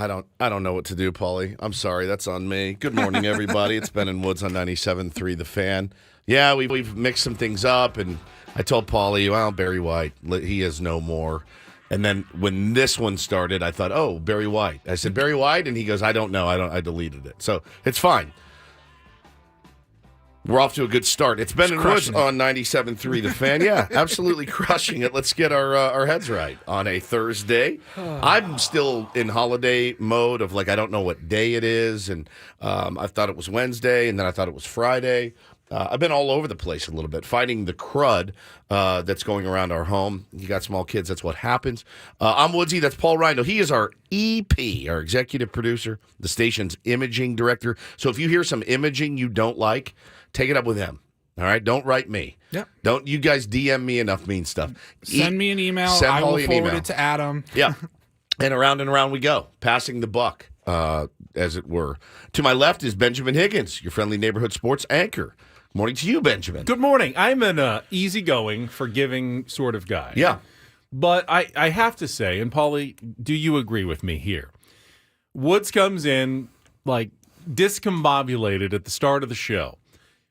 I don't know what to do, Paulie. I'm sorry. That's on me. Good morning, everybody. It's Ben and Woods on 97.3 The Fan. Yeah, we've mixed some things up, and I told Paulie, well, Barry White, he is no more. And then when this one started, I thought, oh, Barry White. I said, Barry White? And he goes, I don't know. I deleted it. So it's fine. We're off to a good start. It's Ben and Woods on 97.3 The Fan. Yeah, absolutely crushing it. Let's get our heads right on a Thursday. I'm still in holiday mode of I don't know what day it is. And I thought it was Wednesday, and then I thought it was Friday. I've been all over the place a little bit, fighting the crud that's going around our home. You got small kids, that's what happens. I'm Woodsy, that's Paul Ryle. He is our EP, our executive producer, the station's imaging director. So if you hear some imaging you don't like, take it up with him. All right? Don't write me. Yep. Don't you guys DM me enough mean stuff. Send me an email. I will forward it to Adam. Yeah. And around we go, passing the buck, as it were. To my left is Benjamin Higgins, your friendly neighborhood sports anchor. Morning to you, Benjamin. Good morning. I'm an easygoing, forgiving sort of guy. Yeah. But I have to say, and Paulie, do you agree with me here? Woods comes in discombobulated at the start of the show.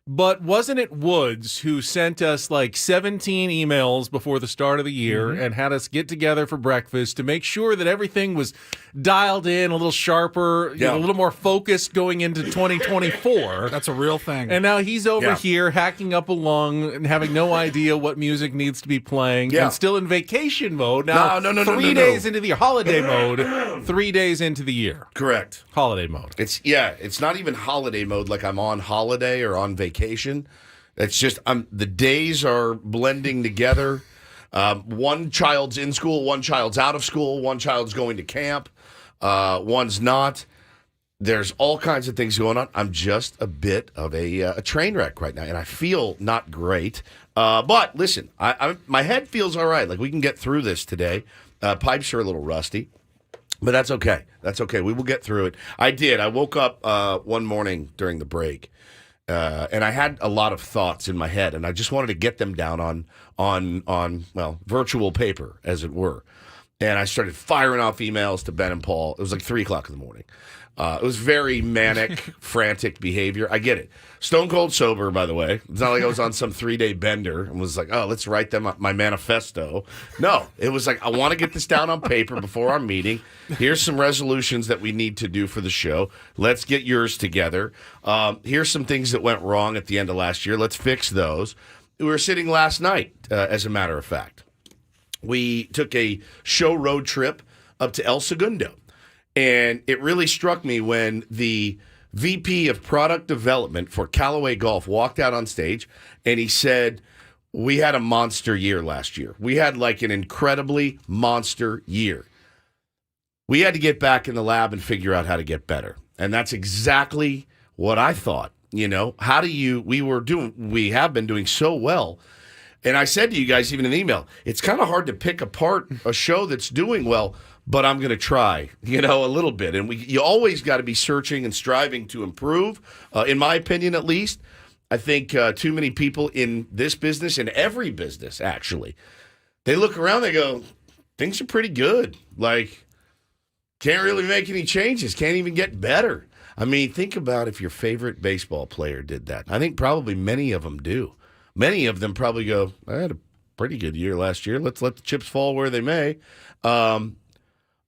But wasn't it Woods who sent us 17 emails before the start of the year and had us get together for breakfast to make sure that everything was dialed in a little sharper, a little more focused going into 2024? That's a real thing. And now he's over here hacking up along and having no idea what music needs to be playing and still in vacation mode. Now, no, 3 days into the holiday mode, 3 days into the year. Correct. Holiday mode. It's not even holiday mode like I'm on holiday or on vacation. It's just the days are blending together. One child's in school, one child's out of school, one child's going to camp, one's not. There's all kinds of things going on. I'm just a bit of a train wreck right now, and I feel not great. But listen, my head feels all right. We can get through this today. Pipes are a little rusty. But that's okay. That's okay. We will get through it. I did. I woke up one morning during the break, and I had a lot of thoughts in my head, and I just wanted to get them down on virtual paper, as it were. And I started firing off emails to Ben and Paul. It was 3 o'clock in the morning. It was very manic, frantic behavior. I get it. Stone cold sober, by the way. It's not like I was on some 3-day bender and was let's write them my manifesto. No, it was I want to get this down on paper before our meeting. Here's some resolutions that we need to do for the show. Let's get yours together. Here's some things that went wrong at the end of last year. Let's fix those. We were sitting last night, as a matter of fact. We took a show road trip up to El Segundo. And it really struck me when the VP of product development for Callaway Golf walked out on stage and he said, we had a monster year last year. We had an incredibly monster year. We had to get back in the lab and figure out how to get better. And that's exactly what I thought. We have been doing so well. And I said to you guys, even in the email, it's kind of hard to pick apart a show that's doing well, but I'm going to try, a little bit. And you always got to be searching and striving to improve, in my opinion, at least. I think too many people in this business, in every business, actually, they look around, they go, things are pretty good. Can't really make any changes, can't even get better. I mean, think about if your favorite baseball player did that. I think probably many of them do. Many of them probably go, I had a pretty good year last year. Let's let the chips fall where they may.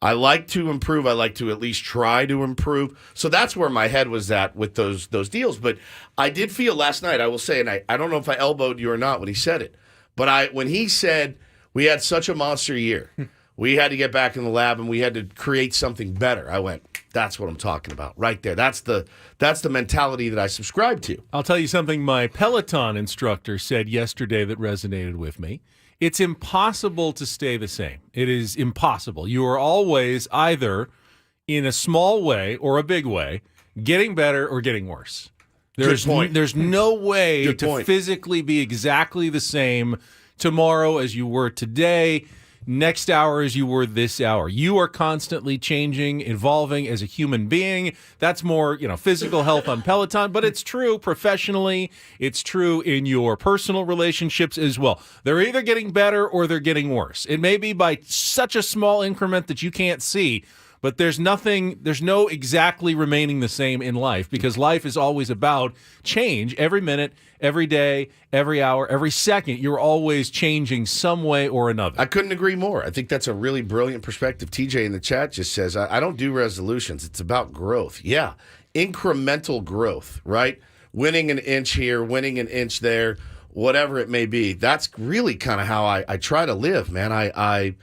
I like to improve. I like to at least try to improve. So that's where my head was at with those deals. But I did feel last night, I will say, and I don't know if I elbowed you or not when he said it, but when he said we had such a monster year, we had to get back in the lab and we had to create something better. I went, that's what I'm talking about right there. That's the mentality that I subscribe to. I'll tell you something my Peloton instructor said yesterday that resonated with me. It's impossible to stay the same. It is impossible. You are always either, in a small way or a big way, getting better or getting worse. There's no way to physically be exactly the same tomorrow as you were today, next hour as you were this hour. You are constantly changing, evolving as a human being. That's more, physical health on Peloton, but it's true professionally. It's true in your personal relationships as well. They're either getting better or they're getting worse. It may be by such a small increment that you can't see, But there's no exactly remaining the same in life, because life is always about change. Every minute, every day, every hour, every second, you're always changing some way or another. I couldn't agree more. I think that's a really brilliant perspective. TJ in the chat just says, I don't do resolutions. It's about growth. Yeah, incremental growth, right? Winning an inch here, winning an inch there, whatever it may be. That's really kind of how I try to live, man. I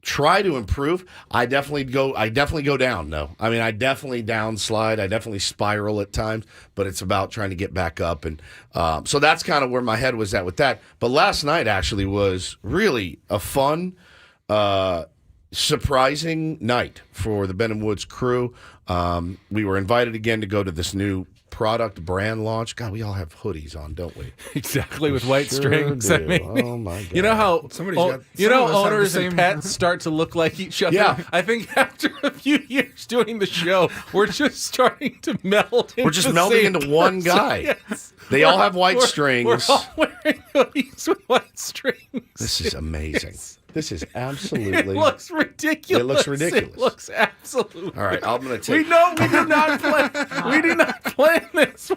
try to improve. I definitely go down. No, I mean, I definitely downslide. I definitely spiral at times, but it's about trying to get back up. And so that's kind of where my head was at with that. But last night actually was really a fun, surprising night for the Ben & Woods crew. We were invited again to go to this new product brand launch. God, we all have hoodies on, don't we? Exactly, with white strings. Do. I mean, oh my God. You know how owners and pets start to look like each other? Yeah. I think after a few years doing the show, we're just starting to meld into We're just melding into one guy. Yes. They all have white strings. We're all wearing hoodies with white strings. This is amazing. This is absolutely... It looks ridiculous. It looks ridiculous. It looks absolutely... All right, I'm going to take... We do not plan. We do not plan this.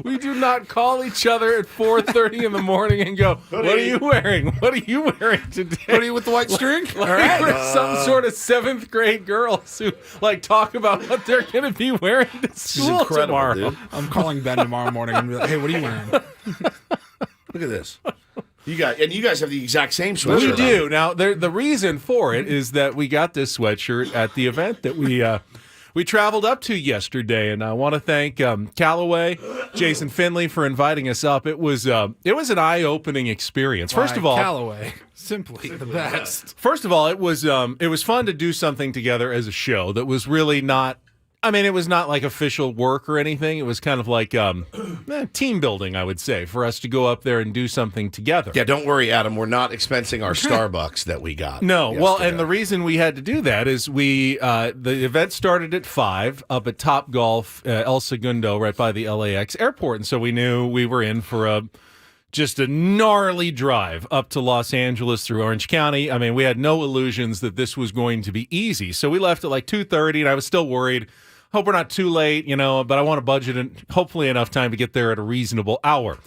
We do not call each other at 4:30 in the morning and go, "What are you wearing? What are you wearing today?" Hoodie with the white string. All right. We're some sort of 7th grade girls who talk about what they're going to be wearing to school tomorrow. Dude. I'm calling Ben tomorrow morning and be like, "Hey, what are you wearing?" Look at this. You guys have the exact same sweatshirt. We do. Now, the reason for it is that we got this sweatshirt at the event that we traveled up to yesterday, and I want to thank Callaway, Jason Finley for inviting us up. It was an eye-opening experience. First of all, Callaway, simply the best. First of all, it was fun to do something together as a show that was really not. I mean, it was not like official work or anything. It was kind of like team building, I would say, for us to go up there and do something together. Yeah, don't worry, Adam. We're not expensing our Starbucks that we got. No, yesterday. well, and the reason we had to do that is the event started at 5 up at Top Golf, El Segundo, right by the LAX airport, and so we knew we were in for just a gnarly drive up to Los Angeles through Orange County. I mean, we had no illusions that this was going to be easy. So we left at like 2:30, and I was still worried. Hope we're not too late, but I want to budget hopefully enough time to get there at a reasonable hour.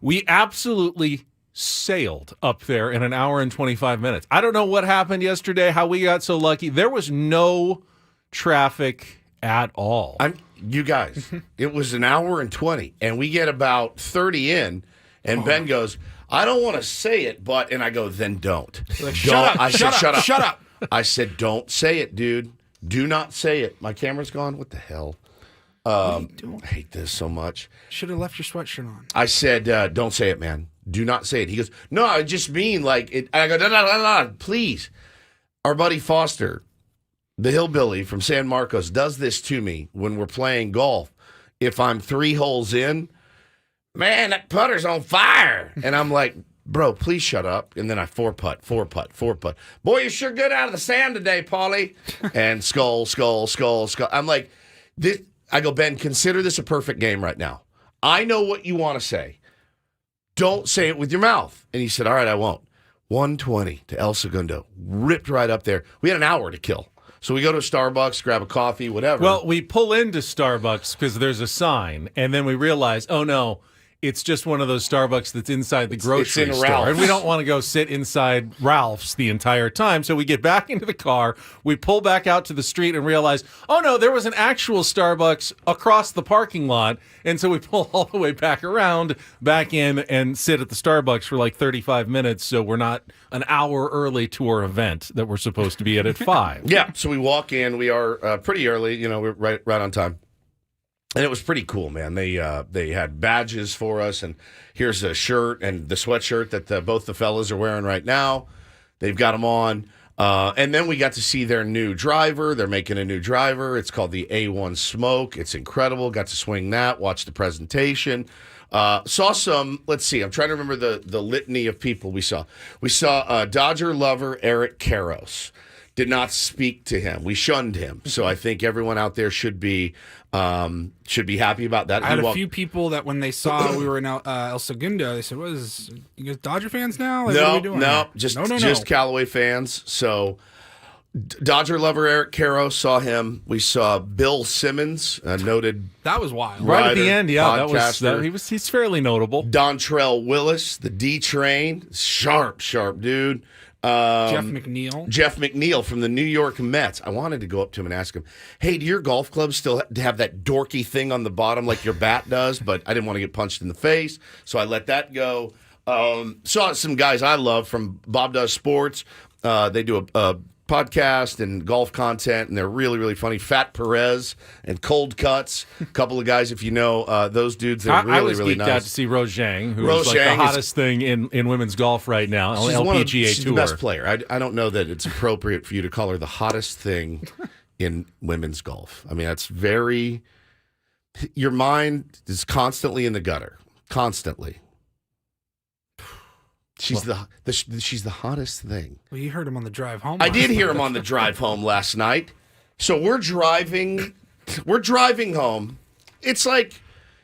We absolutely sailed up there in an hour and 25 minutes. I don't know what happened yesterday, how we got so lucky. There was no traffic at all. You guys, it was an hour and 20, and we get about 30 in, and Ben goes, "I don't want to say it, but," and I go, "Then don't." Like, shut up. I said, "Shut up. Shut up." I said, "Don't say it, dude. Do not say it." My camera's gone. What the hell? I hate this so much. Should have left your sweatshirt on. I said, "Don't say it, man. Do not say it." He goes, "No, I just mean like it." I go, "No, please." Our buddy Foster, the hillbilly from San Marcos, does this to me when we're playing golf. If I'm 3 holes in, "Man, that putter's on fire," and I'm like, "Bro, please shut up." And then I 4-putt. "Boy, you're sure good out of the sand today, Paulie." And skull. I'm like, this. I go, "Ben, consider this a perfect game right now. I know what you want to say. Don't say it with your mouth." And he said, "All right, I won't." 120 to El Segundo. Ripped right up there. We had an hour to kill. So we go to Starbucks, grab a coffee, whatever. Well, we pull into Starbucks because there's a sign, and then we realize, oh, no, it's just one of those Starbucks that's inside the grocery in store. Ralph's. And we don't want to go sit inside Ralph's the entire time. So we get back into the car. We pull back out to the street and realize, oh, no, there was an actual Starbucks across the parking lot. And so we pull all the way back around, back in, and sit at the Starbucks for like 35 minutes. So we're not an hour early to our event that we're supposed to be at 5. Yeah, so we walk in. We are pretty early. We're right on time. And it was pretty cool, man. They had badges for us, and here's a shirt and the sweatshirt that both the fellas are wearing right now. They've got them on. And then we got to see their new driver. They're making a new driver. It's called the A1 Smoke. It's incredible. Got to swing that, watch the presentation. Saw some, let's see, I'm trying to remember the litany of people we saw. We saw Dodger lover Eric Karros. Did not speak to him. We shunned him. So I think everyone out there should be happy about that. I had a few people that when they saw we were in El Segundo, they said, "What is you guys Dodger fans now? Like, what are we doing?" Just Callaway fans. So Dodger lover Eric Caro, saw him. We saw Bill Simmons, a noted That was wild. Right at the writer, end, yeah, podcaster. he's fairly notable. Dontrell Willis, the D Train, sharp dude. Jeff McNeil. Jeff McNeil from the New York Mets. I wanted to go up to him and ask him, hey, do your golf clubs still have that dorky thing on the bottom like your bat does? But I didn't want to get punched in the face, so I let that go. Saw some guys I love from Bob Does Sports. They do a podcast and golf content, and they're really, really funny. Fat Perez and Cold Cuts. A couple of guys, if you know those dudes, they're really, I was really geeked nice. out to see Rose Zhang, who's Rose like the Zhang hottest thing in women's golf right now on the LPGA she's Tour. the best player. I don't know that it's appropriate for you to call her the hottest thing in women's golf. I mean, that's very... Your mind is constantly in the gutter. Constantly. She's she's the hottest thing. Well, you heard him on the drive home. I did hear him on the drive home last night. So we're driving home. It's really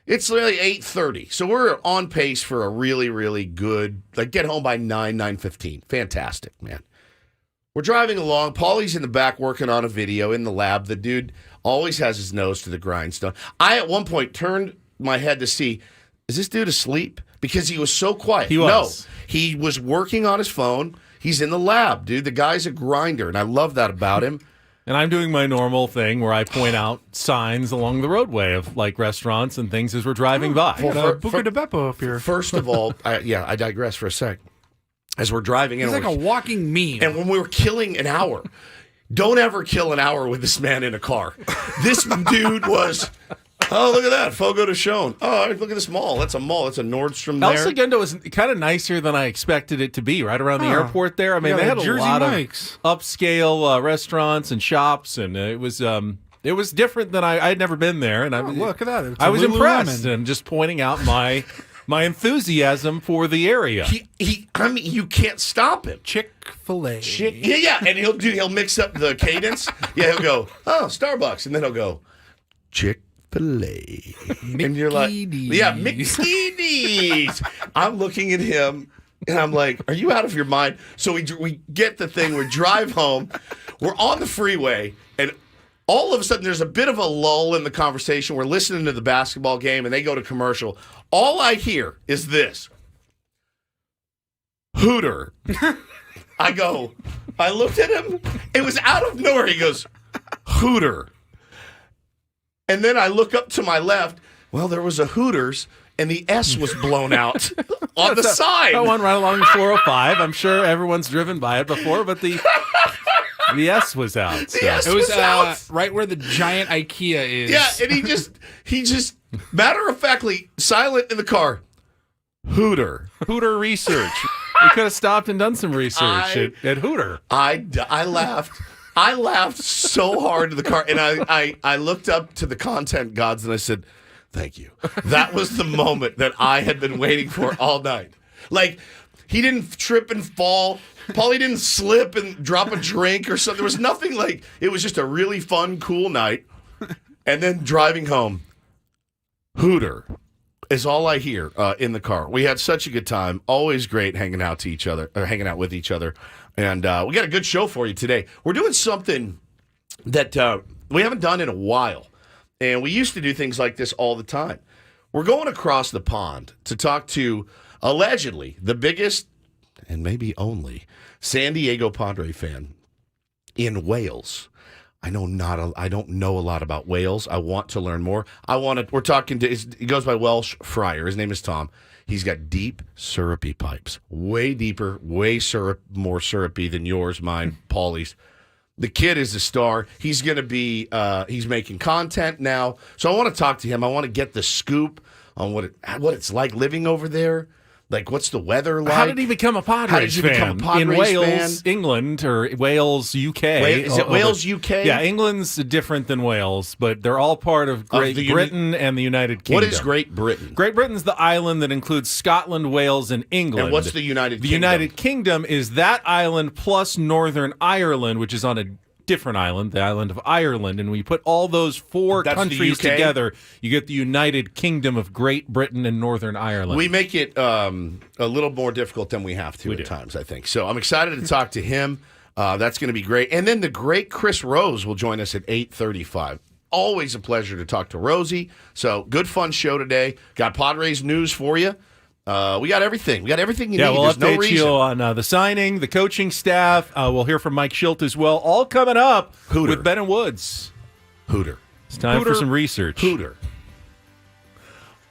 8:30. So we're on pace for a really, really good, get home by 9:15. Fantastic, man. We're driving along. Paulie's in the back working on a video in the lab. The dude always has his nose to the grindstone. I, at one point, turned my head to see, is this dude asleep? Because he was so quiet. He was. No, he was working on his phone. He's in the lab, dude. The guy's a grinder, and I love that about him. And I'm doing my normal thing where I point out signs along the roadway of restaurants and things as we're driving by. Buca de Beppo up here. First of all, I digress for a sec. As we're driving in, He's like a walking meme. and when we were killing an hour, don't ever kill an hour with this man in a car. This dude was... Oh, look at that. Fogo de Chão. Oh, look at this mall. That's a mall. That's a Nordstrom El there. Segundo was kind of nicer than I expected it to be, right around the airport there. I mean, Yeah, they had a Jersey lot Mike's. of upscale restaurants and shops, and it was different than I had never been there. And Look at that. It's I a was Lululemon. impressed and just pointing out my enthusiasm for the area. I mean, you can't stop him. Chick-fil-A. Yeah, and he'll mix up the cadence. Yeah, he'll go, oh, Starbucks, and then he'll go, Chick-fil-A. And you're like, yeah, McSkeedy's. I'm looking at him, and I'm like, are you out of your mind? So we get the thing, we drive home, we're on the freeway, and all of a sudden there's a bit of a lull in the conversation. We're listening to the basketball game, and they go to commercial. All I hear is this. Hooter. I looked at him. It was out of nowhere. He goes, Hooter. And then I look up to my left. Well, there was a Hooters, and the S was blown out on the side. That one right along 405. I'm sure everyone's driven by it before, but the S was out. So. The S It was out. right where the giant IKEA is. Yeah, and he just matter-of-factly, silent in the car. Hooter. Hooter research. We could have stopped and done some research at Hooter. I laughed. I laughed so hard in the car, and I looked up to the content gods, and I said, thank you. That was the moment that I had been waiting for all night. He didn't trip and fall. Paulie didn't slip and drop a drink or something. There was nothing it was just a really fun, cool night. And then driving home, Hooter is all I hear in the car. We had such a good time. Always great hanging out with each other. And we got a good show for you today. We're doing something that we haven't done in a while. And we used to do things like this all the time. We're going across the pond to talk to, allegedly, the biggest and maybe only San Diego Padre fan in Wales. I don't know a lot about Wales. I want to learn more. We're talking to, he goes by Welsh Fryer. His name is Tom. He's got deep, syrupy pipes. Way deeper, more syrupy than yours, mine, Paulie's. The kid is a star. He's going to be, he's making content now. So I want to talk to him. I want to get the scoop on what it's like living over there. What's the weather like? How did he become a Padres fan? In Wales, England, or Wales, UK? Is it Wales, UK? Yeah, England's different than Wales, but they're all part of Great Britain and the United Kingdom. What is Great Britain? Great Britain's the island that includes Scotland, Wales, and England. And what's the United Kingdom? The United Kingdom is that island plus Northern Ireland, which is on a different island, the island of Ireland, and we put all those four countries together, you get the United Kingdom of Great Britain and Northern Ireland. We make it a little more difficult than we have to at times, I think. So I'm excited to talk to him. That's going to be great. And then the great Chris Rose will join us at 8:35. Always a pleasure to talk to Rosie. So good, fun show today. Got Padres news for you. We got everything. We got everything you need. We'll There's update no reason. you on the signing, the coaching staff. We'll hear from Mike Schilt as well. All coming up with Ben and Woods. Hooter. It's time for some research. Hooter.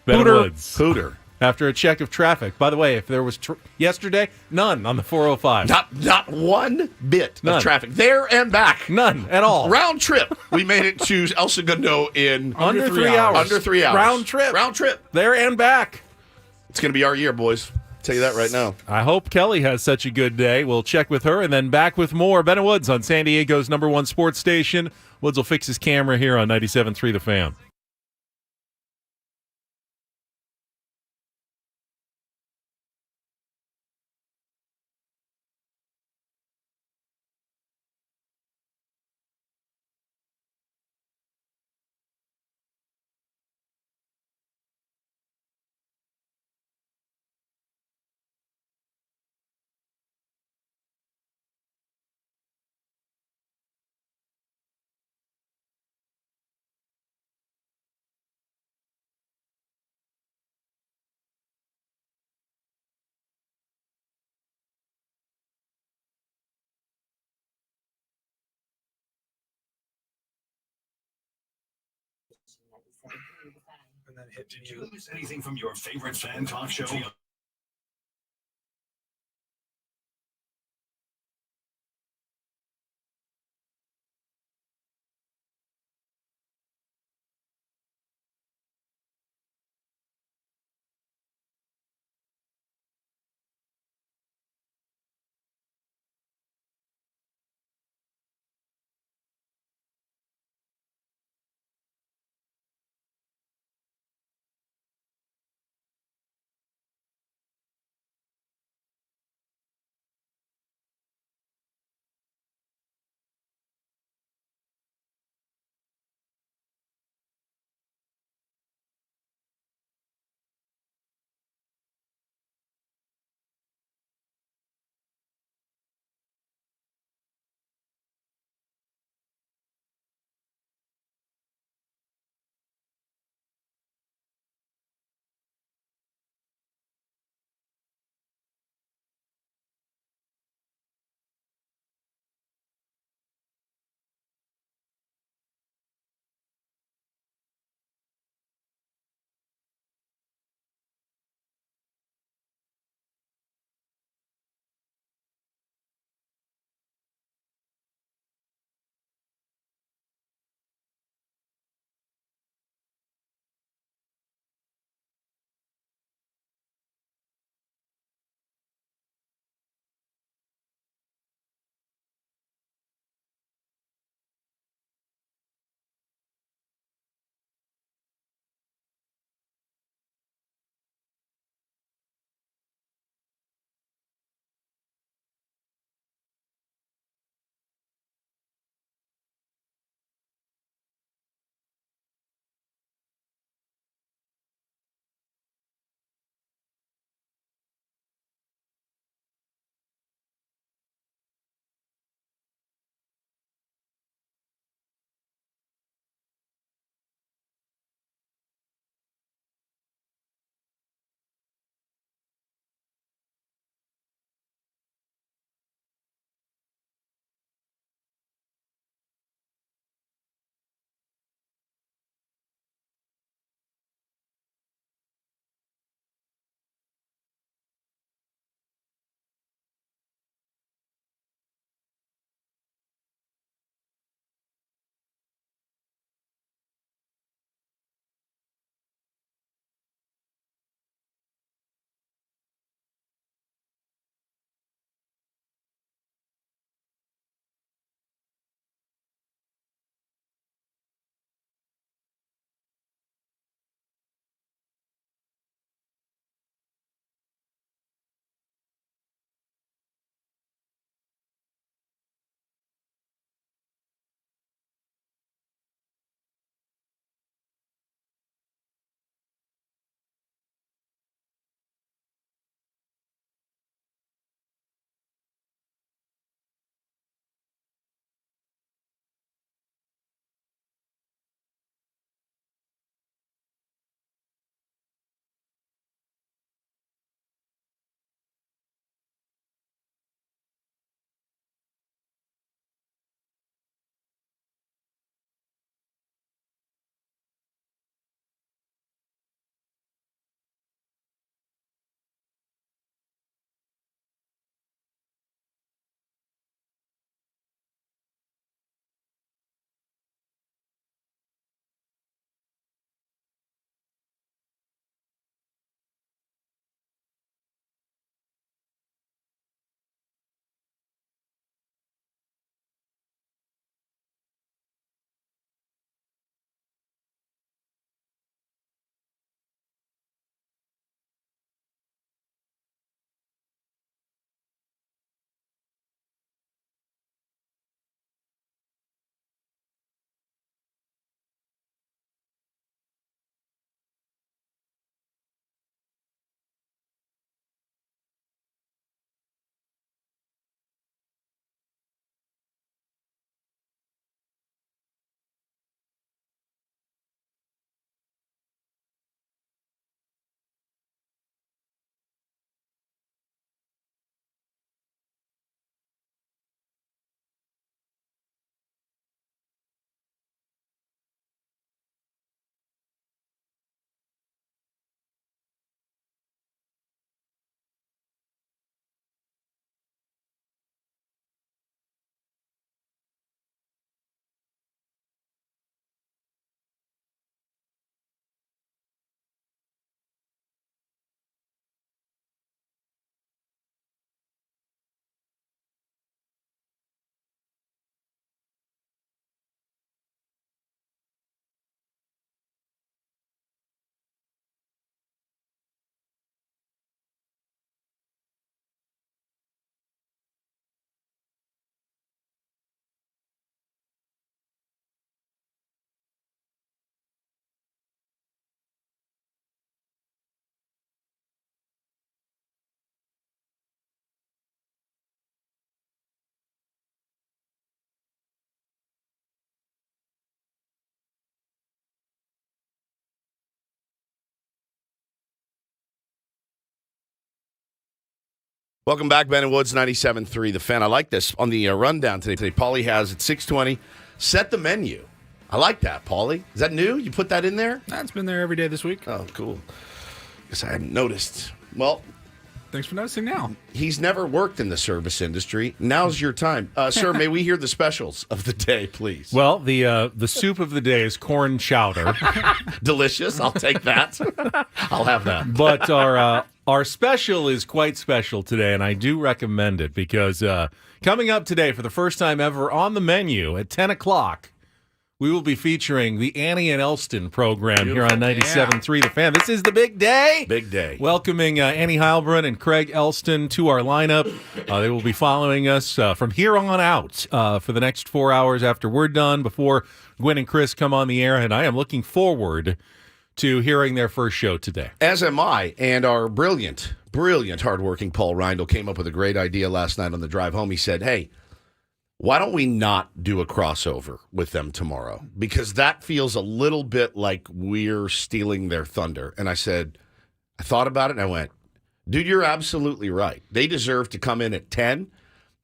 Ben and Woods. Hooter. After a check of traffic. By the way, if there was yesterday, none on the 405. Not one bit None. of traffic. There and back. None at all. Round trip. We made it to El Segundo in Under 3 hours. Under 3 hours. Round trip. Round trip. There and back. It's going to be our year, boys. Tell you that right now. I hope Kelly has such a good day. We'll check with her and then back with more. Ben and Woods on San Diego's #1 sports station. Woods will fix his camera here on 97.3 The Fan. Did you lose anything from your favorite fan talk show? Welcome back, Ben and Woods, 97.3 The Fan. I like this on the rundown today. Paulie has at 6:20, set the menu. I like that, Paulie. Is that new? You put that in there? That's been there every day this week. Oh, cool. Guess I hadn't noticed. Well, Thanks for noticing now. he's never worked in the service industry. Now's your time. Sir, may we hear the specials of the day, please? Well, the soup of the day is corn chowder, Delicious. I'll take that. I'll have that. but our special is quite special today, and I do recommend it because coming up today for the first time ever on the menu at 10 o'clock, we will be featuring the Annie and Elston program here on 97.3 The Fan. This is the big day. Big day. Welcoming Annie Heilbrunn and Craig Elston to our lineup. They will be following us from here on out for the next 4 hours after we're done, before Gwen and Chris come on the air, and I am looking forward to hearing their first show today. As am I, and our brilliant, hardworking Paul Ryle came up with a great idea last night on the drive home. He said, hey, why don't we not do a crossover with them tomorrow? Because that feels a little bit like we're stealing their thunder. And I said, I thought about it and I went, dude, you're absolutely right. They deserve to come in at 10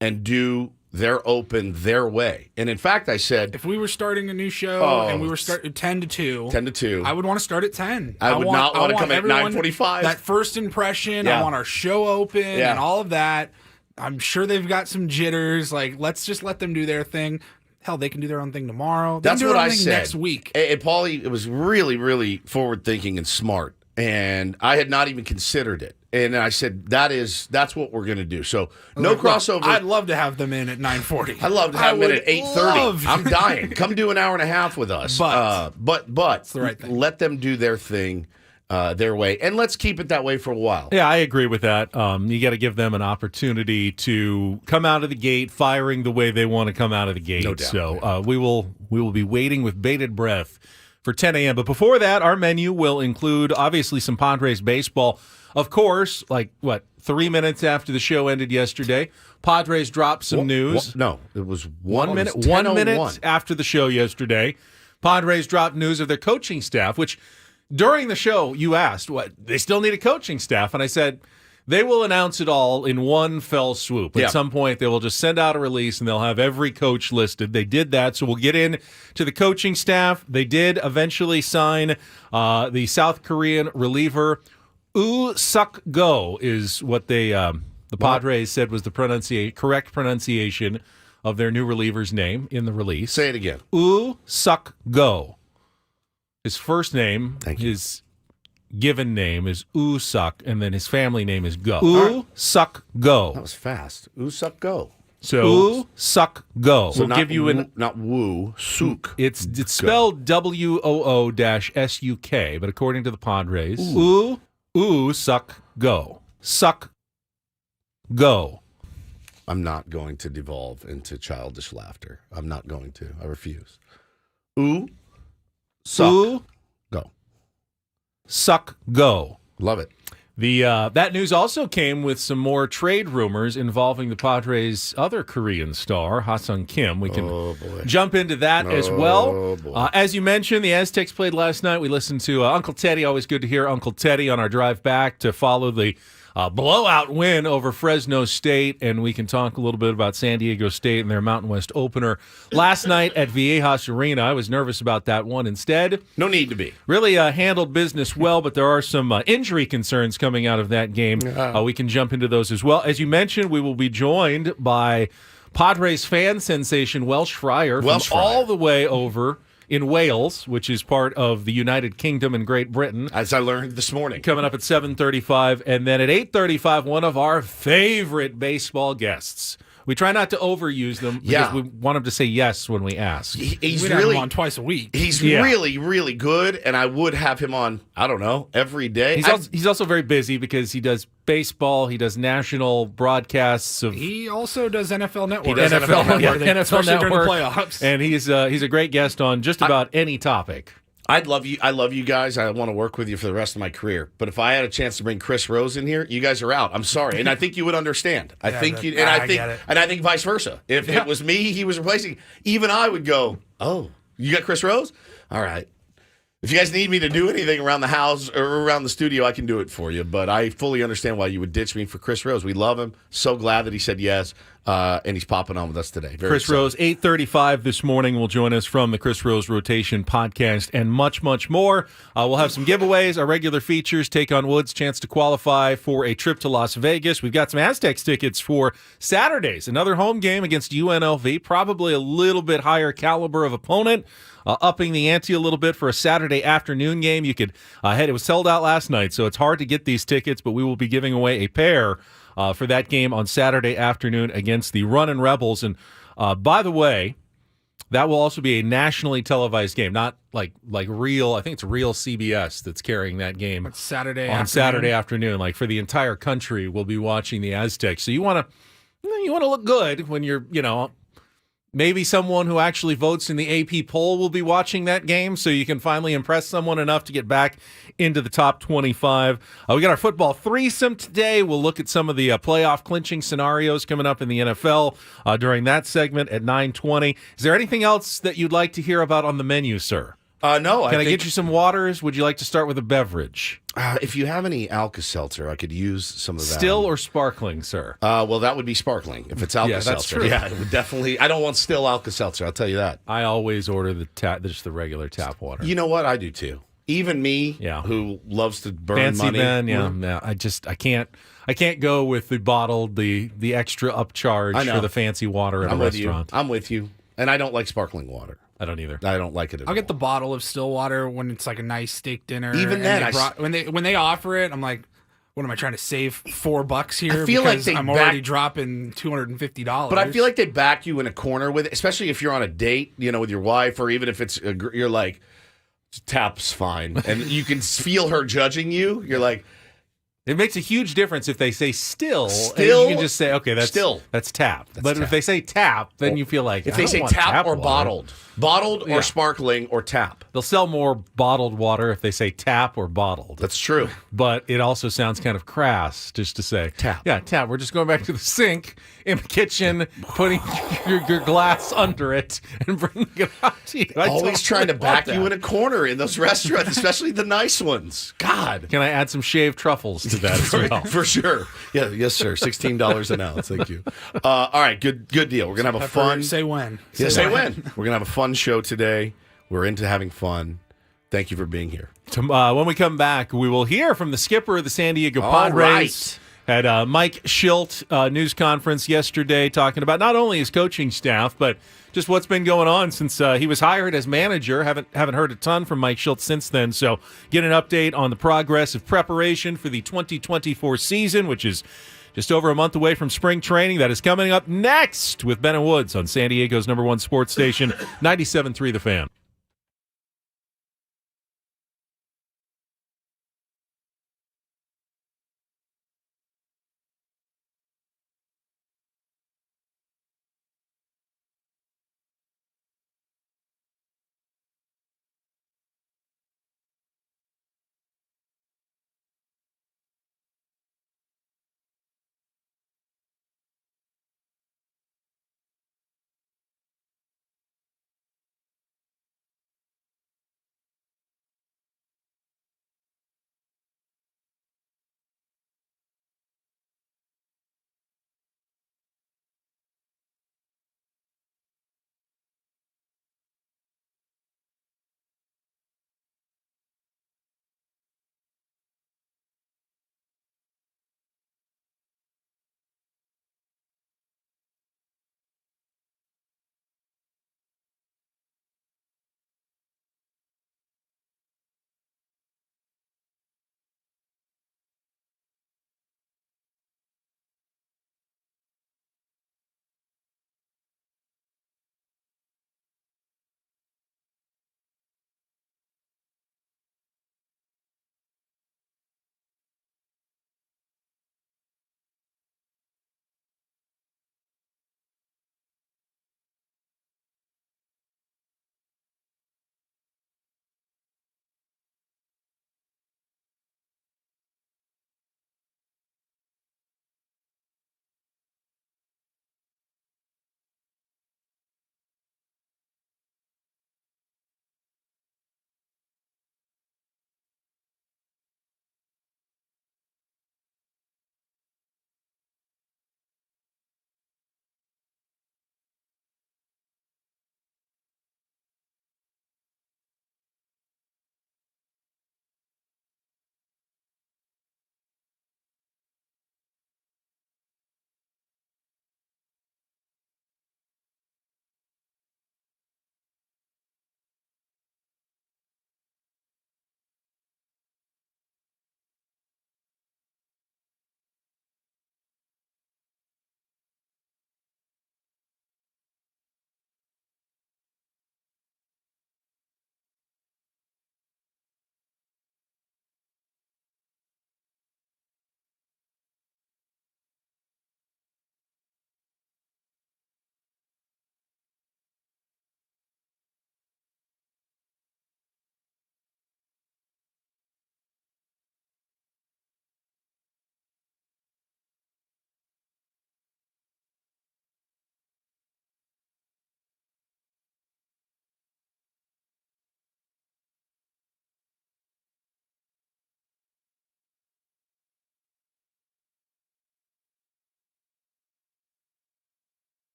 and do their open their way. And in fact, I said, If we were starting a new show and we were starting 10 to 2, 10 to 2. I would want to start at 10. I would not want to come at everyone- 9:45. That first impression, Yeah. I want our show open Yeah. and all of that. I'm sure they've got some jitters. Like, let's just let them do their thing. Hell, they can do their own thing tomorrow. They That's can do what their own I thing said. next week. And Paulie, it was really forward-thinking and smart. And I had not even considered it. And I said, that's what we're going to do. So no Like, look, crossover. I'd love to have them in at 9:40. I'd love to have them in at 8:30. I'm to. dying. Come do an hour and a half with us. But the right thing. let them do their thing their way. And let's keep it that way for a while. Yeah, I agree with that. You got to give them an opportunity to come out of the gate firing the way they want to come out of the gate. No doubt. So we will be waiting with bated breath for 10 a.m. But before that, our menu will include obviously some Padres baseball. Of course, 3 minutes after the show ended yesterday, Padres dropped some news. No, it was 1 minute. 1 minute after the show yesterday, Padres dropped news of their coaching staff, which during the show you asked, what, they still need a coaching staff? And I said, they will announce it all in one fell swoop. At some point, they will just send out a release, and they'll have every coach listed. They did that, so we'll get in to the coaching staff. They did eventually sign the South Korean reliever. Woo Suk Go is what they the Padres said was the correct pronunciation of their new reliever's name in the release. Say it again. Woo Suk Go. His first name, his given name is Suk, and then his family name is Go. Suk Go. That was fast. Suk Go. So Suk Go. So we'll not give you not Woo, Suk. It's spelled WOO-SUK, but according to the Padres, Suk Go. Suk Go. I'm not going to devolve into childish laughter. I'm not going to. I refuse. Suck. Go. Suck Go. Love it. That news also came with some more trade rumors involving the Padres' other Korean star, Ha-Sung Kim. We can jump into that as well. As you mentioned, the Aztecs played last night. We listened to Uncle Teddy. Always good to hear Uncle Teddy on our drive back to follow the blowout win over Fresno State, and we can talk a little bit about San Diego State and their Mountain West opener last night at Viejas Arena. I was nervous about that one. Instead, no need to be. Really handled business well, but there are some injury concerns coming out of that game. We can jump into those as well. As you mentioned, we will be joined by Padres fan sensation Welsh Fryer all the way over in Wales, which is part of the United Kingdom and Great Britain. As I learned this morning. Coming up at 7:35. And then at 8:35, one of our favorite baseball guests. We try not to overuse them because we want them to say yes when we ask. He's We'd really have him on twice a week. He's really, really good, and I would have him on, I don't know, every day. He's also very busy because he does baseball, he does national broadcasts of. He also does NFL Network. He does NFL Network. NFL during the Network, playoffs. and he's a great guest on just about any topic. I love you guys. I want to work with you for the rest of my career. But if I had a chance to bring Chris Rose in here, you guys are out. I'm sorry, and I think you would understand. I think vice versa. If it was me, he was replacing. Even I would go, "Oh, you got Chris Rose? All right." If you guys need me to do anything around the house or around the studio, I can do it for you. But I fully understand why you would ditch me for Chris Rose. We love him. So glad that he said yes, and he's popping on with us today. Very Chris excited. Rose, 8:35 this morning, will join us from the Chris Rose Rotation podcast and much, much more. We'll have some giveaways, our regular features, Take on Woods, chance to qualify for a trip to Las Vegas. We've got some Aztecs tickets for Saturdays, another home game against UNLV, probably a little bit higher caliber of opponent. Upping the ante a little bit for a Saturday afternoon game. You could head. It was sold out last night, so it's hard to get these tickets, but we will be giving away a pair for that game on Saturday afternoon against the Runnin' Rebels. And by the way, that will also be a nationally televised game, not like Ryle. I think it's Ryle CBS that's carrying that game It's Saturday on afternoon. Saturday afternoon. Like for the entire country, we'll be watching the Aztecs. So you want to look good when you're maybe someone who actually votes in the AP poll will be watching that game, so you can finally impress someone enough to get back into the top 25. We got our football threesome today. We'll look at some of the playoff clinching scenarios coming up in the NFL during that segment at 9:20. Is there anything else that you'd like to hear about on the menu, sir? No. Can I get you some waters? Would you like to start with a beverage? If you have any Alka-Seltzer, I could use some of that. Still or sparkling, sir? Well, that would be sparkling. If it's Alka-Seltzer. that's true. Yeah, it would definitely. I don't want still Alka-Seltzer, I'll tell you that. I always order just the regular tap water. You know what? I do too. Even me, who loves to burn Fancy money. Ben, yeah. I can't go with the bottled, the extra upcharge for the fancy water at a restaurant. I'm with you. And I don't like sparkling water. I don't either. I don't like it at all. I'll get the bottle of still water when it's like a nice steak dinner. Even and then, when they offer it, I'm like, what am I trying to save $4 here? I feel like because I'm already dropping $250. But I feel like they back you in a corner with it, especially if you're on a date, with your wife, or even if it's you're like, tap's fine, and you can feel her judging you. You're like. It makes a huge difference if they say still, and you can just say, okay, that's tap. But if they say tap, then you feel like if they say tap or water. bottled or sparkling or tap. They'll sell more bottled water if they say tap or bottled. That's true. But it also sounds kind of crass just to say tap. Yeah, tap. We're just going back to the sink in the kitchen, putting your glass under it and bringing it out to you. Always trying to back you in a corner in those restaurants, especially the nice ones. God. Can I add some shaved truffles to that as well? For sure. Yeah, yes, sir. $16 an ounce. Thank you. All right, good deal. We're gonna have a fun. Say when. Say when. We're gonna have a fun show today. We're into having fun. Thank you for being here. When we come back, we will hear from the skipper of the San Diego Padres. Had Mike Schilt news conference yesterday talking about not only his coaching staff, but just what's been going on since he was hired as manager. Haven't heard a ton from Mike Schilt since then. So get an update on the progress of preparation for the 2024 season, which is just over a month away from spring training. That is coming up next with Ben and Woods on San Diego's #1 sports station, 97.3 The Fan.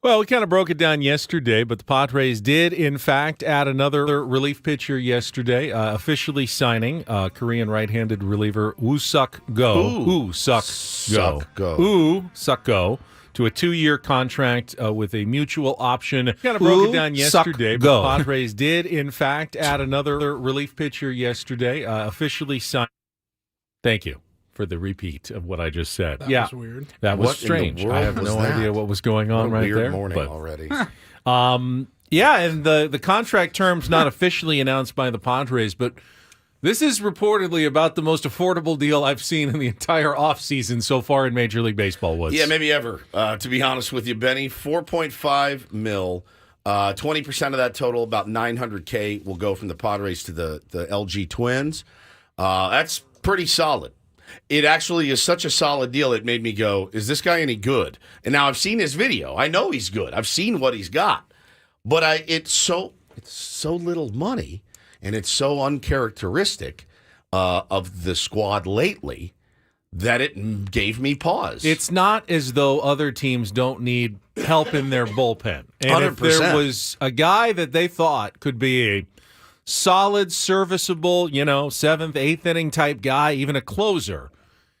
Well, we kind of broke it down yesterday, but the Padres did, in fact, add another relief pitcher yesterday, officially signing Korean right-handed reliever Woo Suk Go. To a 2-year contract with a mutual option. Kind of broke it down yesterday, but the Padres did, in fact, add another relief pitcher yesterday, officially signed. Thank you for the repeat of what I just said. That was weird. That was What in the strange. world I have was no that? idea what was going on right Weird there. morning but, already. yeah, and the contract terms not officially announced by the Padres, but this is reportedly about the most affordable deal I've seen in the entire offseason so far in Major League Baseball. Woods. Yeah, maybe ever. To be honest with you, Benny, $4.5 million. 20% of that total, about $900K, will go from the Padres to the LG Twins. That's pretty solid. It actually is such a solid deal, it made me go, is this guy any good? And now I've seen his video. I know he's good. I've seen what he's got. But it's so little money, and it's so uncharacteristic of the squad lately that it gave me pause. It's not as though other teams don't need help in their bullpen. And if 100%. there was a guy that they thought could be a solid, serviceable, 7th, 8th inning type guy, even a closer,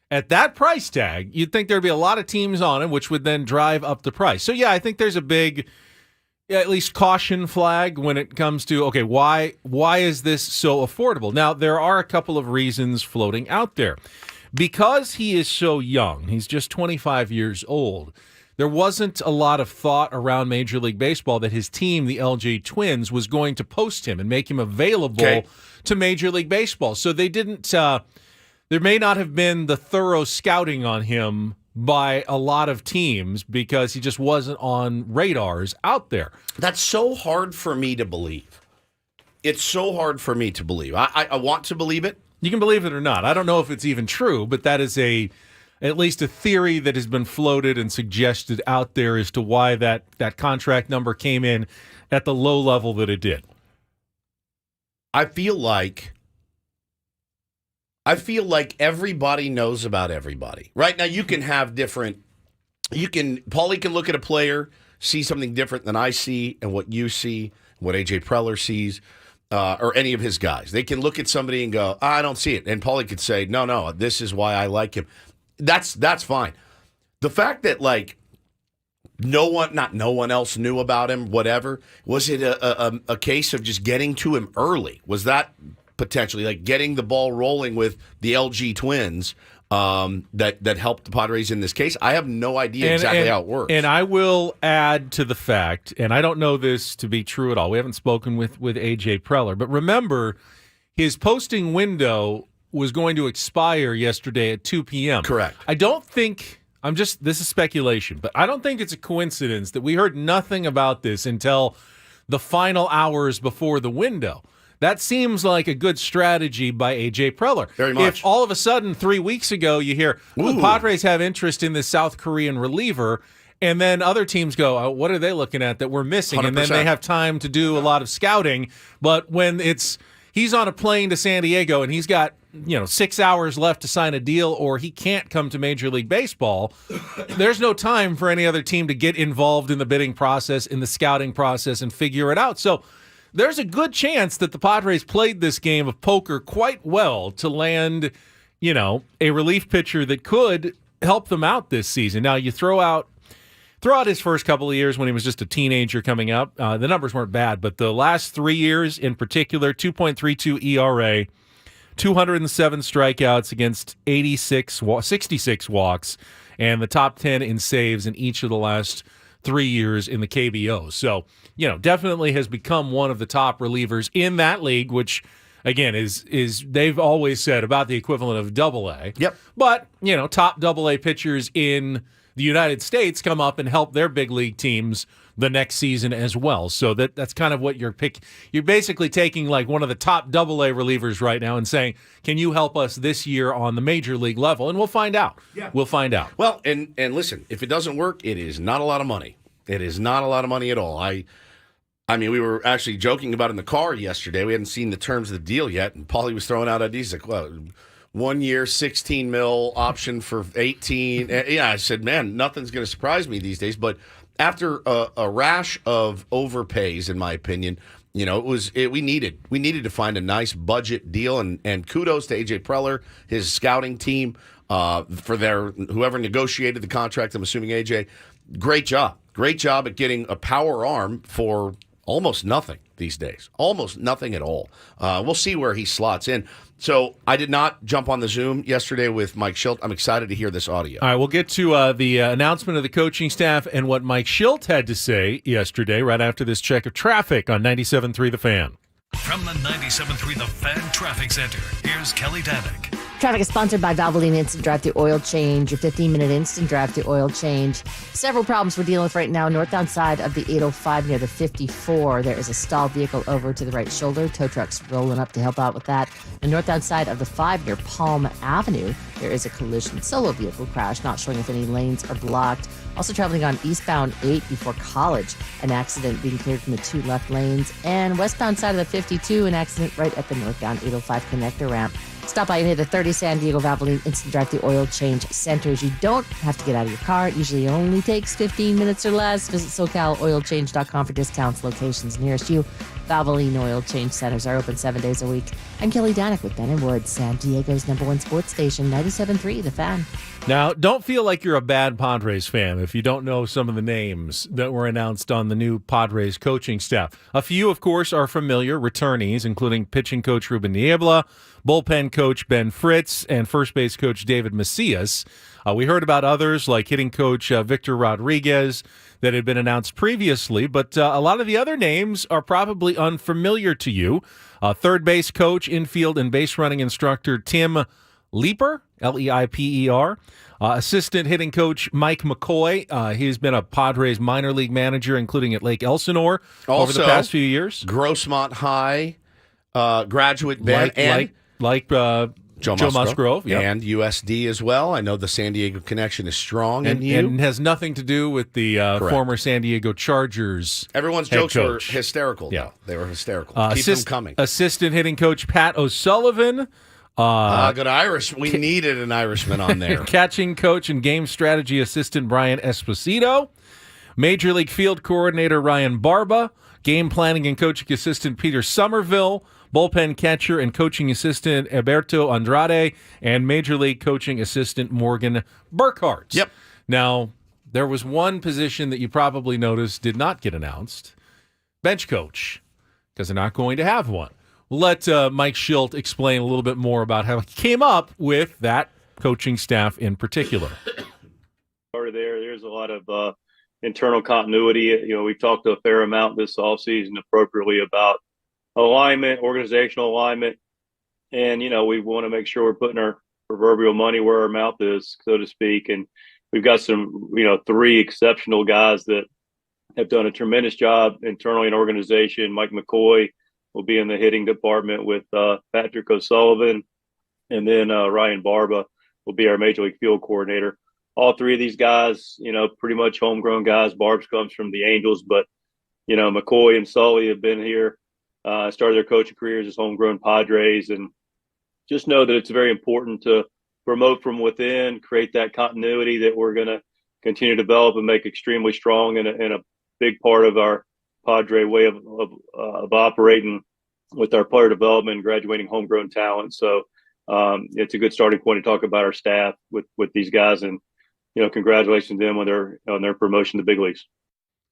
at that price tag, you'd think there'd be a lot of teams on him, which would then drive up the price. So, yeah, I think there's a big, at least caution flag when it comes to, okay, why is this so affordable? Now, there are a couple of reasons floating out there. Because he is so young, he's just 25 years old, there wasn't a lot of thought around Major League Baseball that his team, the LG Twins, was going to post him and make him available to Major League Baseball. So they didn't, there may not have been the thorough scouting on him by a lot of teams because he just wasn't on radars out there. That's so hard for me to believe. It's so hard for me to believe. I want to believe it. You can believe it or not. I don't know if it's even true, but that is at least a theory that has been floated and suggested out there as to why that contract number came in at the low level that it did. I feel like everybody knows about everybody. Right now, you can have different. Paulie can look at a player, see something different than I see, and what you see, what AJ Preller sees. Or any of his guys. They can look at somebody and go, I don't see it. And Paulie could say, no, this is why I like him. That's fine. The fact that, no one else knew about him, whatever, was it a case of just getting to him early? Was that potentially, getting the ball rolling with the LG Twins that helped the Padres in this case? I have no idea exactly how it works. And I will add to the fact, and I don't know this to be true at all. We haven't spoken with AJ Preller, but remember, his posting window was going to expire yesterday at 2 p.m. Correct. I don't think, this is speculation, but I don't think it's a coincidence that we heard nothing about this until the final hours before the window. That seems like a good strategy by A.J. Preller. Very much. If all of a sudden 3 weeks ago you hear, the Padres have interest in this South Korean reliever, and then other teams go, what are they looking at that we're missing? 100%. And then they have time to do a lot of scouting. But when he's on a plane to San Diego and he's got 6 hours left to sign a deal, or he can't come to Major League Baseball, there's no time for any other team to get involved in the bidding process, in the scouting process, and figure it out. So there's a good chance that the Padres played this game of poker quite well to land, a relief pitcher that could help them out this season. Now, you throw out his first couple of years when he was just a teenager coming up. The numbers weren't bad, but the last 3 years in particular, 2.32 ERA, 207 strikeouts against 66 walks, and the top 10 in saves in each of the last 3 years in the KBO. So, definitely has become one of the top relievers in that league, which, again, is they've always said about the equivalent of Double-A. Yep. But, top Double-A pitchers in the United States come up and help their big league teams the next season as well. So that's kind of what you're basically taking one of the top Double-A relievers right now and saying, can you help us this year on the major league level? And we'll find out. Yeah. We'll find out. Well, and listen, if it doesn't work, it is not a lot of money. It is not a lot of money at all. I mean, we were actually joking about it in the car yesterday. We hadn't seen the terms of the deal yet, and Paulie was throwing out ideas like, well, 1 year, 16 mil, option for 18. Yeah, I said, man, nothing's going to surprise me these days. But after a rash of overpays, in my opinion, you know, we needed to find a nice budget deal, and kudos to AJ Preller, his scouting team, for whoever negotiated the contract. I'm assuming AJ, great job at getting a power arm for almost nothing these days, almost nothing at all. We'll see where he slots in. So I did not jump on the Zoom yesterday with Mike Schilt. I'm excited to hear this audio. All right, we'll get to the announcement of the coaching staff and what Mike Schilt had to say yesterday right after this check of traffic on 97.3 The Fan. From the 97.3 The Fan Traffic Center, here's Kelly Danick. Traffic is sponsored by Valvoline Instant Drive-Thru Oil Change, your 15-minute instant drive-thru oil change. Several problems we're dealing with right now. Northbound side of the 805 near the 54, there is a stalled vehicle over to the right shoulder. Tow trucks rolling up to help out with that. The northbound side of the 5 near Palm Avenue, there is a collision. Solo vehicle crash, not showing if any lanes are blocked. Also traveling on eastbound 8 before College, an accident being cleared from the 2 left lanes. And westbound side of the 52, an accident right at the northbound 805 connector ramp. Stop by any of the 30 San Diego Valvoline Instant Drive-Thru Oil Change centers. You don't have to get out of your car. It usually only takes 15 minutes or less. Visit SoCalOilChange.com for discounts, locations nearest you. Valvoline Oil Change centers are open 7 days a week. I'm Kelly Danick with Ben & Wood, San Diego's #1 sports station, 97.3 The Fan. Now, don't feel like you're a bad Padres fan if you don't know some of the names that were announced on the new Padres coaching staff. A few, of course, are familiar returnees, including pitching coach Ruben Niebla, bullpen coach Ben Fritz, and first base coach David Macias. We heard about others like hitting coach Victor Rodriguez that had been announced previously, but a lot of the other names are probably unfamiliar to you. Third base coach, infield and base running instructor Tim Leiper, Leiper. Assistant hitting coach Mike McCoy. He's been a Padres minor league manager, including at Lake Elsinore over the past few years. Grossmont High graduate Ben Joe Musgrove, yep. And USD as well. I know the San Diego connection is strong, and has nothing to do with the former San Diego Chargers. Everyone's jokes were hysterical. Yeah, though. They were hysterical. Keep them coming. Assistant hitting coach Pat O'Sullivan. Good Irish. We needed an Irishman on there. Catching coach and game strategy assistant Brian Esposito. Major League field coordinator Ryan Barba. Game planning and coaching assistant Peter Somerville. Bullpen catcher and coaching assistant Alberto Andrade, and Major League coaching assistant Morgan Burkhart. Yep. Now, there was one position that you probably noticed did not get announced. Bench coach, because they're not going to have one. We'll let Mike Schilt explain a little bit more about how he came up with that coaching staff in particular. There's a lot of internal continuity. You know, we've talked a fair amount this offseason appropriately about alignment, organizational alignment, and, you know, we want to make sure we're putting our proverbial money where our mouth is, so to speak. And we've got some, 3 exceptional guys that have done a tremendous job internally in organization. Mike McCoy will be in the hitting department with Patrick O'Sullivan, and then Ryan Barba will be our Major League field coordinator. All 3 of these guys, pretty much homegrown guys. Barb's comes from the Angels, but, McCoy and Sully have been here. Started their coaching careers as homegrown Padres, and just know that it's very important to promote from within, create that continuity that we're going to continue to develop and make extremely strong and a big part of our Padre way of operating with our player development and graduating homegrown talent. So it's a good starting point to talk about our staff with these guys, and congratulations to them on their promotion to big leagues.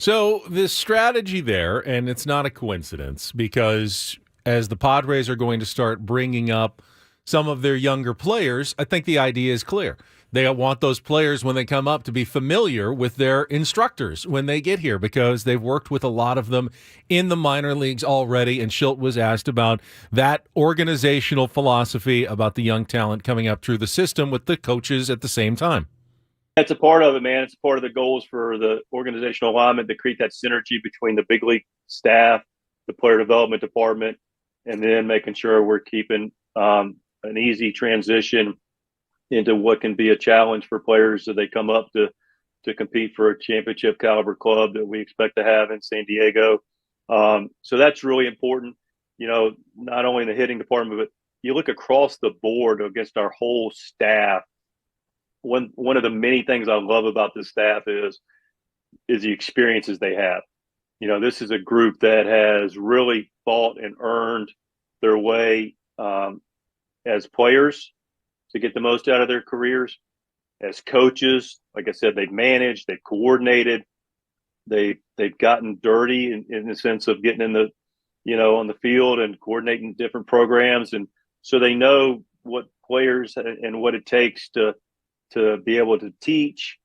So this strategy there, and it's not a coincidence, because as the Padres are going to start bringing up some of their younger players, I think the idea is clear. They want those players, when they come up, to be familiar with their instructors when they get here, because they've worked with a lot of them in the minor leagues already, and Schilt was asked about that organizational philosophy about the young talent coming up through the system with the coaches at the same time. That's a part of it, man. It's part of the goals for the organizational alignment to create that synergy between the big league staff, the player development department, and then making sure we're keeping an easy transition into what can be a challenge for players as they come up to compete for a championship caliber club that we expect to have in San Diego. So that's really important, not only in the hitting department, you look across the board against our whole staff. One of the many things I love about this staff is the experiences they have. This is a group that has really fought and earned their way as players to get the most out of their careers. As coaches, like I said, they've managed, they've coordinated, they've gotten dirty in the sense of getting in the, on the field and coordinating different programs, and so they know what players and what it takes to be able to teach,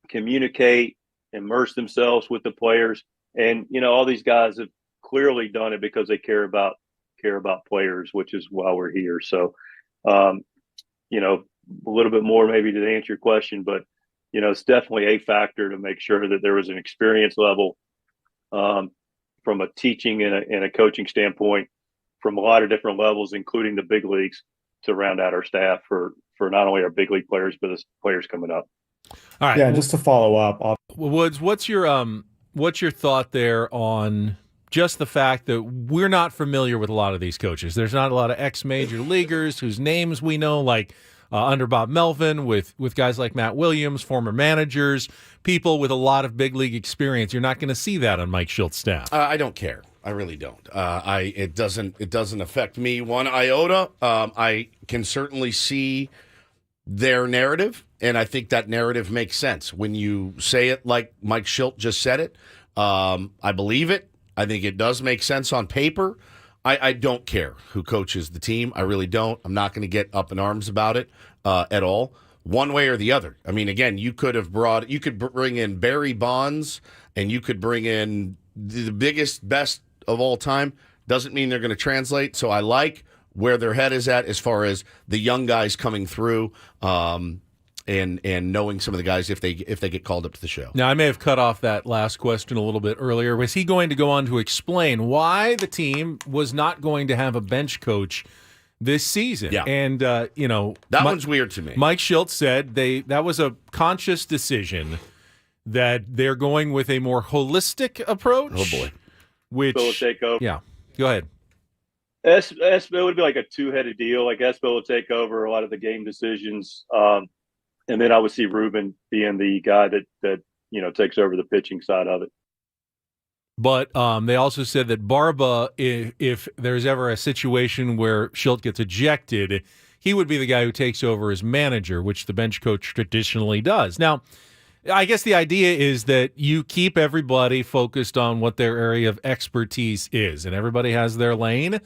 communicate, immerse themselves with the players. And all these guys have clearly done it because they care about players, which is why we're here. So a little bit more maybe to answer your question, but it's definitely a factor to make sure that there was an experience level from a teaching and a coaching standpoint from a lot of different levels, including the big leagues, to round out our staff for not only our big league players, but the players coming up. All right. Yeah, just to follow up. Woods, what's your thought there on just the fact that we're not familiar with a lot of these coaches? There's not a lot of ex-major leaguers whose names we know, like under Bob Melvin, with guys like Matt Williams, former managers, people with a lot of big league experience. You're not going to see that on Mike Shilt's staff. I don't care. I really don't. It doesn't affect me one iota. I can certainly see their narrative, and I think that narrative makes sense when you say it like Mike Schilt just said it. I believe it. I think it does make sense on paper. I don't care who coaches the team. I really don't. I'm not going to get up in arms about it at all, one way or the other. I mean, again, you could bring in Barry Bonds, and you could bring in the biggest, best of all time. Doesn't mean they're going to translate. So I like where their head is at as far as the young guys coming through, and knowing some of the guys if they get called up to the show. Now, I may have cut off that last question a little bit earlier. Was he going to go on to explain why the team was not going to have a bench coach this season? Yeah. And, that one's weird to me. Mike Shildt said that was a conscious decision that they're going with a more holistic approach. Oh, boy. Espo will take over. Yeah. Go ahead. Espo would be like a two-headed deal. Like Espo will take over a lot of the game decisions. And then I would see Ruben being the guy that takes over the pitching side of it. But they also said that Barba, if there's ever a situation where Shildt gets ejected, he would be the guy who takes over as manager, which the bench coach traditionally does. Now, I guess the idea is that you keep everybody focused on what their area of expertise is, and everybody has their lane,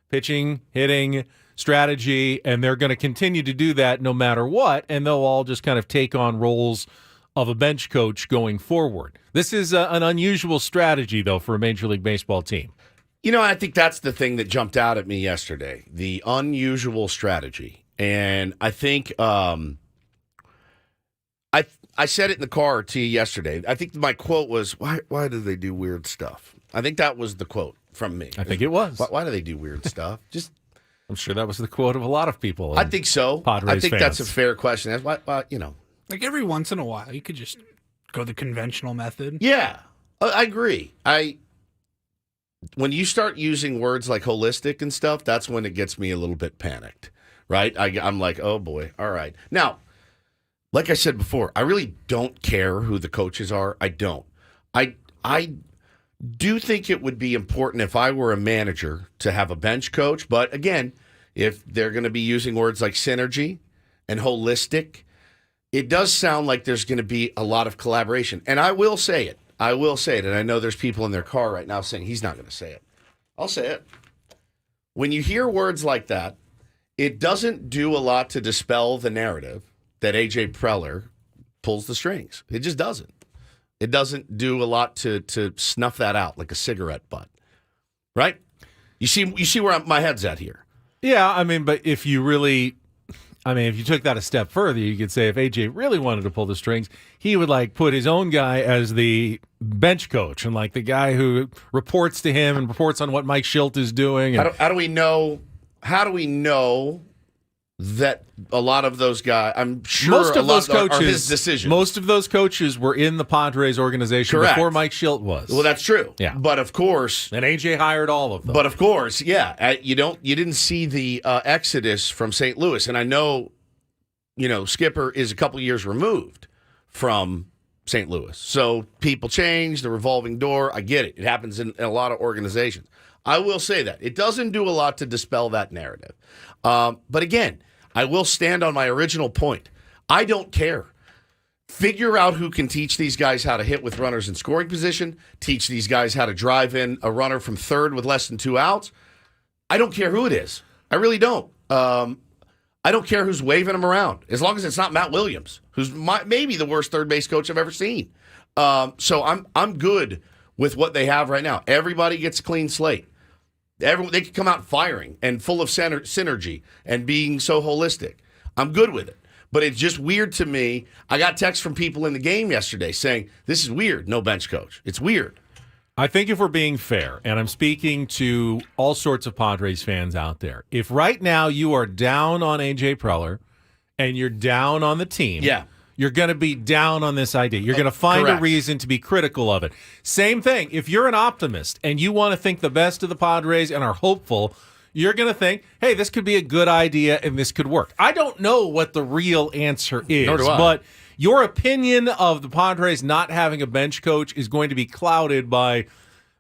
pitching, hitting, strategy, and they're going to continue to do that no matter what, and they'll all just kind of take on roles of a bench coach going forward. This is an unusual strategy, though, for a Major League Baseball team. I think that's the thing that jumped out at me yesterday, the unusual strategy. And I think I said it in the car to you yesterday. I think my quote was, why do they do weird stuff? I think that was the quote from me. I think it was. Why do they do weird stuff? I'm sure that was the quote of a lot of people. I think so. Padres I think fans. that's a fair question. That's why, Like every once in a while, you could just go the conventional method. Yeah, I agree. When you start using words like holistic and stuff, that's when it gets me a little bit panicked, right? I'm like, oh boy, all right. Now, like I said before, I really don't care who the coaches are. I don't. I do think it would be important if I were a manager to have a bench coach. But again, if they're going to be using words like synergy and holistic, it does sound like there's going to be a lot of collaboration. And I will say it. And I know there's people in their car right now saying he's not going to say it. I'll say it. When you hear words like that, it doesn't do a lot to dispel the narrative that A.J. Preller pulls the strings. It just doesn't. It doesn't do a lot to snuff that out like a cigarette butt, right? You see where my head's at here. Yeah, I mean, but if you took that a step further, you could say if AJ really wanted to pull the strings, he would put his own guy as the bench coach and the guy who reports to him and reports on what Mike Shildt is doing. And How do we know that a lot of those guys, I'm sure Most a of lot those coaches, are his decisions. most of those coaches were in the Padres organization Correct. before Mike Schilt was. Well, that's true. Yeah. But of course, and AJ hired all of them. But of course, yeah, you didn't see the exodus from St. Louis, and I know, Skipper is a couple years removed from St. Louis, so people change, the revolving door. I get it; it happens in a lot of organizations. I will say that it doesn't do a lot to dispel that narrative, but again, I will stand on my original point. I don't care. Figure out who can teach these guys how to hit with runners in scoring position, teach these guys how to drive in a runner from third with less than 2 outs. I don't care who it is. I really don't. I don't care who's waving them around, as long as it's not Matt Williams, who's maybe the worst third base coach I've ever seen. So I'm good with what they have right now. Everybody gets a clean slate. They can come out firing and full of synergy and being so holistic. I'm good with it. But it's just weird to me. I got texts from people in the game yesterday saying, this is weird, no bench coach. It's weird. I think if we're being fair, and I'm speaking to all sorts of Padres fans out there, if right now you are down on A.J. Preller and you're down on the team, you're going to be down on this idea. You're going to find correct. a reason to be critical of it. Same thing. If you're an optimist and you want to think the best of the Padres and are hopeful, you're going to think, hey, this could be a good idea and this could work. I don't know what the real answer is, Nor do I. but your opinion of the Padres not having a bench coach is going to be clouded by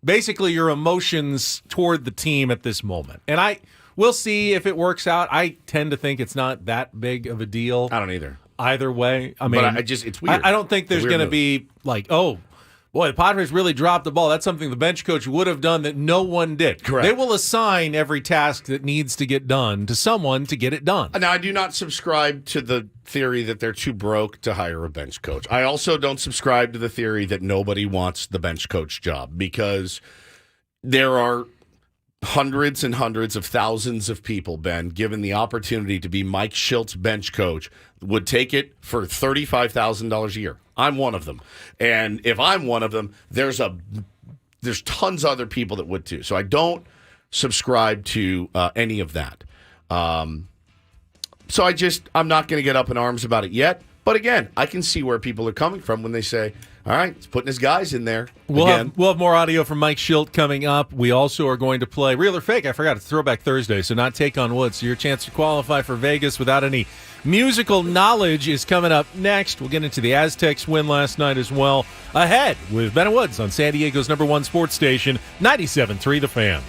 basically your emotions toward the team at this moment. And we'll see if it works out. I tend to think it's not that big of a deal. I don't either. Either way. I mean, But it's weird. I don't think there's going to be like, oh, boy, the Padres really dropped the ball. That's something the bench coach would have done that no one did. Correct. They will assign every task that needs to get done to someone to get it done. Now, I do not subscribe to the theory that they're too broke to hire a bench coach. I also don't subscribe to the theory that nobody wants the bench coach job, because there are hundreds and hundreds of thousands of people, Ben, given the opportunity to be Mike Schilt's bench coach, would take it for $35,000 a year. I'm one of them. And if I'm one of them, there's tons of other people that would too. So I don't subscribe to any of that. So I'm not going to get up in arms about it yet. But again, I can see where people are coming from when they say, all right, he's putting his guys in there. We'll have more audio from Mike Schilt coming up. We also are going to play Real or Fake. I forgot, it's Throwback Thursday, so not Take on Wood. So your chance to qualify for Vegas without any musical knowledge is coming up next. We'll get into the Aztecs win last night as well. Ahead with Ben Woods on San Diego's #1 sports station, 97.3 The Fan.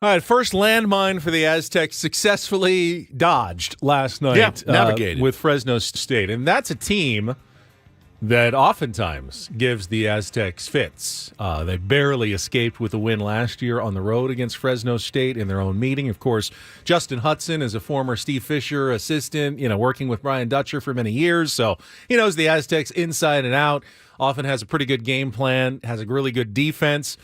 All right, first landmine for the Aztecs successfully dodged last night. Yeah, navigated. With Fresno State. And that's a team that oftentimes gives the Aztecs fits. They barely escaped with a win last year on the road against Fresno State in their own meeting. Of course, Justin Hudson is a former Steve Fisher assistant, working with Brian Dutcher for many years. So he knows the Aztecs inside and out, often has a pretty good game plan, has a really good defense.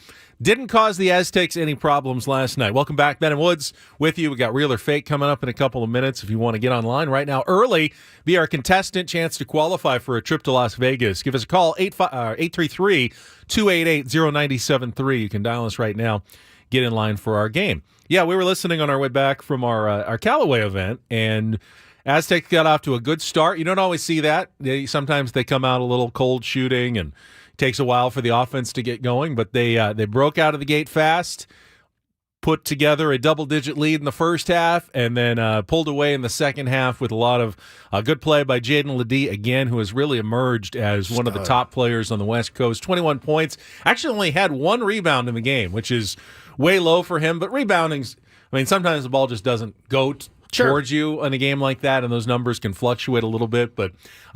Didn't cause the Aztecs any problems last night. Welcome back, Ben and Woods with you. We got Real or Fake coming up in a couple of minutes if you want to get online right now early. Be our contestant, chance to qualify for a trip to Las Vegas. Give us a call, 833-288-0973. You can dial us right now. Get in line for our game. Yeah, we were listening on our way back from our Callaway event, and Aztecs got off to a good start. You don't always see that. Sometimes they come out a little cold shooting, and takes a while for the offense to get going, but they broke out of the gate fast, put together a double-digit lead in the first half, and then pulled away in the second half with a lot of good play by Jaden Ledee, again, who has really emerged as one of the top players on the West Coast. 21 points. Actually only had one rebound in the game, which is way low for him, but rebounding's, sometimes the ball just doesn't go towards you in a game like that, and those numbers can fluctuate a little bit, but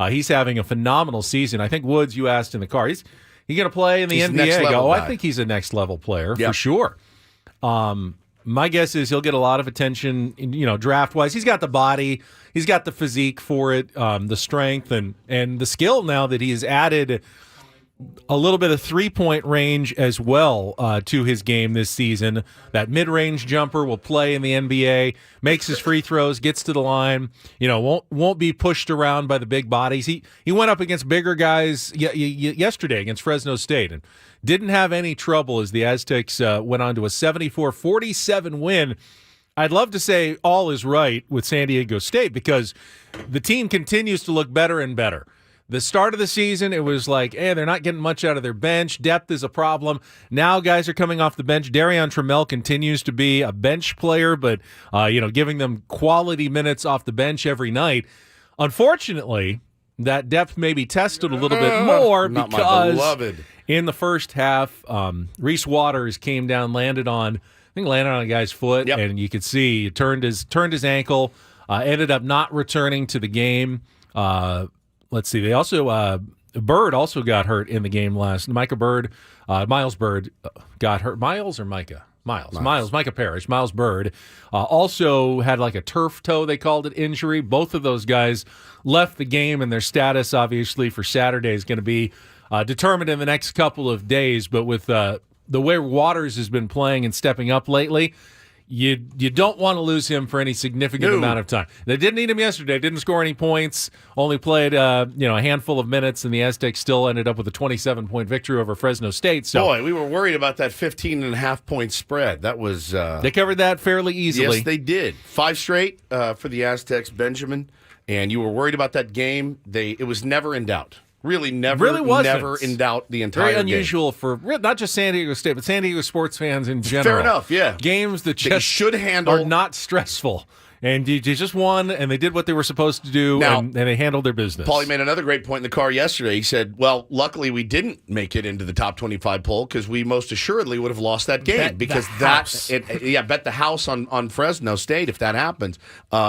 he's having a phenomenal season. I think, Woods, you asked in the car, he's going to play in the NBA. I think he's a next-level player for sure. My guess is he'll get a lot of attention, draft-wise. He's got the body. He's got the physique for it, the strength, and the skill now that he has added a little bit of three-point range as well to his game this season. That mid-range jumper will play in the NBA, makes his free throws, gets to the line, won't be pushed around by the big bodies. He went up against bigger guys yesterday against Fresno State and didn't have any trouble as the Aztecs went on to a 74-47 win. I'd love to say all is right with San Diego State because the team continues to look better and better. The start of the season, it was like, they're not getting much out of their bench. Depth is a problem. Now guys are coming off the bench. Darion Trammell continues to be a bench player, but, giving them quality minutes off the bench every night. Unfortunately, that depth may be tested a little bit more because in the first half, Reese Waters came down, landed on a guy's foot, and you could see he turned his ankle, ended up not returning to the game. Let's see. They also Bird also got hurt in the game last. Miles Bird got hurt. Miles or Micah? Miles. Micah Parrish. Miles Bird also had like a turf toe, they called it, injury. Both of those guys left the game, and their status, obviously, for Saturday is going to be determined in the next couple of days. But with the way Waters has been playing and stepping up lately, you don't want to lose him for any significant amount of time. They didn't need him yesterday. Didn't score any points. Only played a handful of minutes, and the Aztecs still ended up with a 27-point victory over Fresno State. So, boy, we were worried about that 15.5-point spread. That was they covered that fairly easily. Yes, they did. 5 straight for the Aztecs, Benjamin. And you were worried about that game. It was never in doubt. Really never in doubt the entire game. Very unusual for not just San Diego State, but San Diego sports fans in general. Fair enough, yeah. Games that just should handle are not stressful. And you just won, and they did what they were supposed to do, and they handled their business. Paulie made another great point in the car yesterday. He said, well, luckily we didn't make it into the top 25 poll because we most assuredly would have lost that game. Bet the house on Fresno State if that happens.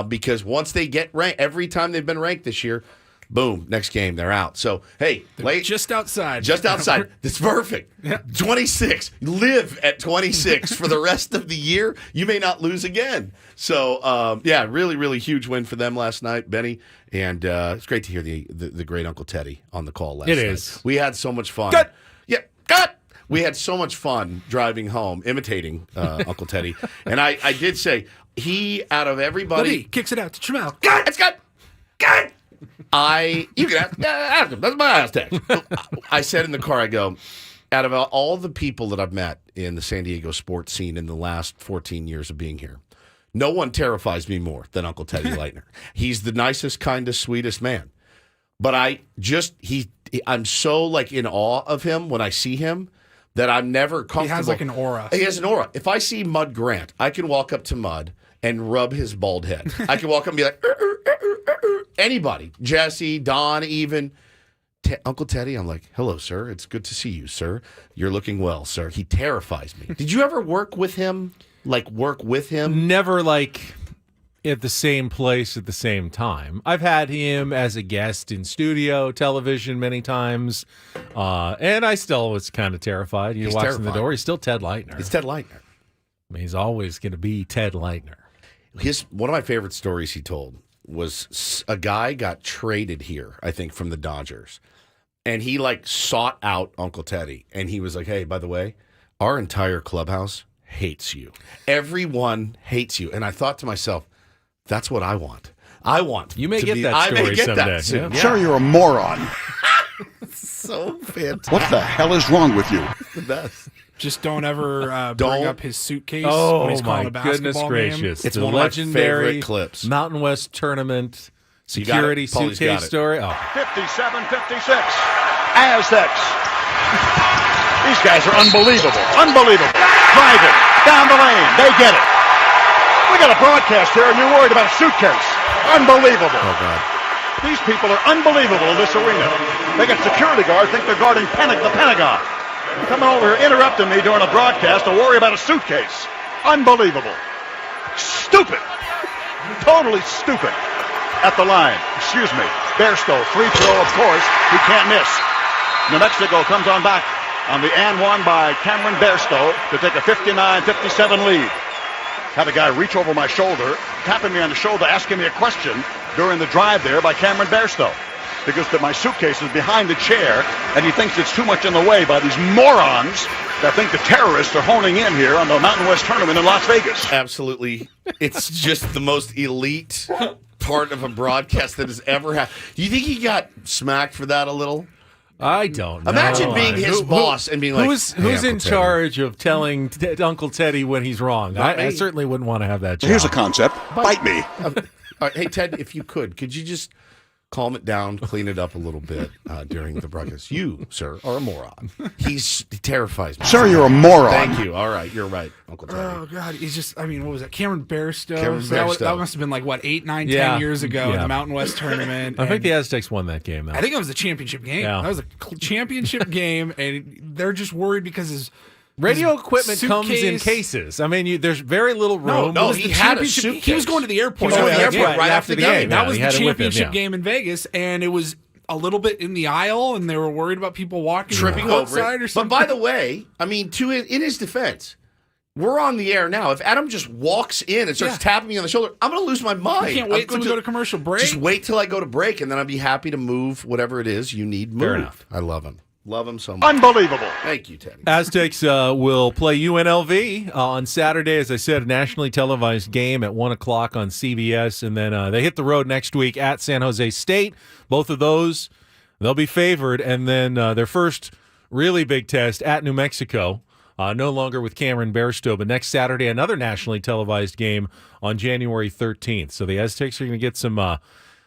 Because once they get ranked, every time they've been ranked this year, boom, next game, they're out. So, hey, just outside. Just outside. It's perfect. Yeah. 26. Live at 26 for the rest of the year. You may not lose again. So, really, really huge win for them last night, Benny. And it's great to hear the great Uncle Teddy on the call last night. It is. We had so much fun. Good. Yeah, good. We had so much fun driving home, imitating Uncle Teddy. And I did say, out of everybody... Ledee kicks it out to Trammell. Good. It's good. Good. You can ask him. That's my Aztecs. I said in the car, I go, out of all the people that I've met in the San Diego sports scene in the last 14 years of being here, no one terrifies me more than Uncle Teddy Leitner. He's the nicest, kindest, sweetest man. But I'm so in awe of him when I see him that I'm never comfortable. He has an aura. He has an aura. If I see Mud Grant, I can walk up to Mud and rub his bald head. I can walk up and be like, anybody, Jesse, Don, even Uncle Teddy. I'm like, hello, sir. It's good to see you, sir. You're looking well, sir. He terrifies me. Did you ever work with him? like work with him? Never like at the same place at the same time. I've had him as a guest in studio television many times, and I still was kind of terrified. You walks in the door, he's still Ted Leitner. He's Ted Leitner. I mean, he's always going to be Ted Leitner. One of my favorite stories he told was a guy got traded here, I think, from the Dodgers. And he, like, sought out Uncle Teddy. And he was like, hey, by the way, our entire clubhouse hates you. Everyone hates you. And I thought to myself, that's what I want. I want You may to get be, that I story may get someday. that soon. Yeah. Sure, you're a moron. So fantastic. What the hell is wrong with you? The best. Just don't ever bring Don't. up his suitcase Oh, when he's calling my a basketball goodness game. gracious. It's the one of my legendary favorite clips. Mountain West Tournament You got security it. Paulie's got suitcase it. story. Oh, 57-56. Aztecs. These guys are unbelievable. Unbelievable. Driving. Down the lane. They get it. We got a broadcast here, and you're worried about a suitcase. Unbelievable. Oh, God. These people are unbelievable in this arena. They got security guards think they're guarding the Pentagon. Coming over here, interrupting me during a broadcast to worry about a suitcase. Unbelievable. Stupid. Totally stupid. At the line. Excuse me. Bairstow, free throw, of course. He can't miss. New Mexico comes on back on the and one by Cameron Bairstow to take a 59-57 lead. Had a guy reach over my shoulder, tapping me on the shoulder, asking me a question during the drive there by Cameron Bairstow. Because my suitcase is behind the chair, and he thinks it's too much in the way by these morons that think the terrorists are honing in here on the Mountain West Tournament in Las Vegas. Absolutely. It's just the most elite part of a broadcast that has ever happened. Do you think he got smacked for that a little? I don't know. Imagine being his boss and being like, who's "Hey, in Uncle Teddy." charge of telling Uncle Teddy when he's wrong? Not I me. certainly wouldn't want to have that job. Here's a concept. Bite me. All right, hey, Ted, if you could you just calm it down, clean it up a little bit during the broadcast? You, sir, are a moron. He terrifies me. Sir, you're a moron. Thank you. All right, you're right, Uncle Teddy. Oh, God. He's just, I mean, what was that? Cameron Bairstow? Cameron So that, Bairstow. that must have been like, what, 8, 9, 10 Yeah. years ago in Yeah. the Mountain West Tournament. I think and the Aztecs won that game, though. I think it was the championship game. Yeah. That was a championship game, and they're just worried because his Radio his equipment comes in suitcase- cases. I mean, there's very little No, room. no, It was he the had a championship- suitcase. He was going to the airport. He was going to the after airport right after the game. That Yeah, was he the had it with him, championship yeah. game in Vegas, and it was a little bit in the aisle, and they were worried about people walking Tripping over outside it. or something. But by the way, I mean, in his defense, we're on the air now. If Adam just walks in and starts tapping me on the shoulder, I'm going to lose my mind. you can't I'm wait till going we go to commercial break. Just wait till I go to break, and then I'll be happy to move whatever it is you need moved. Fair enough. I love him. Love him so much. Unbelievable. Thank you, Teddy. Aztecs will play UNLV on Saturday, as I said, a nationally televised game at 1 o'clock on CBS. And then they hit the road next week at San Jose State. Both of those, they'll be favored. And then their first really big test at New Mexico, no longer with Cameron Bairstow, but next Saturday, another nationally televised game on January 13th. So the Aztecs are going to get some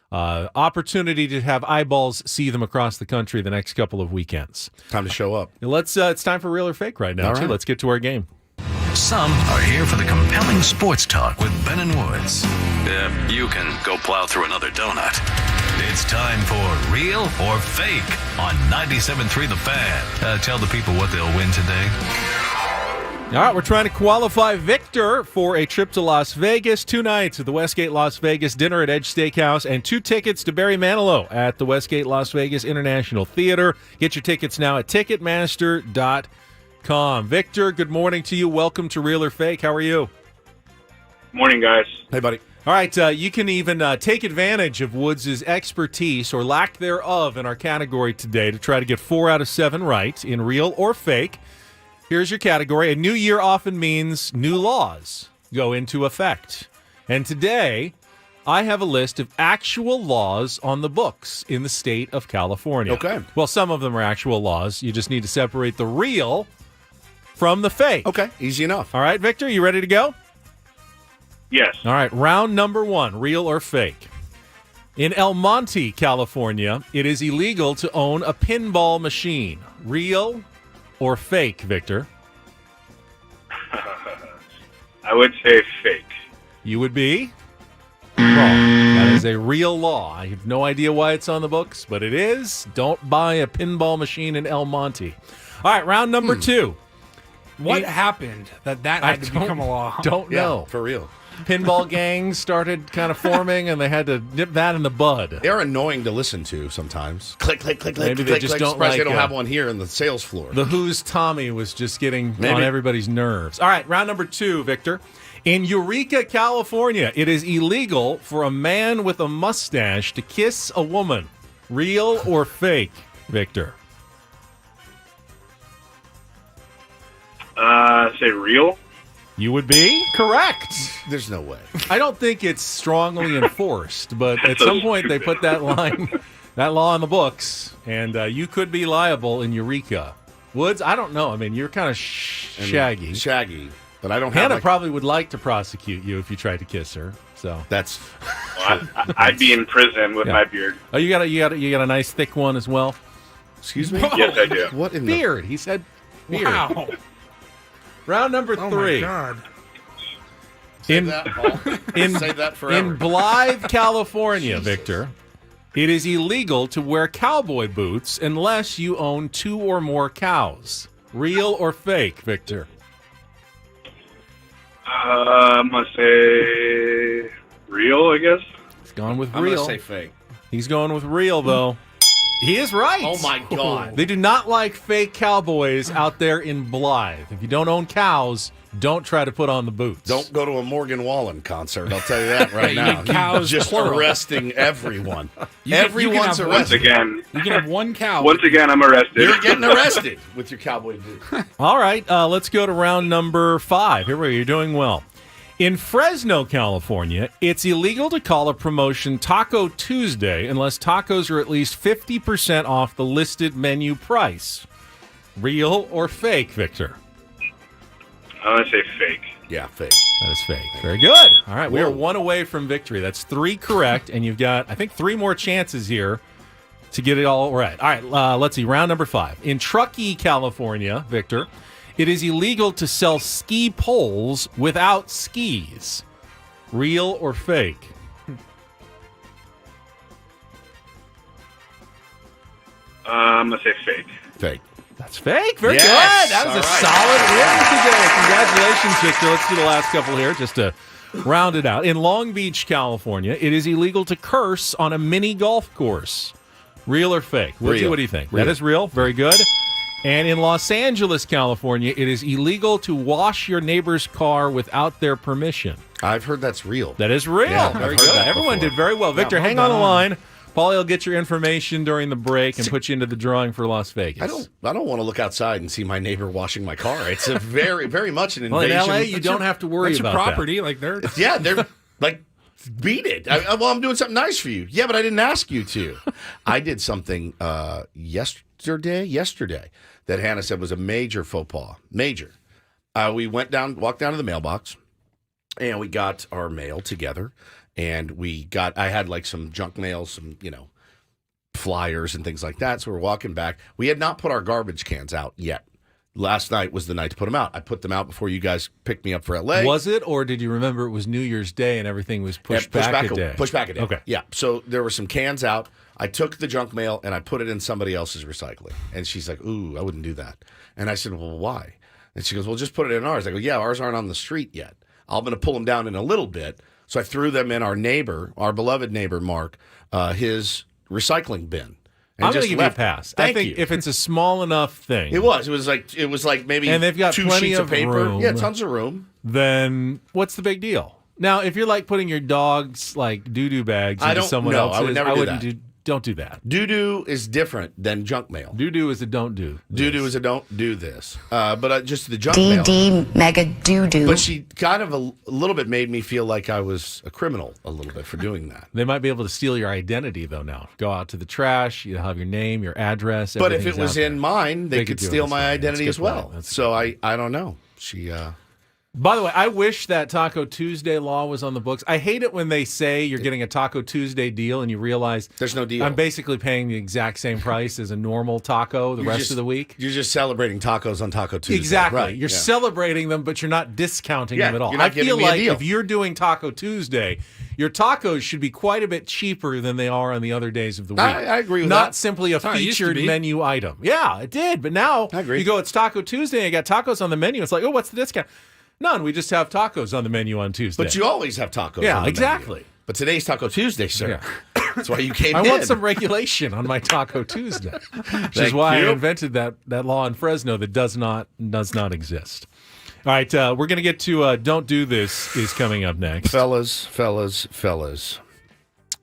opportunity to have eyeballs see them across the country the next couple of weekends. Time to show up. It's time for Real or Fake right now, All too. right. Let's get to our game. Some are here for the compelling sports talk with Ben and Woods. You can go plow through another donut. It's time for Real or Fake on 97.3 The Fan. Tell the people what they'll win today. All right, we're trying to qualify Victor for a trip to Las Vegas, 2 nights at the Westgate Las Vegas dinner at Edge Steakhouse, and 2 tickets to Barry Manilow at the Westgate Las Vegas International Theater. Get your tickets now at Ticketmaster.com. Victor, good morning to you. Welcome to Real or Fake. How are you? Morning, guys. Hey, buddy. All right, you can even take advantage of Woods' expertise or lack thereof in our category today to try to get 4 out of 7 right in Real or Fake. Here's your category. A new year often means new laws go into effect. And today, I have a list of actual laws on the books in the state of California. Okay. Well, some of them are actual laws. You just need to separate the real from the fake. Okay, easy enough. All right, Victor, you ready to go? Yes. All right, round number 1, real or fake. In El Monte, California, it is illegal to own a pinball machine. Real or fake, Victor? I would say fake. You would be wrong. That is a real law. I have no idea why it's on the books, but it is. Don't buy a pinball machine in El Monte. All right, round number 2. What happened that had to become a law? Don't know. For real. Pinball gangs started kind of forming, and they had to nip that in the bud. They're annoying to listen to sometimes. Click, click, click, click. Maybe they click, just click. don't Surprised like, they don't have one here in the sales floor. The Who's Tommy was just getting on Maybe. everybody's nerves. All right, round number 2, Victor. In Eureka, California, it is illegal for a man with a mustache to kiss a woman. Real or fake, Victor? Say real. You would be correct. There's no way. I don't think it's strongly enforced, but at so some point they stupid. put that law in the books, and you could be liable in Eureka. Woods, I don't know. I mean, you're kind of shaggy. Shaggy. But I don't have Hannah probably would like to prosecute you if you tried to kiss her. So That's Well, I'd be in prison with my beard. oh, you got a nice thick one as well. excuse me. Yes, I do. What in Beard. He said beard. Wow. Round number Oh 3. my God. In Save that forever. in Blythe, California, Victor, it is illegal to wear cowboy boots unless you own 2 or more cows. Real or fake, Victor? I'm gonna say real, I guess. He's gone with I'm real. gonna say fake. He's going with real, though. He is right. Oh my God. They do not like fake cowboys out there in Blythe. If you don't own cows, don't try to put on the boots. Don't go to a Morgan Wallen concert. I'll tell you that right You now. need cows, Just plural. arresting everyone. You can Everyone's have Once arrested. again, You can have one cow. I'm arrested. You're getting arrested with your cowboy boots. All right, let's go to round number 5. Here we go. You're doing well. In Fresno, California, it's illegal to call a promotion Taco Tuesday unless tacos are at least 50% off the listed menu price. Real or fake, Victor? I'm gonna say fake. Yeah, fake. That is fake. Very good. All right, we are 1 away from victory. That's 3 correct, and you've got, I think, 3 more chances here to get it all right. All right, let's see. Round number 5. In Truckee, California, Victor, it is illegal to sell ski poles without skis. Real or fake? I'm gonna say fake. Fake. That's fake. Very Yes. good. That was All a right. solid win today. Congratulations, Victor. Let's do the last couple here just to round it out. In Long Beach, California, it is illegal to curse on a mini golf course. Real or fake? Woodsy, Real. what do you think? Real. That is real. Very good. And in Los Angeles, California, it is illegal to wash your neighbor's car without their permission. I've heard that's real. That is real. Yeah, I've Very heard good. that Everyone before. did very well. Victor, well hang on the done. line. Paulie will get your information during the break and put you into the drawing for Las Vegas. I don't want to look outside and see my neighbor washing my car. It's a very much an Well, in invasion. LA, you don't have to worry That's your about property. Like they're Yeah, they're like, beat it. I'm doing something nice for you. Yeah, but I didn't ask you to. I did something yesterday that Hannah said was a major faux pas. Major. We walked down to the mailbox, and we got our mail together, and I had like some junk mail, some, flyers and things like that. So we're walking back. We had not put our garbage cans out yet. Last night was the night to put them out. I put them out before you guys picked me up for LA. Was it, or did you remember it was New Year's Day and everything was pushed back a day? Push back a day. Okay. Yeah. So there were some cans out. I took the junk mail and I put it in somebody else's recycling. And she's like, ooh, I wouldn't do that. And I said, well, why? And she goes, well, just put it in ours. I go, yeah, ours aren't on the street yet. I'm going to pull them down in a little bit. So I threw them in our beloved neighbor, Mark, his recycling bin. And I'm going to just give you a left. pass. Thank I think you. if it's a small enough thing, It was like maybe And they've got 2 plenty sheets of of paper. room. Yeah, tons of room. then what's the big deal? Now, if you're like putting your dog's like doo-doo bags I into don't someone know. else's, I would never do wouldn't that. don't do that. Doo-doo is different than junk mail. Doo-doo is a don't do. Doo-doo is a don't do this. But just the junk mail. DD mega doo-doo. But she kind of a little bit made me feel like I was a criminal a little bit for doing that. They might be able to steal your identity, though, now. Go out to the trash, you have your name, your address, But if everything's it was out in there. mine, they They could could do it. steal That's my fine. identity That's a as good point. well. That's a So I don't know. She By the way, I wish that Taco Tuesday law was on the books. I hate it when they say you're getting a Taco Tuesday deal and you realize There's no deal. I'm basically paying the exact same price as a normal taco the rest of the week. You're just celebrating tacos on Taco Tuesday. Exactly. Right, You're yeah. celebrating them, but you're not discounting Yeah, them at all. you're not I feel giving me a like deal. if you're doing Taco Tuesday, your tacos should be quite a bit cheaper than they are on the other days of the week. I agree with not that. simply a how it used to featured be. menu item. Yeah, it did. But now I agree. you go, it's Taco Tuesday, and you got tacos on the menu. It's like, oh, what's the discount? None. We just have tacos on the menu on Tuesday. But you always have tacos. Yeah, on the exactly. menu. But today's Taco Tuesday, sir. Yeah. That's why you came I in. want some regulation on my Taco Tuesday, which is Thank why you. I invented that law in Fresno that does not exist. All right, we're going to get to Don't Do This is coming up next. Fellas.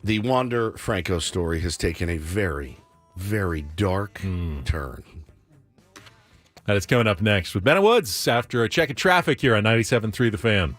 The Wander Franco story has taken a very, very dark turn. That is coming up next with Ben Woods after a check of traffic here on 97.3 The Fan.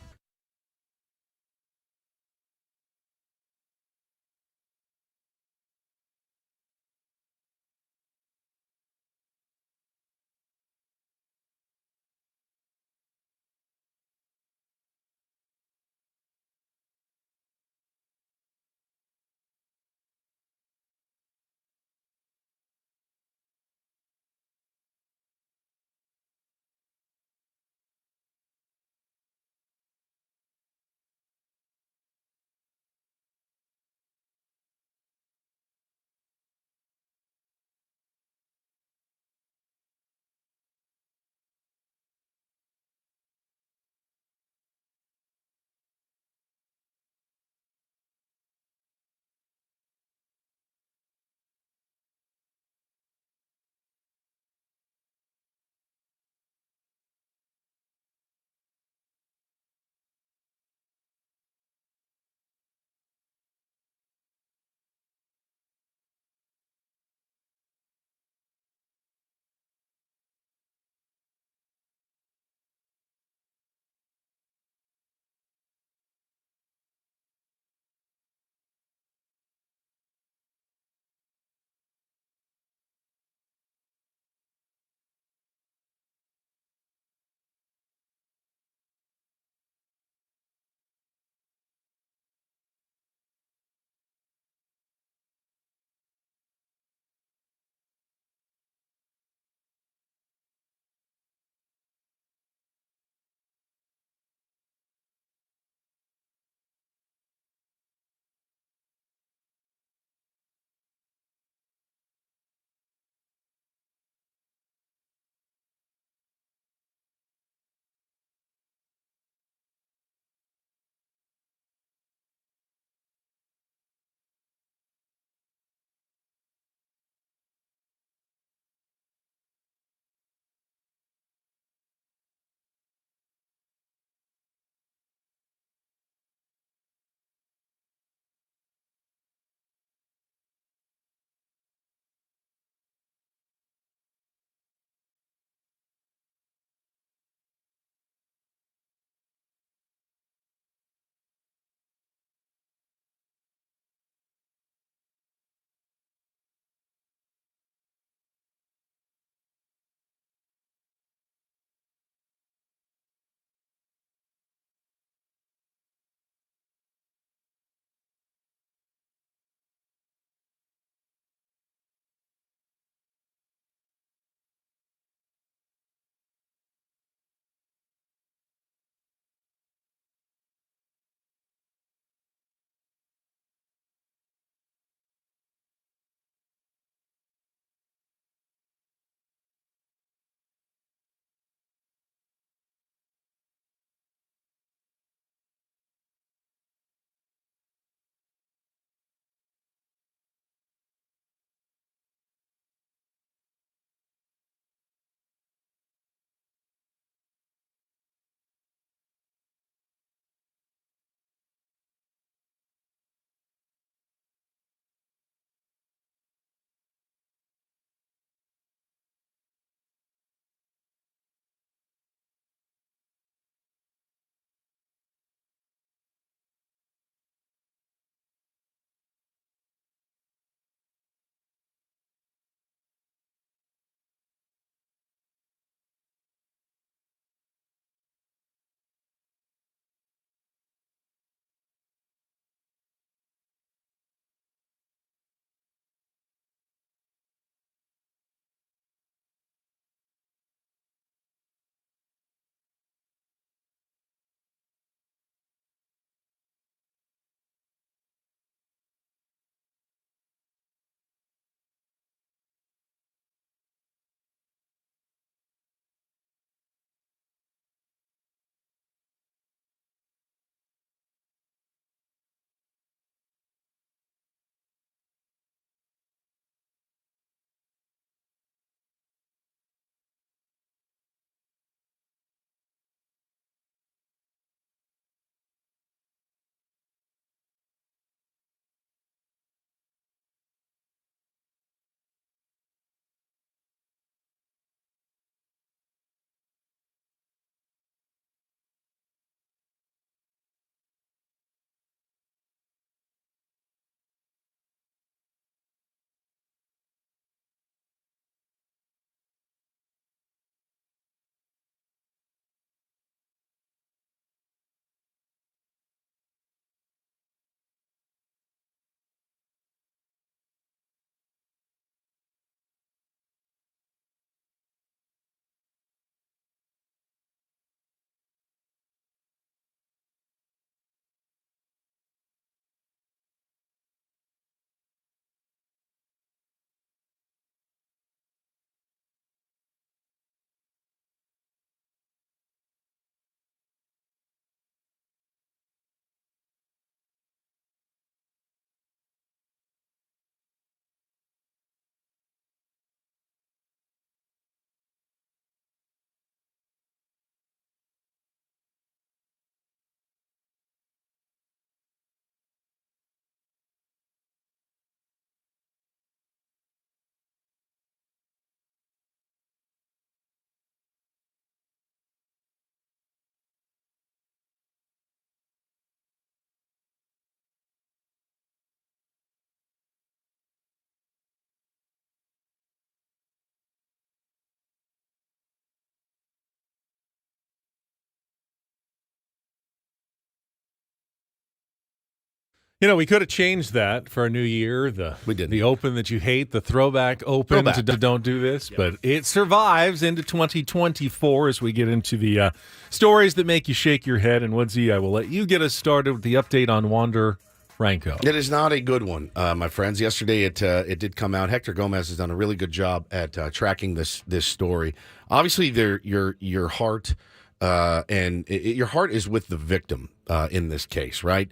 You know, we could have changed that for a new year. We didn't. The open that you hate, the throwback open to don't do this, but it survives into 2024 as we get into the stories that make you shake your head. And Woodsy, I will let you get us started with the update on Wander Franco. It is not a good one, my friends. Yesterday, it did come out. Hector Gomez has done a really good job at tracking this story. Obviously, your heart your heart is with the victim in this case, right?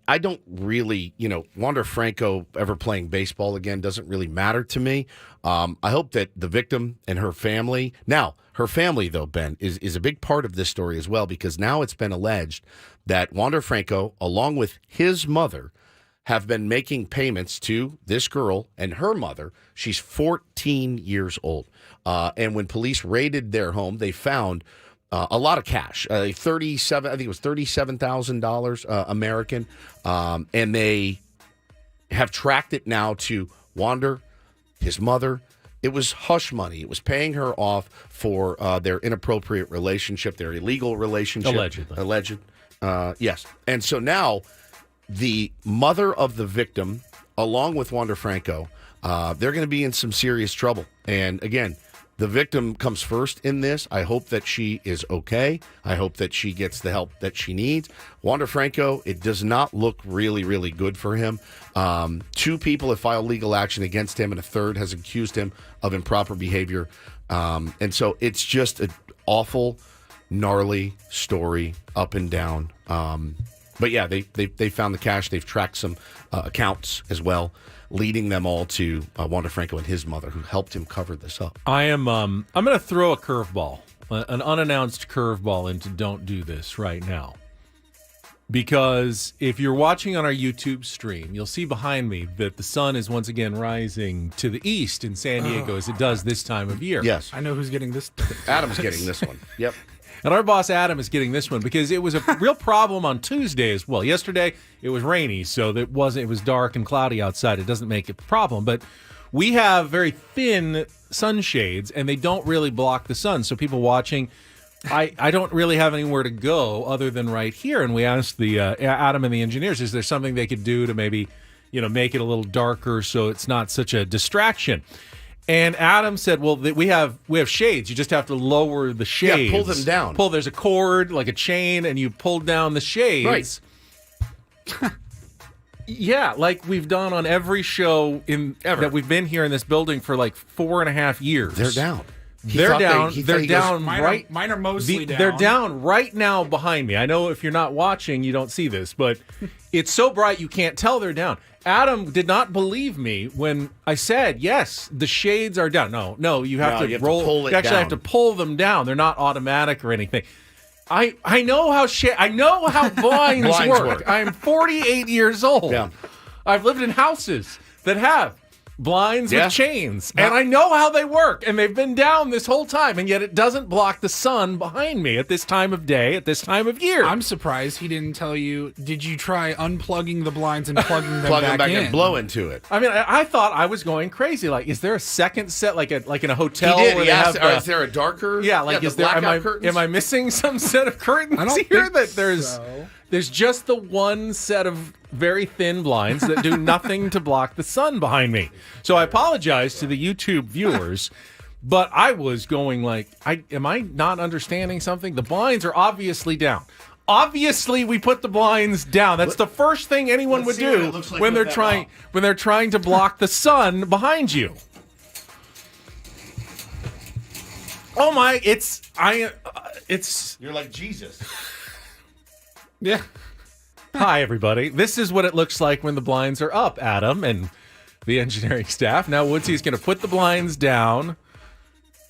I don't really, Wander Franco ever playing baseball again doesn't really matter to me. I hope that the victim and her family. Now, her family, though, Ben, is a big part of this story as well, because now it's been alleged that Wander Franco, along with his mother, have been making payments to this girl and her mother. She's 14 years old. And when police raided their home, they found a lot of cash, I think it was $37,000 American, and they have tracked it now to Wander, his mother. It was hush money. It was paying her off for their inappropriate relationship, their illegal relationship. Alleged. Yes. And so now the mother of the victim, along with Wander Franco, they're going to be in some serious trouble. And again, the victim comes first in this. I hope that she is okay. I hope that she gets the help that she needs. Wander Franco, it does not look really, really good for him. 2 people have filed legal action against him, and a third has accused him of improper behavior. And so it's just an awful, gnarly story up and down. But yeah, they found the cash. They've tracked some accounts as well, leading them all to Wander Franco and his mother, who helped him cover this up. I'm going to throw a curveball, an unannounced curveball into Don't Do This right now. Because if you're watching on our YouTube stream, you'll see behind me that the sun is once again rising to the east in San Diego as it does this time of year. Yes. I know who's getting this. Adam's getting this one. Yep. And our boss Adam is getting this one because it was a real problem on Tuesday as well. Yesterday it was rainy, so it was dark and cloudy outside. It doesn't make it a problem, but we have very thin sunshades and they don't really block the sun. So people watching, I don't really have anywhere to go other than right here. And we asked the Adam and the engineers, is there something they could do to maybe, make it a little darker so it's not such a distraction? And Adam said, well, we have shades. You just have to lower the shades. Yeah, pull them down. There's a cord, like a chain, and you pull down the shades. Right. Yeah, like we've done on every show that we've been here in this building for like 4.5 years. They're down. They're down. Mine are mostly down. They're down right now behind me. I know if you're not watching, you don't see this, but it's so bright you can't tell they're down. Adam did not believe me when I said, yes, the shades are down. No, you have to roll. You actually have to pull them down. They're not automatic or anything. I know how blinds work. I'm 48 years old. Yeah. I've lived in houses that have blinds with chains, and I know how they work, and they've been down this whole time, and yet it doesn't block the sun behind me at this time of day, at this time of year. I'm surprised he didn't tell you, did you try unplugging the blinds and plugging them Plug them back in? and blow into it. I mean, I thought I was going crazy. Like, is there a second set, like in a hotel? He did. Where He asked, is there a darker? Yeah, like is there? Am I missing some set of curtains here? That there's just the one set of very thin blinds that do nothing to block the sun behind me. So I apologize to the YouTube viewers, but I was going like, am I not understanding something? The blinds are obviously down. Obviously, we put the blinds down. That's the first thing anyone would do when they're trying to block the sun behind you. Oh my! You're like Jesus. Yeah. Hi, everybody. This is what it looks like when the blinds are up, Adam and the engineering staff. Now, Woodsy's going to put the blinds down,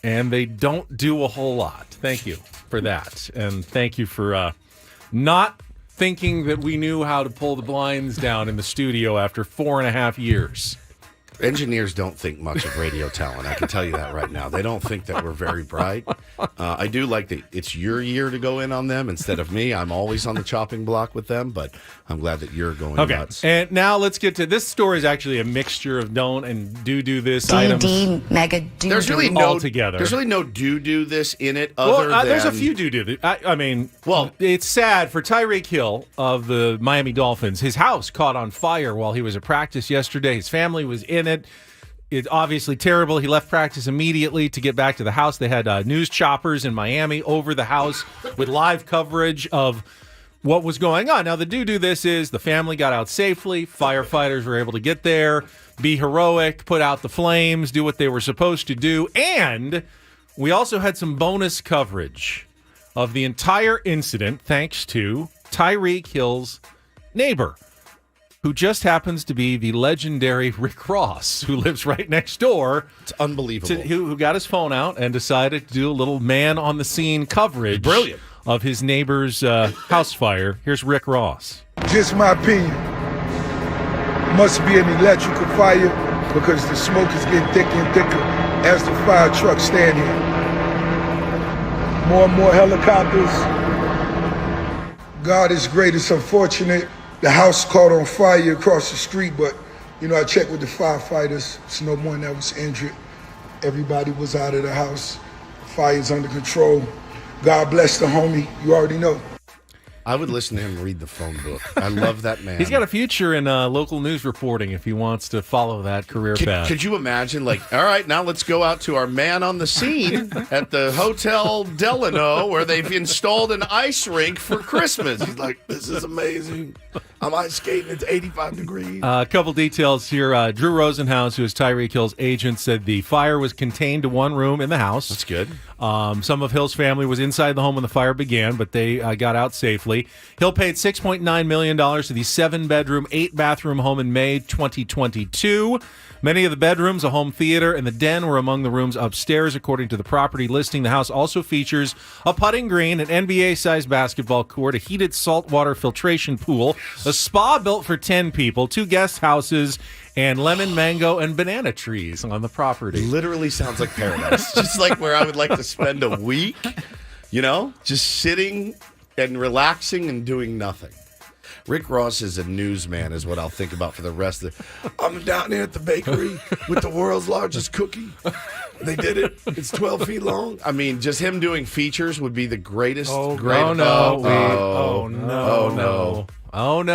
and they don't do a whole lot. Thank you for that. And thank you for not thinking that we knew how to pull the blinds down in the studio after 4.5 years. Engineers don't think much of radio talent. I can tell you that right now. They don't think that we're very bright. I do like that it's your year to go in on them instead of me. I'm always on the chopping block with them, but I'm glad that you're going nuts. And now let's get to this story. Is actually a mixture of don't and do this items. Mega do. There's really all together. There's really no do this in it. Other than there's a few do. I mean, it's sad for Tyreek Hill of the Miami Dolphins. His house caught on fire while he was at practice yesterday. His family was in it. It's obviously terrible. He left practice immediately to get back to the house. They had news choppers in Miami over the house with live coverage of what was going on. Now, the do this is the family got out safely. Firefighters were able to get there, be heroic, put out the flames, do what they were supposed to do. And we also had some bonus coverage of the entire incident thanks to Tyreek Hill's neighbor, who just happens to be the legendary Rick Ross, who lives right next door. It's unbelievable. Who got his phone out and decided to do a little man-on-the-scene coverage Brilliant. Of his neighbor's house fire. Here's Rick Ross. Just my opinion. Must be an electrical fire because the smoke is getting thicker and thicker as the fire trucks stand here. More and more helicopters. God is great. It's unfortunate. The house caught on fire across the street, but, I checked with the firefighters. There's no one that was injured. Everybody was out of the house. Fire's under control. God bless the homie. You already know. I would listen to him read the phone book. I love that man. He's got a future in local news reporting if he wants to follow that career path. Could you imagine, all right, now let's go out to our man on the scene at the Hotel Delano where they've installed an ice rink for Christmas. He's like, this is amazing. I'm ice skating. It's 85 degrees. A couple details here. Drew Rosenhaus, who is Tyreek Hill's agent, said the fire was contained to one room in the house. That's good. Some of Hill's family was inside the home when the fire began, but they got out safely. Hill paid $6.9 million to the 7-bedroom, 8-bathroom home in May 2022. Many of the bedrooms, a home theater, and the den were among the rooms upstairs, according to the property listing. The house also features a putting green, an NBA-sized basketball court, a heated saltwater filtration pool, a spa built for 10 people, 2 guest houses, and lemon, mango, and banana trees on the property. Literally sounds like paradise. Just like where I would like to spend a week, just sitting and relaxing and doing nothing. Rick Ross is a newsman is what I'll think about for the rest of it. I'm down here at the bakery with the world's largest cookie. They did it. It's 12 feet long. I mean, just him doing features would be the greatest. No. Oh, no. Oh, no. Oh, no.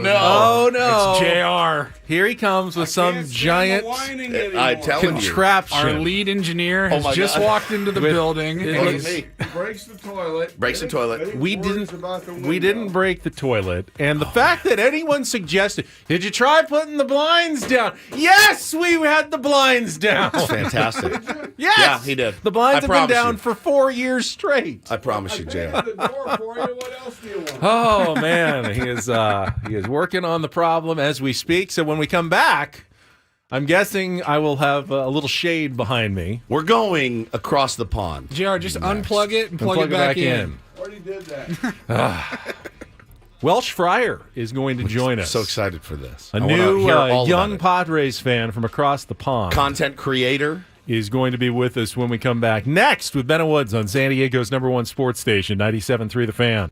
Oh, no. It's JR. Here he comes with some giant I'm telling contraption. Our lead engineer has my just God. walked into the building. you. and Look at he's- me. Breaks the toilet. Breaks the toilet. We didn't break the toilet. And the fact that anyone suggested, did you try putting the blinds down? Yes, we had the blinds down. It's fantastic. Yes. Yeah, he did. The blinds I have been promise down you. for 4 years straight. I promise you, JR. The door for you. What else do you want? Oh man, he is working on the problem as we speak. So when we come back, I'm guessing I will have a little shade behind me. We're going across the pond. JR, just unplug it and plug it back in. Already did that. Welsh Fryer is going to join us. So excited for this. A I wanna new hear all young about Padres fan from across the pond. content creator. Is going to be with us when we come back next with Ben and Woods on San Diego's #1 sports station, 97.3 The Fan.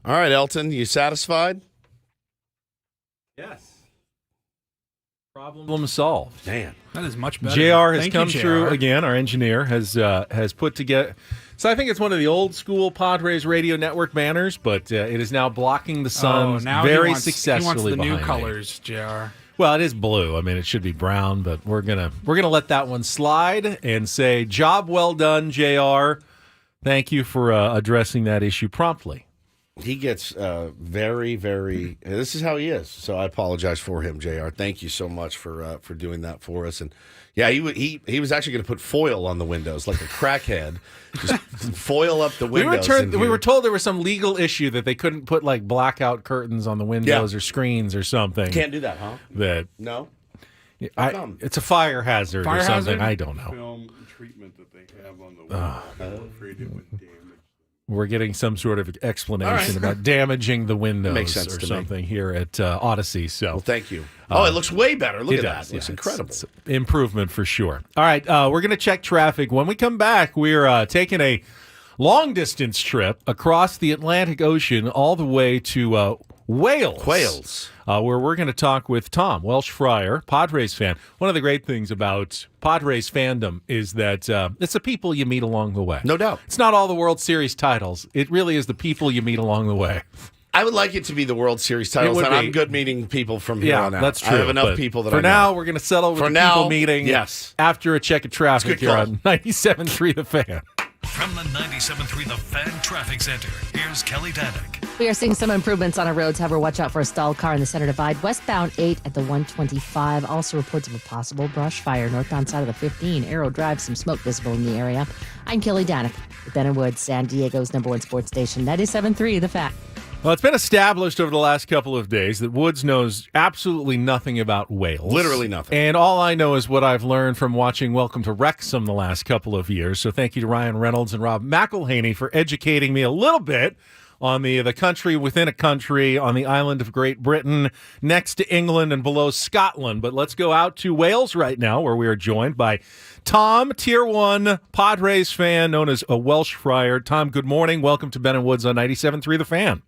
All right, Elton, you satisfied? Yes. Problem solved. Man, That is much better. JR has Thank come you, through JR. again. Our engineer has put together. So I think it's one of the old school Padres radio network banners, but it is now blocking the sun now very successfully. He wants the new behind me. colors, JR. Well, it is blue. I mean, it should be brown, but we're gonna let that one slide and say, job well done, JR. Thank you for addressing that issue promptly. he gets very, very. This is how he is. So I apologize for him, JR. Thank you so much for doing that for us. And yeah, he was actually going to put foil on the windows like a crackhead, just foil up the windows. We were told there was some legal issue that they couldn't put like blackout curtains on the windows or screans or something. Can't do that, huh? That No. it's a fire hazard Fire or something. hazard? I don't know. Film treatment that they have on the wall. They were afraid it would damage. We're getting some sort of explanation right. about damaging the windows Makes sense or to me. something here at Odyssey. So Well, thank you. It looks way better. Look at does, that. It looks yeah, incredible. it's improvement for sure. All right, we're going to check traffic. When we come back, we're taking a long-distance trip across the Atlantic Ocean all the way to Wales. Where we're going to talk with Tom, Welsh Fryer, Padres fan. One of the great things about Padres fandom is that it's the people you meet along the way. No doubt. It's not all the World Series titles. It really is the people you meet along the way. I would like it to be the World Series titles, would and be. I'm good meeting people from here on out. That's true. I have enough but people that for I know. now, we're going to settle with For the now, people meeting yes. after a check of traffic Good here call. on 97.3 The Fan. From the 97.3 The Fan Traffic Center, here's Kelly Danick. We are seeing some improvements on our roads. However, watch out for a stalled car in the center divide. Westbound 8 at the 125. Also reports of a possible brush fire northbound side of the 15. Arrow Drive, some smoke visible in the area. I'm Kelly Danick with Ben and Woods, San Diego's #1 sports station, 97.3 The Fan. Well, it's been established over the last couple of days that Woods knows absolutely nothing about Wales. Literally nothing. And all I know is what I've learned from watching Welcome to Wrexham the last couple of years. So thank you to Ryan Reynolds and Rob McElhaney for educating me a little bit on the country within a country on the island of Great Britain, next to England and below Scotland. But let's go out to Wales right now, where we are joined by Tom, Tier 1 Padres fan, known as a Welsh Fryer. Tom, good morning. Welcome to Ben and Woods on 97.3 The Fan.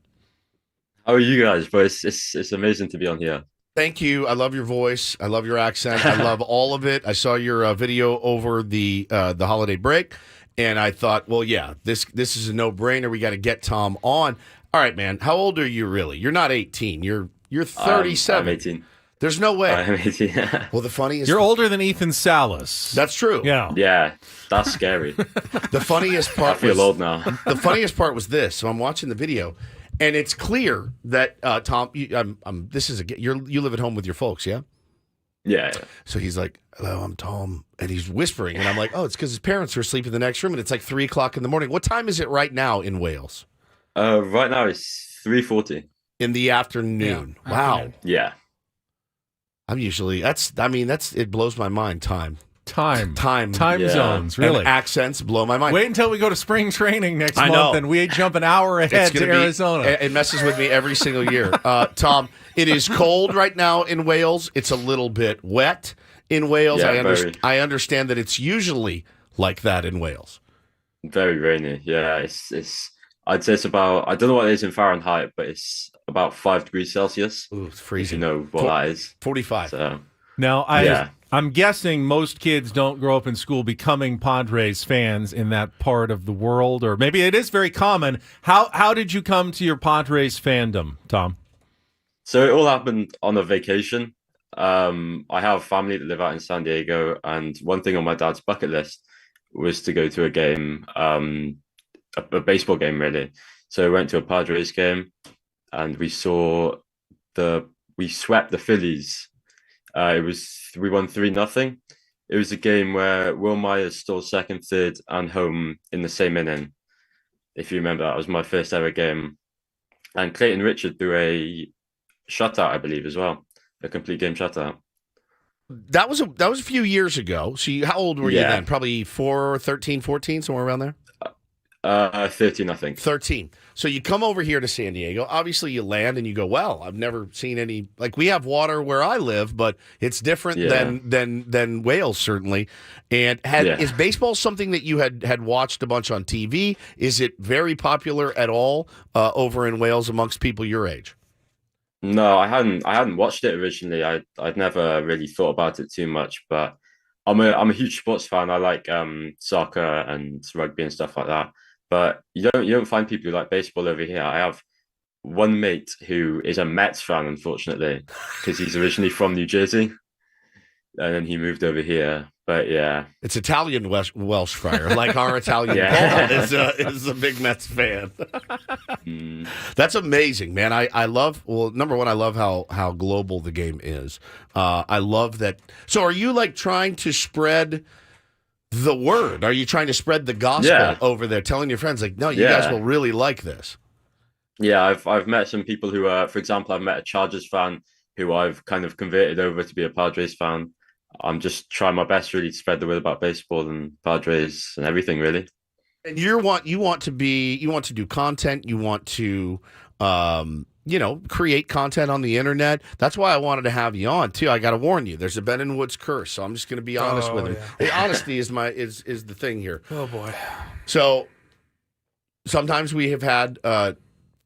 How are you guys, bro? It's amazing to be on here. Thank you. I love your voice. I love your accent. I love all of it. I saw your video over the holiday break, and I thought, well, yeah, this is a no-brainer. We got to get Tom on. All right, man. How old are you really? You're not 18. You're 37. I'm 18. There's no way. I'm 18. Well, the funniest. You're older than Ethan Salas. That's true. Yeah. Yeah, that's scary. The funniest part. I feel old now. The funniest part was this. So I'm watching the video. And it's clear that Tom, you live at home with your folks, yeah? Yeah. So he's like, "Hello, I'm Tom," and he's whispering, and I'm like, "Oh, it's because his parents are asleep in the next room, and it's like 3:00 in the morning." What time is it right now in Wales? Right now it's 3:40. In the afternoon. Yeah. Wow. Yeah. I'm usually it blows my mind. Time Time zones, and really. accents blow my mind. Wait until we go to spring training next I month know. and we jump an hour ahead to gonna be- Arizona. It messes with me every single year. Tom, it is cold right now in Wales. It's a little bit wet in Wales. Yeah, very. I understand that it's usually like that in Wales. Very rainy. Yeah, it's I'd say it's about, I don't know what it is in Fahrenheit, but it's about 5 degrees Celsius. Ooh, it's If you freezing. know what that is. 45. So Now, Yeah. I'm guessing most kids don't grow up in school becoming Padres fans in that part of the world, or maybe it is very common. How did you come to your Padres fandom, Tom? So it all happened on a vacation. I have family that live out in San Diego, and one thing on my dad's bucket list was to go to a game, a baseball game, really. So I went to a Padres game, and we swept the Phillies. We won 3-0. It was a game where Will Myers stole second, third, and home in the same inning. If you remember, that was my first ever game. And Clayton Richard threw a shutout, I believe, as well. A complete game shutout. That was a few years ago. So how old were you Yeah. then? Probably 13, 14, somewhere around there? 13, I think. 13. So you come over here to San Diego. Obviously, you land and you go, well, I've never seen any. Like, we have water where I live, but it's different than Wales, certainly. And is baseball something that you had watched a bunch on TV? Is it very popular at all over in Wales amongst people your age? No, I hadn't watched it originally. I'd never really thought about it too much, but I'm a huge sports fan. I like soccer and rugby and stuff like that. But you don't find people who like baseball over here. I have one mate who is a Mets fan, unfortunately, because he's originally from New Jersey, and then he moved over here. But yeah, it's Italian Welsh Fryer, like our Italian Paul is a big Mets fan. That's amazing, man. I love. Well, number one, I love how global the game is. I love that. So, are you like trying to spread the word? Are you trying to spread the gospel over there, telling your friends like, no, you guys will really like this? Yeah, I've met some people who are, for example, I've met a Chargers fan who I've kind of converted over to be a Padres fan. I'm just trying my best really to spread the word about baseball and Padres and everything, really. And you want to do content, you want to create content on the internet. That's why I wanted to have you on too. I got to warn you, there's a Ben and Woods curse, so I'm just going to be honest with him. Yeah. Hey, honesty is the thing here. Oh boy. So sometimes we have had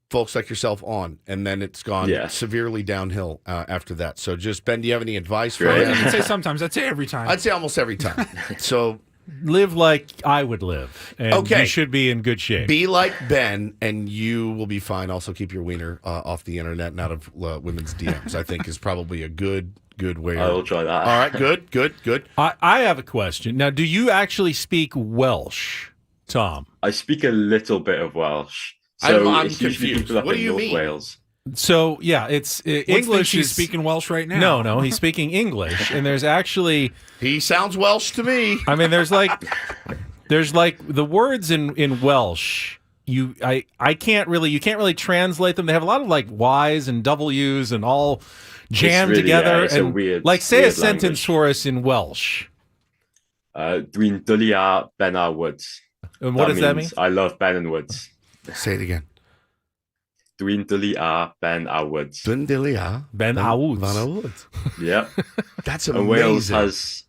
folks like yourself on, and then it's gone severely downhill after that. So just, Ben, do you have any advice for him? I'd say sometimes. I'd say every time. I'd say almost every time. So live like I would live, and you should be in good shape. Be like Ben, and you will be fine. Also, keep your wiener off the internet and out of women's DMs. I think is probably a good way. I will try that. All right, good. I have a question. Now, do you actually speak Welsh, Tom? I speak a little bit of Welsh. So I'm it's usually confused. people up What in do you North mean? Wales. So yeah, it's English. He's speaking Welsh right now. No, he's speaking English, and there's actually he sounds Welsh to me. I mean, there's like the words in Welsh. You can't really translate them. They have a lot of like Y's and W's and all jammed together. It's and a weird, like say weird a sentence for us in Welsh. Dwi'n dwlu ar Ben a Woods. And what does that mean? I love Ben and Woods. Say it again. Dwi'n dwlu ar Ben a Woods. Dwi'n dwlu ar Ben a Woods. Ben a Woods. Yep. That's amazing. amazing. And Wales has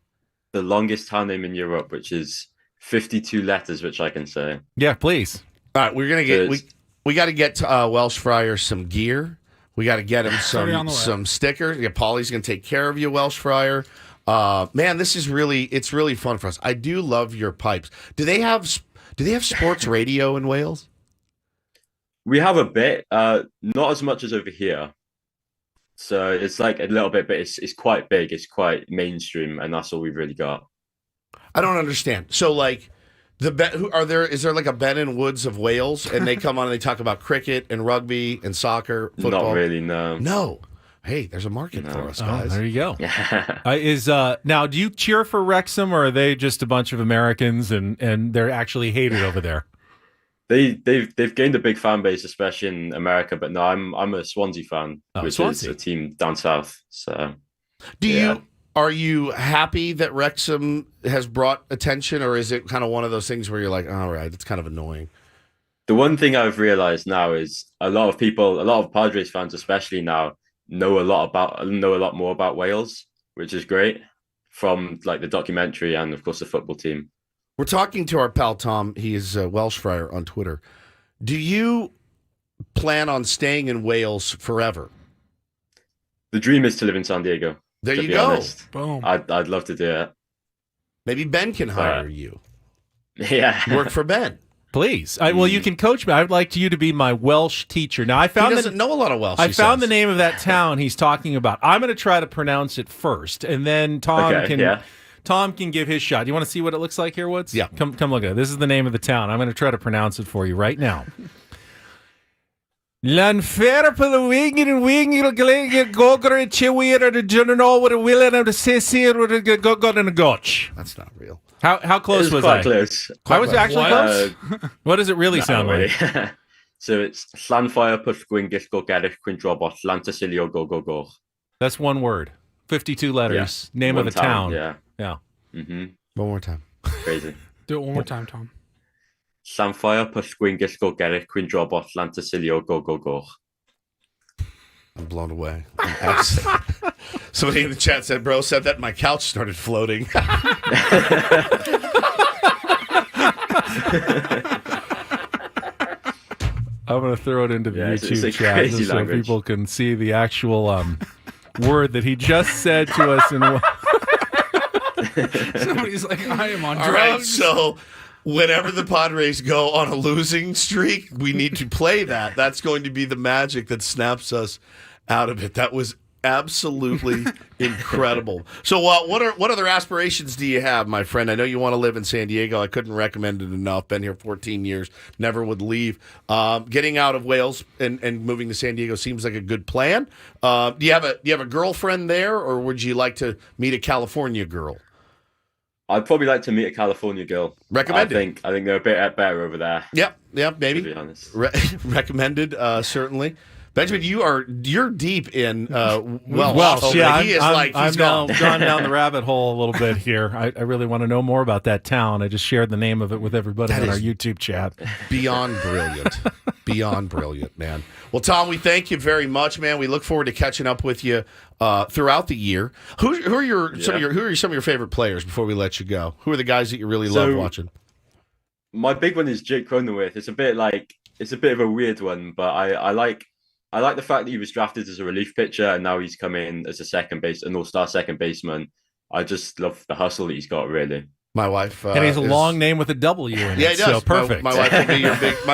the longest town name in Europe, which is 52 letters, which I can say. Yeah, please. All right, we're gonna get we got to get Welsh Fryer some gear. We got to get him some stickers. Yeah, Paulie's gonna take care of you, Welsh Fryer. Man, it's really fun for us. I do love your pipes. Do they have sports radio in Wales? We have a bit, not as much as over here. So it's like a little bit, but it's quite big. It's quite mainstream, and that's all we've really got. I don't understand. So like is there like a Ben and Woods of Wales, and they come on and they talk about cricket and rugby and soccer, football? Not really, no. No. Hey, there's a market for us, guys. Oh, there you go. Now, do you cheer for Wrexham, or are they just a bunch of Americans and they're actually hated over there? They've gained a big fan base, especially in America. But no, I'm a Swansea fan, which is a team down south. So, are you happy that Wrexham has brought attention, or is it kind of one of those things where you're like, all right, it's kind of annoying? The one thing I've realized now is a lot of Padres fans, especially now, know a lot more about Wales, which is great, from like the documentary and of course the football team. We're talking to our pal Tom. He is Welsh Fryer on Twitter. Do you plan on staying in Wales forever? The dream is to live in San Diego. There you go. Honest. Boom. I'd love to do it. Maybe Ben can hire you. Yeah. Work for Ben. Please. Well, you can coach me. I would like you to be my Welsh teacher. Now, he doesn't know a lot of Welsh. I found the name of that town he's talking about. I'm going to try to pronounce it first, and then Tom can give his shot. Do you want to see what it looks like here, Woods? Yeah. Come look at it. This is the name of the town. I'm going to try to pronounce it for you right now. Lanfer på the wing and gogger chewir or the general with a willing of the sissy or the god and a gotch. That's not real. How close was I? Close. I was actually close. What does it really sound like? So it's Llanfire push gwingis go gerich quindrobot Lantasilio go. That's one word. 52 letters. Name of a town. Yeah. Yeah. Mm-hmm. One more time. Crazy. Do it one more time, Tom. Samphire Pasquingis go Gerrit Queen Drobot Lantasilio go go go. I'm blown away. Somebody in the chat said, bro, said that my couch started floating. I'm going to throw it into the YouTube it's chat crazy just so language. people can see the actual word that he just said to us. Somebody's like, I am on All drugs. right, so whenever the Padres go on a losing streak, we need to play that. That's going to be the magic that snaps us out of it. That was absolutely incredible. So what other aspirations do you have, my friend? I know you want to live in San Diego. I couldn't recommend it enough. Been here 14 years, never would leave. Getting out of Wales and moving to San Diego seems like a good plan. Do you have a girlfriend there, or would you like to meet a California girl? I'd probably like to meet a California girl. Recommended. I think they're a bit better over there. Yep, maybe. To be honest. Recommended, certainly. Benjamin, you're deep in Welsh. Okay, Yeah, he is I'm now gone. gone down the rabbit hole a little bit here. I really want to know more about that town. I just shared the name of it with everybody That on our is YouTube chat. Beyond brilliant. Beyond brilliant, man. Well, Tom, we thank you very much, man. We look forward to catching up with you throughout the year. Who are some of your favorite players before we let you go? Who are the guys that you really love watching? My big one is Jake Cronenworth. It's a bit of a weird one, but I like the fact that he was drafted as a relief pitcher and now he's come in as an all-star second baseman. I just love the hustle that he's got, really. My wife, and he's a long name with a W in it. Yeah, he does. So perfect. My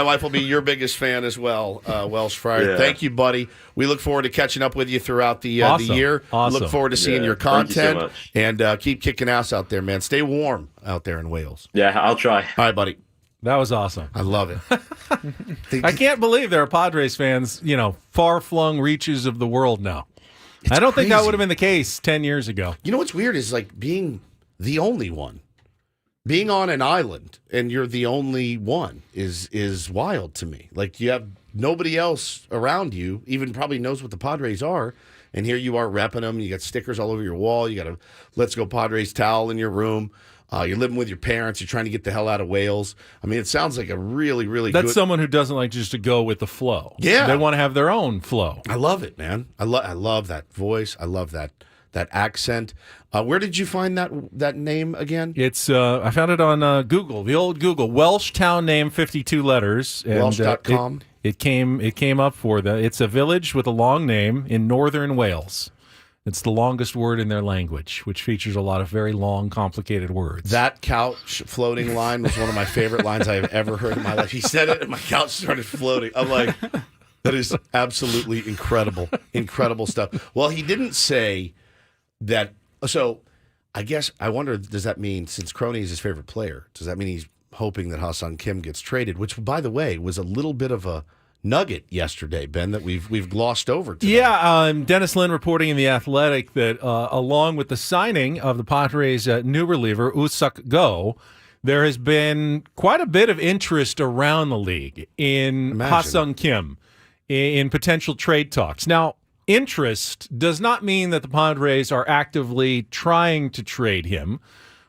wife will be your biggest fan as well, Welsh Fryer. Yeah. Thank you, buddy. We look forward to catching up with you throughout the year. Awesome. Look forward to seeing your Thank you so content much. and keep kicking ass out there, man. Stay warm out there in Wales. Yeah, I'll try. All right, buddy. That was awesome. I love it. I can't believe there are Padres fans, far-flung reaches of the world now. I don't think that would have been the case 10 years ago. You know what's weird is like being the only one. Being on an island and you're the only one is wild to me. Like you have nobody else around you even probably knows what the Padres are, and here you are repping them. You got stickers all over your wall. You got a Let's Go Padres towel in your room. You're living with your parents. You're trying to get the hell out of Wales. I mean, it sounds like a really, really That's good... someone who doesn't like just to go with the flow. Yeah. They want to have their own flow. I love it, man. I love that voice. I love that accent. Where did you find that name again? It's I found it on Google, the old Google. Welsh town name, 52 letters. And, Welsh.com. It came up for the. It's a village with a long name in northern Wales. It's the longest word in their language, which features a lot of very long, complicated words. That couch floating line was one of my favorite lines I have ever heard in my life. He said it, and my couch started floating. I'm like, that is absolutely incredible. Incredible stuff. Well, he didn't say that. So I guess I wonder, does that mean, since Crony is his favorite player, does that mean he's hoping that Ha-Seong Kim gets traded? Which, by the way, was a little bit of a nugget yesterday, Ben, that we've glossed over today. Yeah, Dennis Lin reporting in The Athletic that along with the signing of the Padres' new reliever, Usak Go, there has been quite a bit of interest around the league in Ha-Seong Kim in potential trade talks. Now, interest does not mean that the Padres are actively trying to trade him,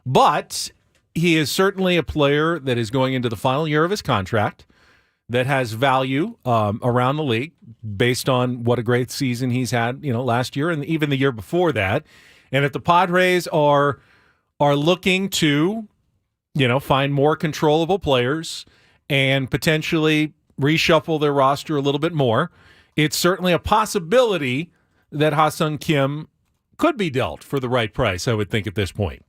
but he is certainly a player that is going into the final year of his contract that has value around the league based on what a great season he's had, last year and even the year before that. And if the Padres are looking to, find more controllable players and potentially reshuffle their roster a little bit more, it's certainly a possibility that Ha-Seong Kim could be dealt for the right price, I would think, at this point.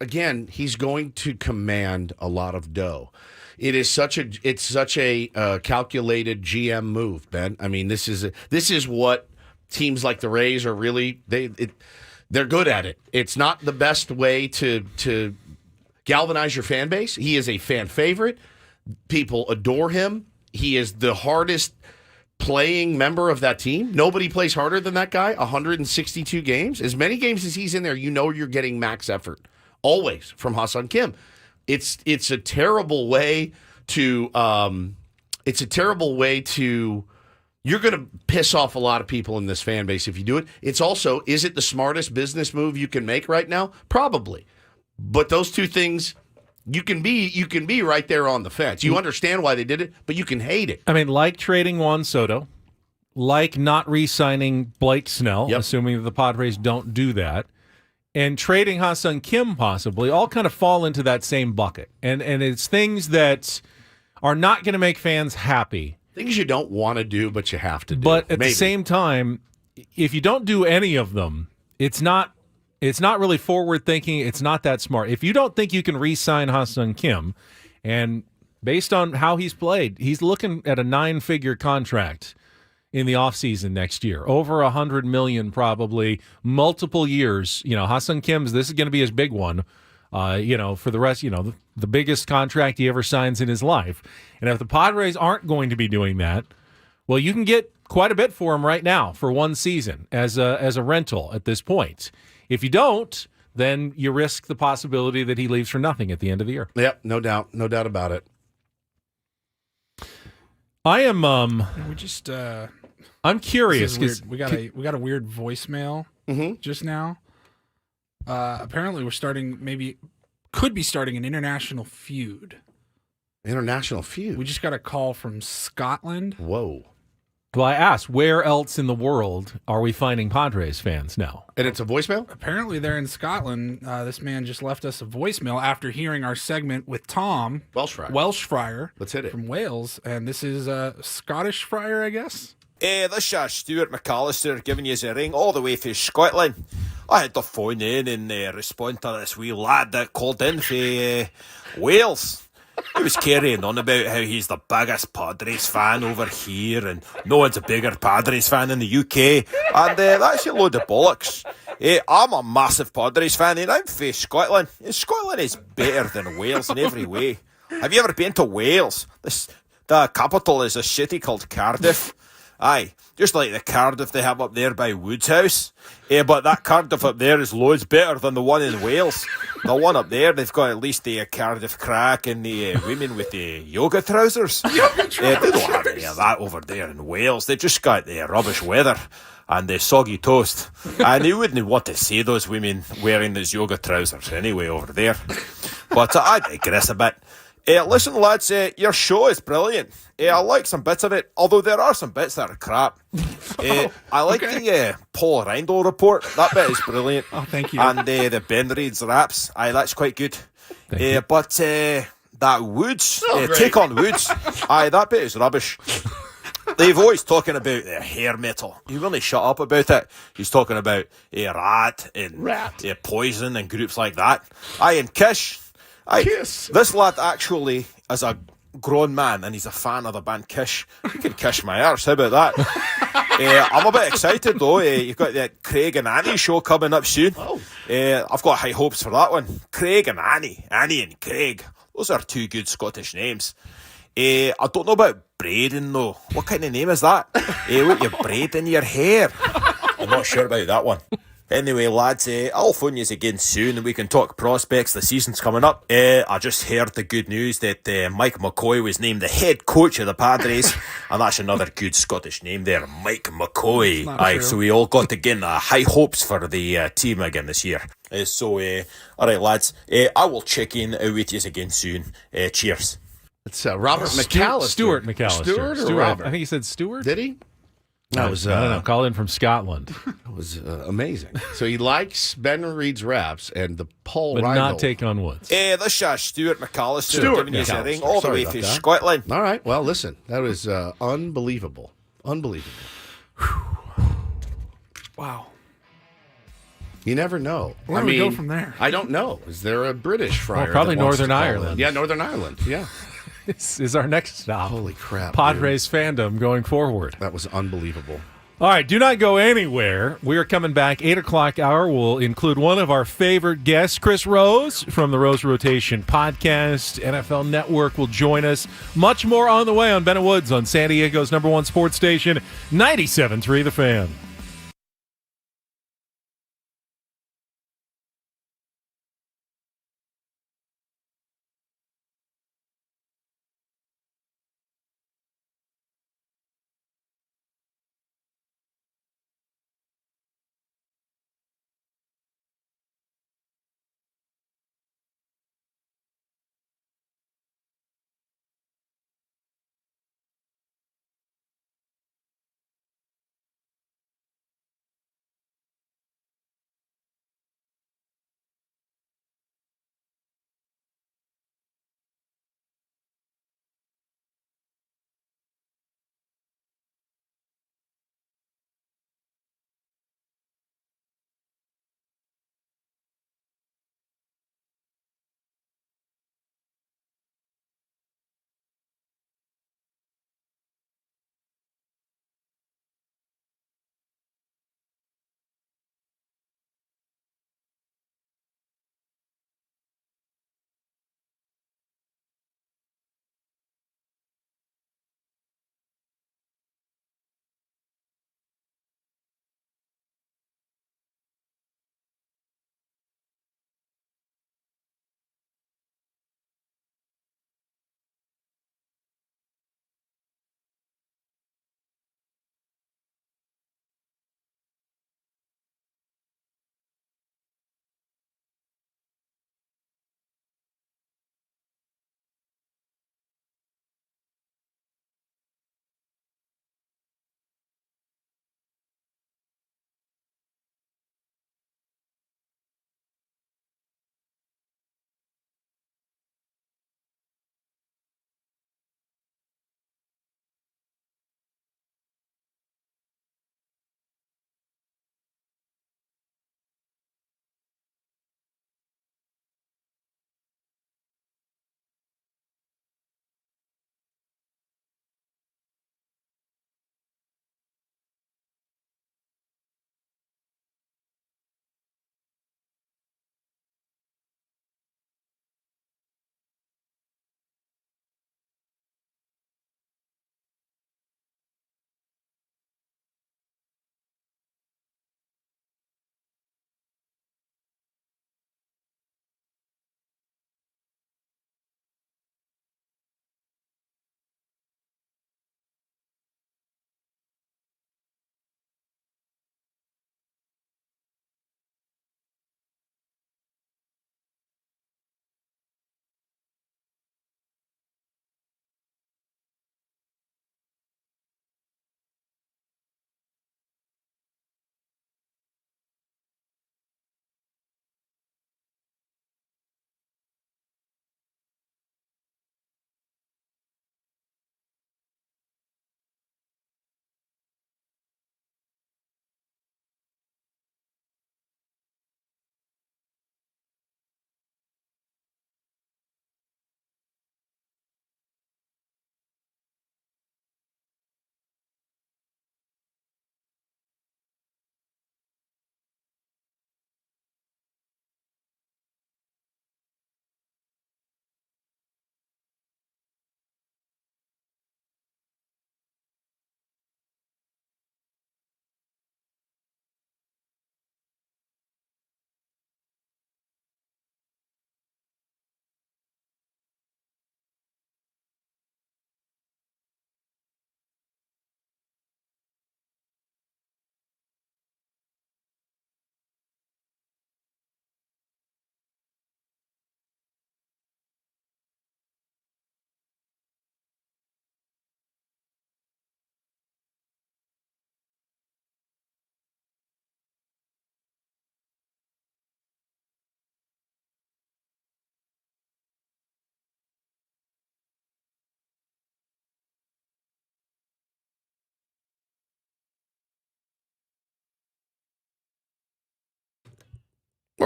Again, he's going to command a lot of dough. It's such a calculated GM move, Ben. I mean, this is what teams like the Rays are really they're good at it. It's not the best way to galvanize your fan base. He is a fan favorite. People adore him. He is the hardest playing member of that team. Nobody plays harder than that guy. 162 games. As many games as he's in there, you're getting max effort. Always from Ha-Seong Kim. It's a terrible way to you're going to piss off a lot of people in this fan base if you do it. It's also, is it the smartest business move you can make right now? Probably. But those two things You can be right there on the fence. You understand why they did it, but you can hate it. I mean, like trading Juan Soto, like not re-signing Blake Snell, assuming that the Padres don't do that, and trading Ha-Seong Kim possibly, all kind of fall into that same bucket. And it's things that are not going to make fans happy. Things you don't want to do, but you have to do. But at the same time, if you don't do any of them, it's not really forward thinking. It's not that smart. If you don't think you can re-sign Ha-Seong Kim, and based on how he's played, he's looking at a 9-figure contract in the offseason next year. Over $100 million probably, multiple years. Ha-Seong Kim's, this is going to be his big one. For the rest, the biggest contract he ever signs in his life. And if the Padres aren't going to be doing that, well, you can get quite a bit for him right now for one season as a rental at this point. If you don't, then you risk the possibility that he leaves for nothing at the end of the year. Yep, no doubt about it. I am. We just. I'm curious because we got a weird voicemail just now. Apparently, could be starting an international feud. International feud. We just got a call from Scotland. Whoa. Well, I asked, where else in the world are we finding Padres fans now? And it's a voicemail? Apparently, they're in Scotland. This man just left us a voicemail after hearing our segment with Tom. Welsh Friar. Let's hit it. From Wales. And this is Scottish Friar, I guess. This is Stuart McAllister giving you a ring all the way from Scotland. I had to phone in and respond to this wee lad that called in from Wales. He was carrying on about how he's the biggest Padres fan over here and no one's a bigger Padres fan in the UK. And that's a load of bollocks. I'm a massive Padres fan and I'm from Scotland. And Scotland is better than Wales in every way. Have you ever been to Wales? The capital is a city called Cardiff. Aye, just like the Cardiff they have up there by Woods House. But that Cardiff up there is loads better than the one in Wales. The one up there, they've got at least the Cardiff crack and the women with the yoga trousers. They don't have any of that over there in Wales. They just got the rubbish weather and the soggy toast. And you wouldn't want to see those women wearing those yoga trousers anyway over there. But I digress a bit. Listen, lads, your show is brilliant. I like some bits of it, although there are some bits that are crap. I like the Paul Reindl report. That bit is brilliant. Oh, thank you. And the Ben Reed's raps. Aye, that's quite good. But that Woods, take on Woods. Aye, that bit is rubbish. They've always talking about their hair metal. He really shut up about it. He's talking about Rat and Poison and groups like that. Aye, and Kish. Kiss. This lad actually is a grown man and he's a fan of the band Kish. You can kiss my arse, how about that? I'm a bit excited though. You've got the Craig and Annie show coming up soon. I've got high hopes for that one. Craig and Annie. Annie and Craig. Those are two good Scottish names. I don't know about braiding though. What kind of name is that? What you braid in your hair? I'm not sure about that one. Anyway, lads, I'll phone you again soon and we can talk prospects. The season's coming up. I just heard the good news that Mike McCoy was named the head coach of the Padres. And that's another good Scottish name there, Mike McCoy. Aye, so we all got again high hopes for the team again this year. All right, lads, I will check in with you again soon. Cheers. It's Robert McAllister. Stuart McAllister. Stuart or Robert? I think he said Stuart. Did he? That was I don't know. Call in from Scotland. That was amazing. So he likes Ben Reed's raps and the Paul but Reindl. not take on Woods. This is Stuart McAllister giving you a ring all the way from Scotland. All right. Well, listen, that was unbelievable. Unbelievable. Wow. You never know. Where do we go from there? I don't know. Is there a British friar? Probably that wants to Northern call Ireland. in? Yeah, Northern Ireland. Yeah. This is our next stop. Holy crap. Padres fandom going forward. That was unbelievable. All right, do not go anywhere. We are coming back. 8 o'clock hour will include one of our favorite guests, Chris Rose from the Rose Rotation podcast. NFL Network will join us. Much more on the way on Ben and Woods on San Diego's #1 sports station, 97.3 The Fan.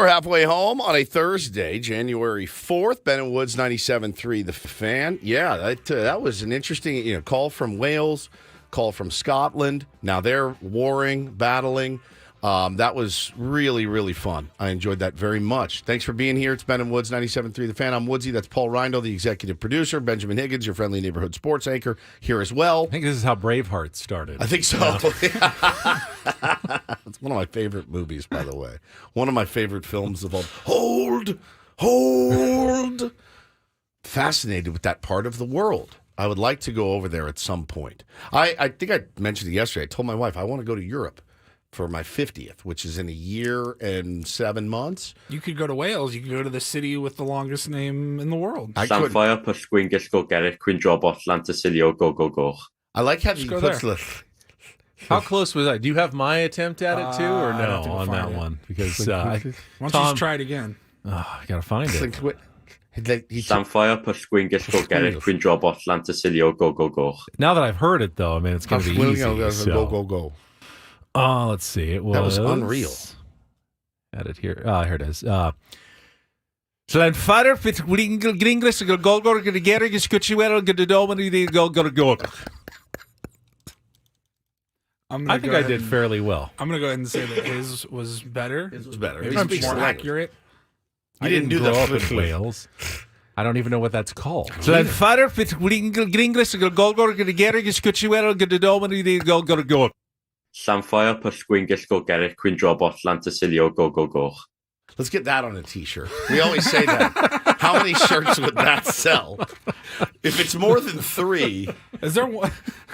We're halfway home on a Thursday, January 4th. Ben and Woods, 97.3 The Fan. Yeah, that was an interesting call from Wales, call from Scotland. Now they're warring, battling. That was really, really fun. I enjoyed that very much. Thanks for being here. It's Ben and Woods, 97.3 The Fan. I'm Woodsy. That's Paul Rindle, the executive producer. Benjamin Higgins, your friendly neighborhood sports anchor, here as well. I think this is how Braveheart started. I think so. It's one of my favorite movies, by the way. One of my favorite films of all. Hold. Fascinated with that part of the world. I would like to go over there at some point. I think I mentioned it yesterday. I told my wife I want to go to Europe for my 50th, which is in a year and 7 months. You could go to Wales. You could go to the city with the longest name in the world. Samfire Pasquin Gisco Gerrit Queen Drobot Lantasilio Go. I like how he puts the... How close was I? Do you have my attempt at it too, or no on that one? Because why don't you just try it again? I gotta find it. Samfire Pasquin Gisco Gerrit Queen Drobot Lantasilio Go. Now that I've heard it, though, I mean, it's gonna be easy. Go. Oh, let's see. It was... That was unreal. Add it here. Here it is. Slanfader fit gringris golgor gerigis kuchuel gedomani go. I think I did fairly well. I'm going to go ahead and say that his was better. His was better. Maybe it's more accurate. I didn't do grow up in Wales. I don't even know what that's called. Slanfader fit gringris golgor gerigis kuchuel gedomani go. Samfire Pasquin Gisco Gerrit Queen Drobot Lantasilio Go. Let's get that on a T-shirt. We always say that. How many shirts would that sell? If it's more than 3. Is there one?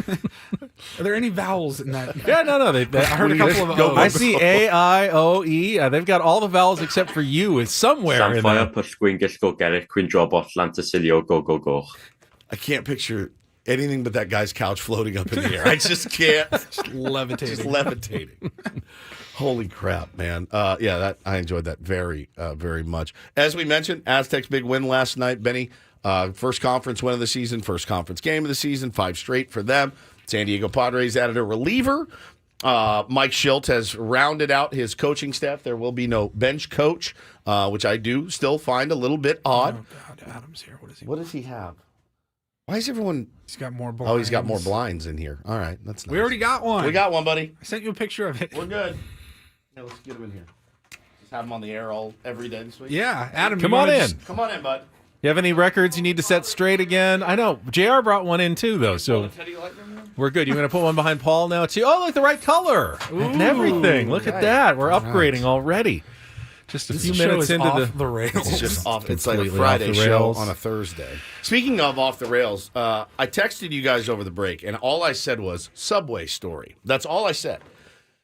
Are there any vowels in that? Yeah, no. I heard a couple of O's. I see A, I, O, E. They've got all the vowels except for U. It's somewhere in there. Samfire Pasquin Gisco Gerrit Queen Drobot Lantasilio Go. I can't picture anything but that guy's couch floating up in the air. I just can't. Just levitating. Holy crap, man. I enjoyed that very, very much. As we mentioned, Aztecs' big win last night. Benny, first conference win of the season, first conference game of the season, 5 straight for them. San Diego Padres added a reliever. Mike Schilt has rounded out his coaching staff. There will be no bench coach, which I do still find a little bit odd. Oh, God, Adam's here. What does he have? Why is everyone... He's got more blinds. Oh, he's got more blinds in here. All right, that's nice. We already got one. We got one, buddy. I sent you a picture of it. We're good. Yeah, let's get him in here. Just have him on the air every day this week. Yeah, Adam, come on in. Come on in, bud. You have any records you need to set straight again? I know. JR brought one in, too, though, so we're good. You're going to put one behind Paul now, too? Oh, look, the right color and everything. Look at that. We're upgrading already. Just a few minutes into the rails. It's just off. It's like a Friday show on a Thursday. Speaking of off the rails, I texted you guys over the break, and all I said was Subway story. That's all I said.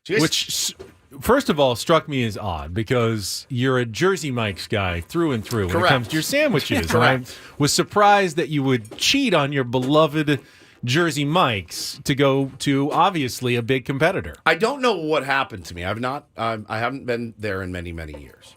Which, first of all, struck me as odd because you're a Jersey Mike's guy through and through when it comes to your sandwiches. And I was surprised that you would cheat on your beloved Jersey Mike's to go to obviously a big competitor. I don't know what happened to me. I haven't been there in many, many years.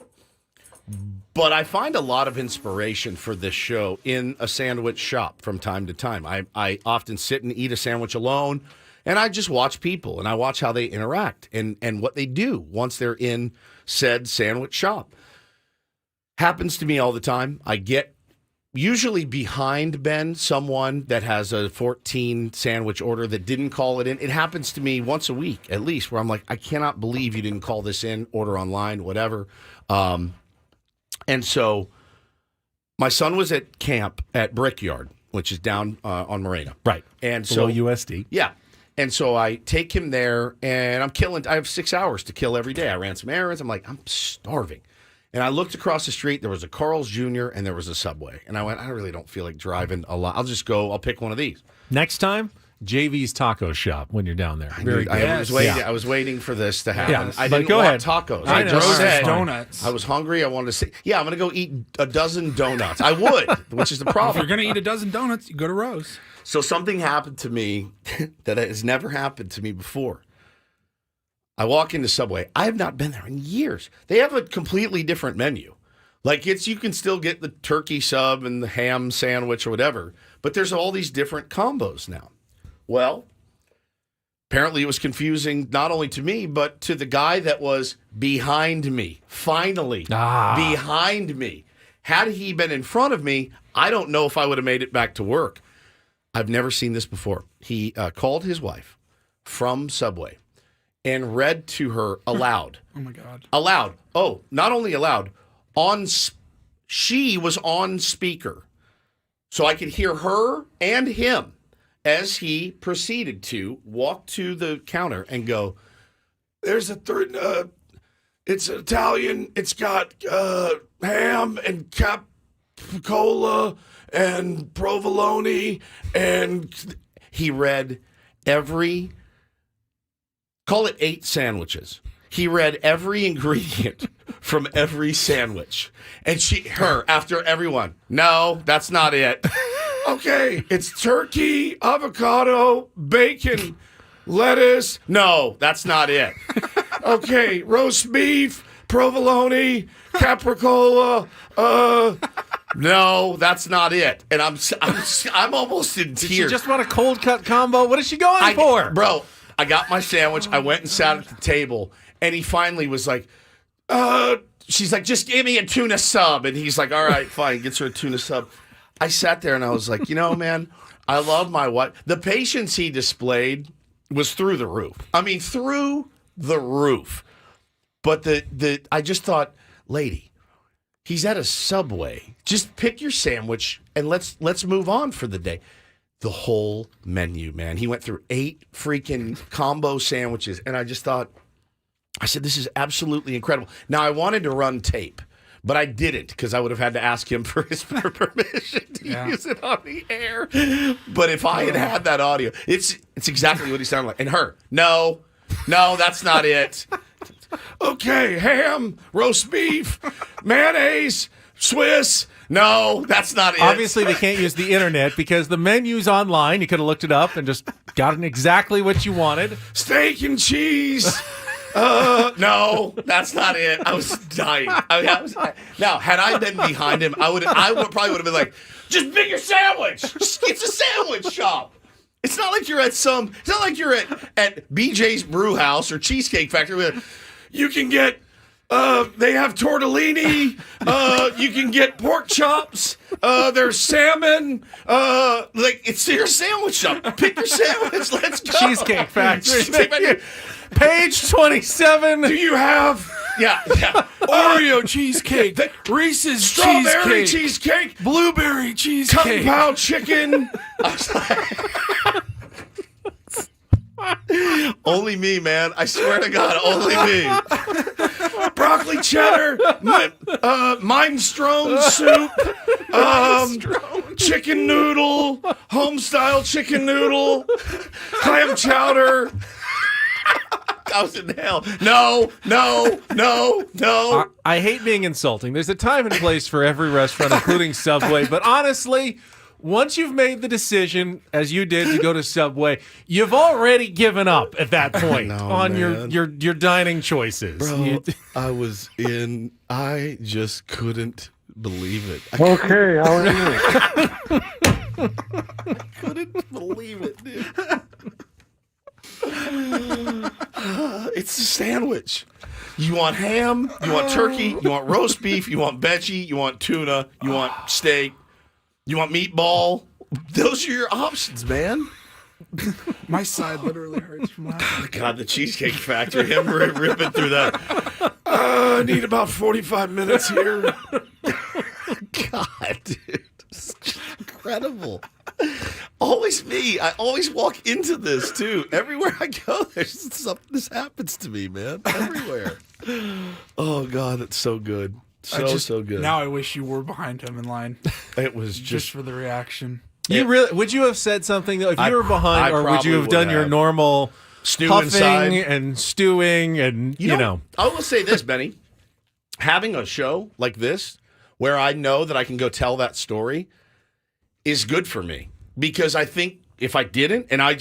But I find a lot of inspiration for this show in a sandwich shop from time to time. I often sit and eat a sandwich alone, and I just watch people, and I watch how they interact and what they do once they're in said sandwich shop. Happens to me all the time. I get usually behind Ben someone that has a 14 sandwich order that didn't call it in. It happens to me once a week at least where I'm like, I cannot believe you didn't call this in, order online, whatever. And so my son was at camp at Brickyard, which is down on Morena. Right. And below so USD. Yeah. And so I take him there and I have 6 hours to kill every day. I ran some errands. I'm like, I'm starving. And I looked across the street. There was a Carl's Jr. and there was a Subway. And I went, I really don't feel like driving a lot. I'll pick one of these. Next time, JV's Taco Shop when you're down there. Very good. I was waiting for this to happen. Yeah, I didn't go want ahead. tacos. I just said donuts. I was hungry. I wanted to say, I'm going to go eat a dozen donuts. I would, which is the If problem. you're going to eat a dozen donuts, you go to Rose. So something happened to me that has never happened to me before. I walk into Subway. I have not been there in years. They have a completely different menu. Like you can still get the turkey sub and the ham sandwich or whatever, but there's all these different combos now. Well, Apparently, it was confusing not only to me, but to the guy that was behind me. Finally, behind me. Had he been in front of me, I don't know if I would have made it back to work. I've never seen this before. He called his wife from Subway and read to her aloud. Oh, my God. Aloud. Oh, not only aloud. She was on speaker. So I could hear her and him as he proceeded to walk to the counter and go, there's a third, it's Italian, it's got ham and capicola and provolone, and he read call it 8 sandwiches. He read every ingredient from every sandwich. And after everyone, no, that's not it. Okay, it's turkey, avocado, bacon, lettuce. No, that's not it. Okay, roast beef, provolone, capricola. No, that's not it. And I'm almost in tears. Did she just want a cold cut combo? What is she going for? Bro, I got my sandwich. I went and sat at the table, and he finally was like, she's like, just give me a tuna sub. And he's like, all right, fine. Gets her a tuna sub. I sat there and I was like, man, I love my wife. The patience he displayed was through the roof. I mean, through the roof. But I just thought, lady, he's at a Subway. Just pick your sandwich and let's move on for the day. The whole menu, man. He went through 8 freaking combo sandwiches, and I just thought, I said, this is absolutely incredible. Now, I wanted to run tape, but I didn't because I would have had to ask him for his permission to use it on the air. But if I had that audio, it's exactly what he sounded like. And her, no, that's not it. Okay, ham, roast beef, mayonnaise, Swiss. No, that's not it. Obviously, they can't use the internet because the menu's online. You could have looked it up and just gotten exactly what you wanted. Steak and cheese. No, that's not it. I was dying. Now, had I been behind him, I probably would have been like, just pick your sandwich. It's a sandwich shop. It's not like you're at at BJ's Brew House or Cheesecake Factory. You can get, they have tortellini. You can get pork chops. There's salmon. It's your sandwich shop. Pick your sandwich. Let's go. Cheesecake Factory. Page 27. Do you have? Yeah. Oreo cheesecake, Reese's strawberry cheesecake, blueberry cheesecake, Kung Pao chicken. Only me, man. I swear to God, only me. Broccoli cheddar, minestrone soup, chicken noodle, home style chicken noodle, clam chowder. I was in hell. No. I hate being insulting. There's a time and place for every restaurant, including Subway. But honestly, once you've made the decision, as you did, to go to Subway, you've already given up at that point on your dining choices. Bro, I just couldn't believe it. Okay, how are you? I couldn't believe it, dude. It's a sandwich. You want ham, you want turkey, you want roast beef, you want veggie, you want tuna, you want steak, you want meatball. Those are your options, man. My side literally hurts from laughing. God, the Cheesecake Factory, him ripping through that. I need about 45 minutes here. God, dude. This is incredible. Always me. I always walk into this, too. Everywhere I go, there's something. This happens to me, man. Everywhere. Oh, God, it's so good. So good. Now I wish you were behind him in line. It was just for the reaction. Would you have said something, though, if you were behind, or would you have done your normal huffing and stewing and, you know? I will say this, Benny. Having a show like this where I know that I can go tell that story is good for me, because I think if I didn't, and I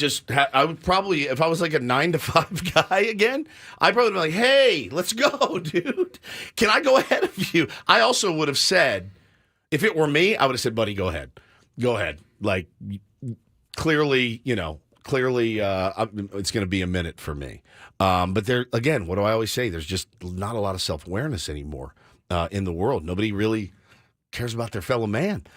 would probably, if I was like a 9-to-5 guy again, I'd probably be like, hey, let's go, dude. Can I go ahead of you? I also would have said, if it were me, I would have said, buddy, go ahead. Like, clearly clearly, it's going to be a minute for me. But there, again, what do I always say? There's just not a lot of self-awareness anymore in the world. Nobody really cares about their fellow man.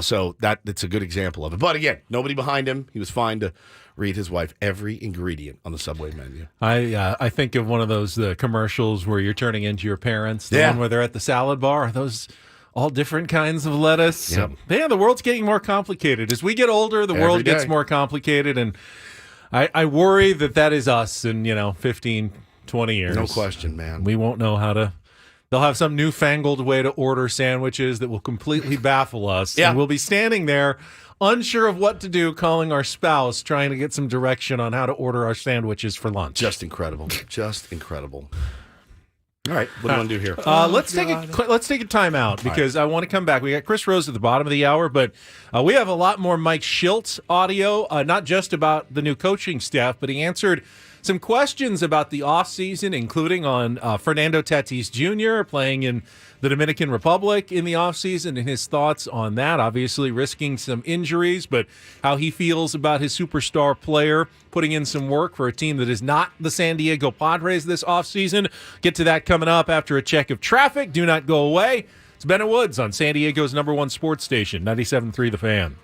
So that's a good example of it. But again, nobody behind him. He was fine to read his wife every ingredient on the Subway menu. I think of one of those commercials where you're turning into your parents. The one where they're at the salad bar. Are those all different kinds of lettuce? Yep. Yeah, the world's getting more complicated. As we get older, the world gets more complicated. And I worry that is us in 15, 20 years. No question, man. We won't know how to. They'll have some newfangled way to order sandwiches that will completely baffle us. Yeah. And we'll be standing there unsure of what to do, calling our spouse, trying to get some direction on how to order our sandwiches for lunch. Just incredible. Just incredible. All right, what do you want to do here? Let's take a time out because I want to come back. We got Chris Rose at the bottom of the hour, but we have a lot more Mike Schiltz audio, not just about the new coaching staff, but he answered some questions about the offseason, including on Fernando Tatis Jr. playing in the Dominican Republic in the offseason and his thoughts on that, obviously risking some injuries, but how he feels about his superstar player putting in some work for a team that is not the San Diego Padres this offseason. Get to that coming up after a check of traffic. Do not go away. It's Ben and Woods on San Diego's #1 sports station, 97.3 The Fan.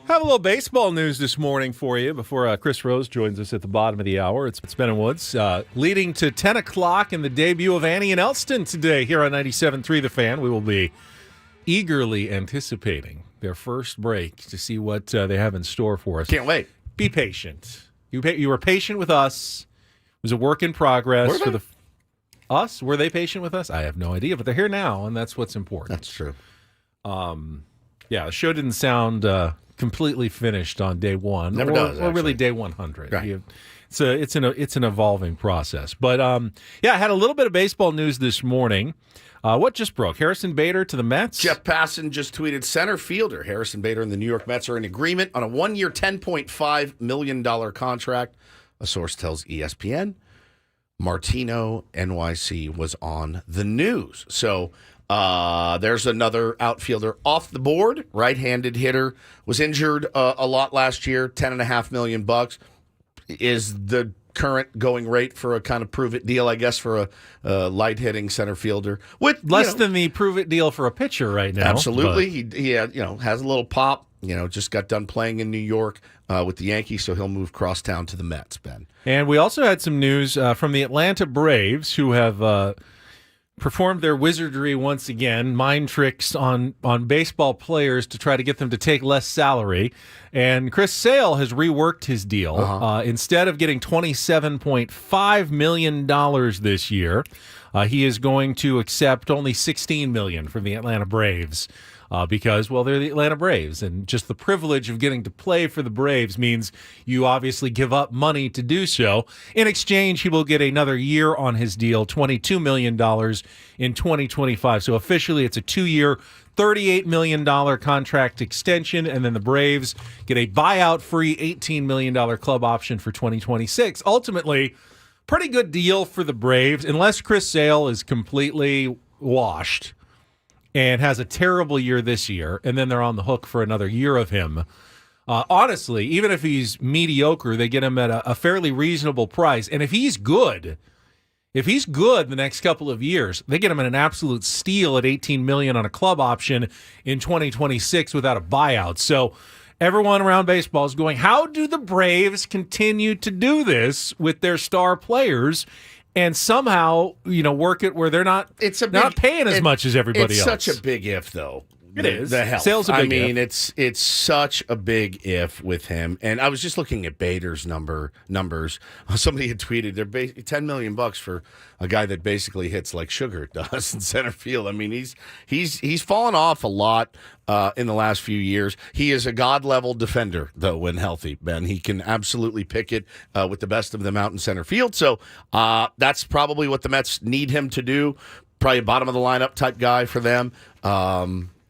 Have a little baseball news this morning for you before Chris Rose joins us at the bottom of the hour. It's Ben and Woods leading to 10 o'clock in the debut of Annie and Elston today here on 97.3 The Fan. We will be eagerly anticipating their first break to see what they have in store for us. Can't wait. Be patient. You were patient with us. It was a work in progress for the us. Were they patient with us? I have no idea, but they're here now, and that's what's important. That's true. Yeah, the show didn't sound completely finished on day one, Never does, or really actually. day 100. Right. It's an evolving process. But yeah, I had a little bit of baseball news this morning. What just broke? Harrison Bader to the Mets. Jeff Passan just tweeted, center fielder Harrison Bader and the New York Mets are in agreement on a 1-year, $10.5 million contract. A source tells ESPN. Martino NYC was on the news. So there's another outfielder off the board. Right-handed hitter was injured a lot last year. $10.5 million is the current going rate for a kind of prove it deal, I guess, for a light hitting center fielder. With Less than the prove it deal for a pitcher right now. Absolutely, he has a little pop. Just got done playing in New York with the Yankees, so he'll move crosstown to the Mets. Ben. And we also had some news from the Atlanta Braves, who have performed their wizardry once again, mind tricks on baseball players to try to get them to take less salary. And Chris Sale has reworked his deal. Instead of getting $27.5 million this year, he is going to accept only $16 million from the Atlanta Braves. Because, well, they're the Atlanta Braves, and just the privilege of getting to play for the Braves means you obviously give up money to do so. In exchange, he will get another year on his deal, $22 million in 2025. So officially, it's a 2-year, $38 million contract extension, and then the Braves get a buyout-free $18 million club option for 2026. Ultimately, pretty good deal for the Braves, unless Chris Sale is completely washed and has a terrible year this year, and then they're on the hook for another year of him. Honestly, even if he's mediocre, they get him at a fairly reasonable price. And if he's good the next couple of years, they get him at an absolute steal at $18 million on a club option in 2026 without a buyout. So everyone around baseball is going, how do the Braves continue to do this with their star players and somehow, work it where they're not paying as much as everybody else? It's such a big if, though. It is. The health. Sale's a big if. It's such a big if with him. And I was just looking at Bader's numbers. Somebody had tweeted they're $10 million for a guy that basically hits like Sugar does in center field. I mean, he's fallen off a lot in the last few years. He is a god-level defender, though, when healthy, Ben. He can absolutely pick it with the best of them out in center field. So that's probably what the Mets need him to do. Probably a bottom-of-the-lineup type guy for them.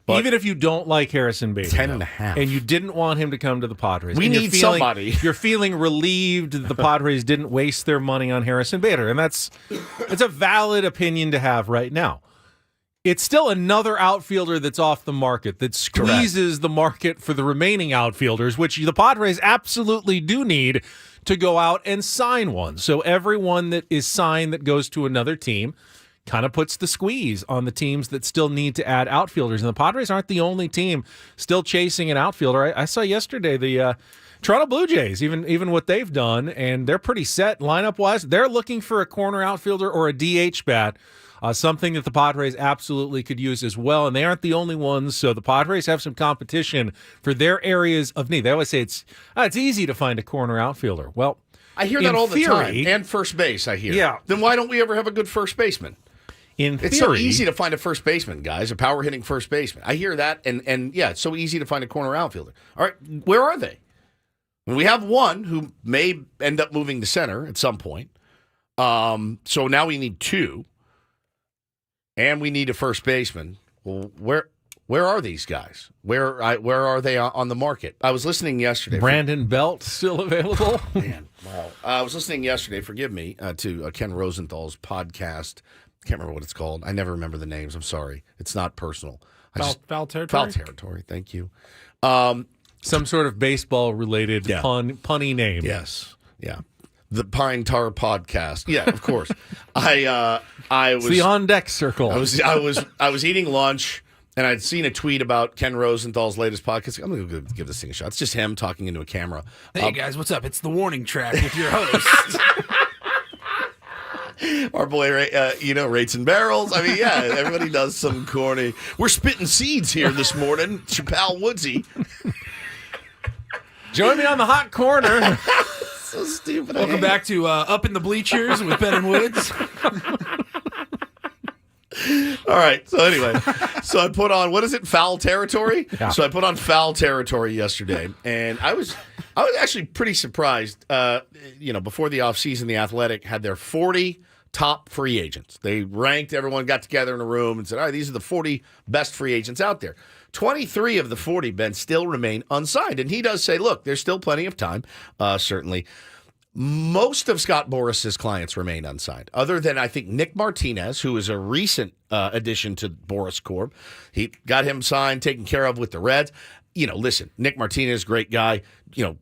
Even if you don't like Harrison Bader, 10.5, and you didn't want him to come to the Padres, we need somebody. You're feeling relieved that the Padres didn't waste their money on Harrison Bader, and it's a valid opinion to have right now. It's still another outfielder that's off the market that squeezes the market for the remaining outfielders, which the Padres absolutely do need to go out and sign one. So everyone that is signed that goes to another team kind of puts the squeeze on the teams that still need to add outfielders. And the Padres aren't the only team still chasing an outfielder. I saw yesterday the Toronto Blue Jays, even what they've done, and they're pretty set lineup-wise. They're looking for a corner outfielder or a DH bat, something that the Padres absolutely could use as well. And they aren't the only ones, so the Padres have some competition for their areas of need. They always say it's easy to find a corner outfielder. Well, I hear that all the time. And first base, I hear. Yeah. Then why don't we ever have a good first baseman? It's so easy to find a first baseman, guys, a power hitting first baseman. I hear that, and yeah, it's so easy to find a corner outfielder. All right, where are they? We have one who may end up moving to center at some point. So now we need two, and we need a first baseman. Well, where are these guys? Where are they on the market? I was listening yesterday. Brandon Belt still available? Man, wow. I was listening yesterday, forgive me, to Ken Rosenthal's podcast. I can't remember what it's called. I never remember the names. I'm sorry. It's not personal. Foul territory? Foul territory. Thank you. Some sort of baseball-related punny name. Yes. Yeah. The Pine Tar Podcast. Yeah, of course. I was it's the on deck circle. I was eating lunch and I'd seen a tweet about Ken Rosenthal's latest podcast. I'm going to give this thing a shot. It's just him talking into a camera. Hey, guys, what's up? It's the warning track with your host. Our boy, Rates and Barrels. I mean, yeah, everybody does some corny. We're spitting seeds here this morning. It's your pal Woodsy. Join me on the hot corner. So stupid. Welcome back to Up in the Bleachers with Ben and Woods. All right. So anyway, I put on, what is it, Foul Territory? Yeah. So I put on Foul Territory yesterday, and I was actually pretty surprised. Before the offseason, The Athletic had their 40 top free agents. They ranked, everyone got together in a room and said, all right, these are the 40 best free agents out there. 23 of the 40, Ben, still remain unsigned. And he does say, look, there's still plenty of time, certainly. Most of Scott Boris's clients remain unsigned, other than, I think, Nick Martinez, who is a recent addition to Boris Corp. He got him signed, taken care of with the Reds. Listen, Nick Martinez, great guy,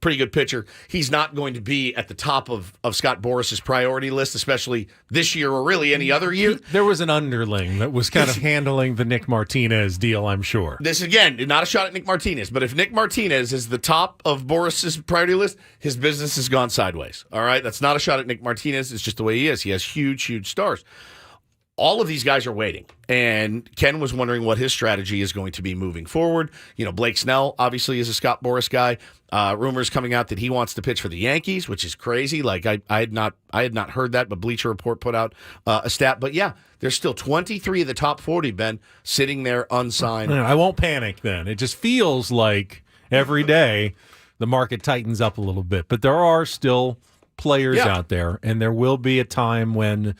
pretty good pitcher. He's not going to be at the top of Scott Boris's priority list, especially this year or really any other year. There was an underling that was kind of handling the Nick Martinez deal, I'm sure. This, again, not a shot at Nick Martinez, but if Nick Martinez is the top of Boris's priority list, his business has gone sideways. All right? That's not a shot at Nick Martinez. It's just the way he is. He has huge, huge stars. All of these guys are waiting, and Ken was wondering what his strategy is going to be moving forward. Blake Snell obviously is a Scott Boris guy. Rumors coming out that he wants to pitch for the Yankees, which is crazy. Like I had not heard that, but Bleacher Report put out a stat. But yeah, there's still 23 of the top 40, Ben, sitting there unsigned. I won't panic then. It just feels like every day the market tightens up a little bit, but there are still players out there, and there will be a time when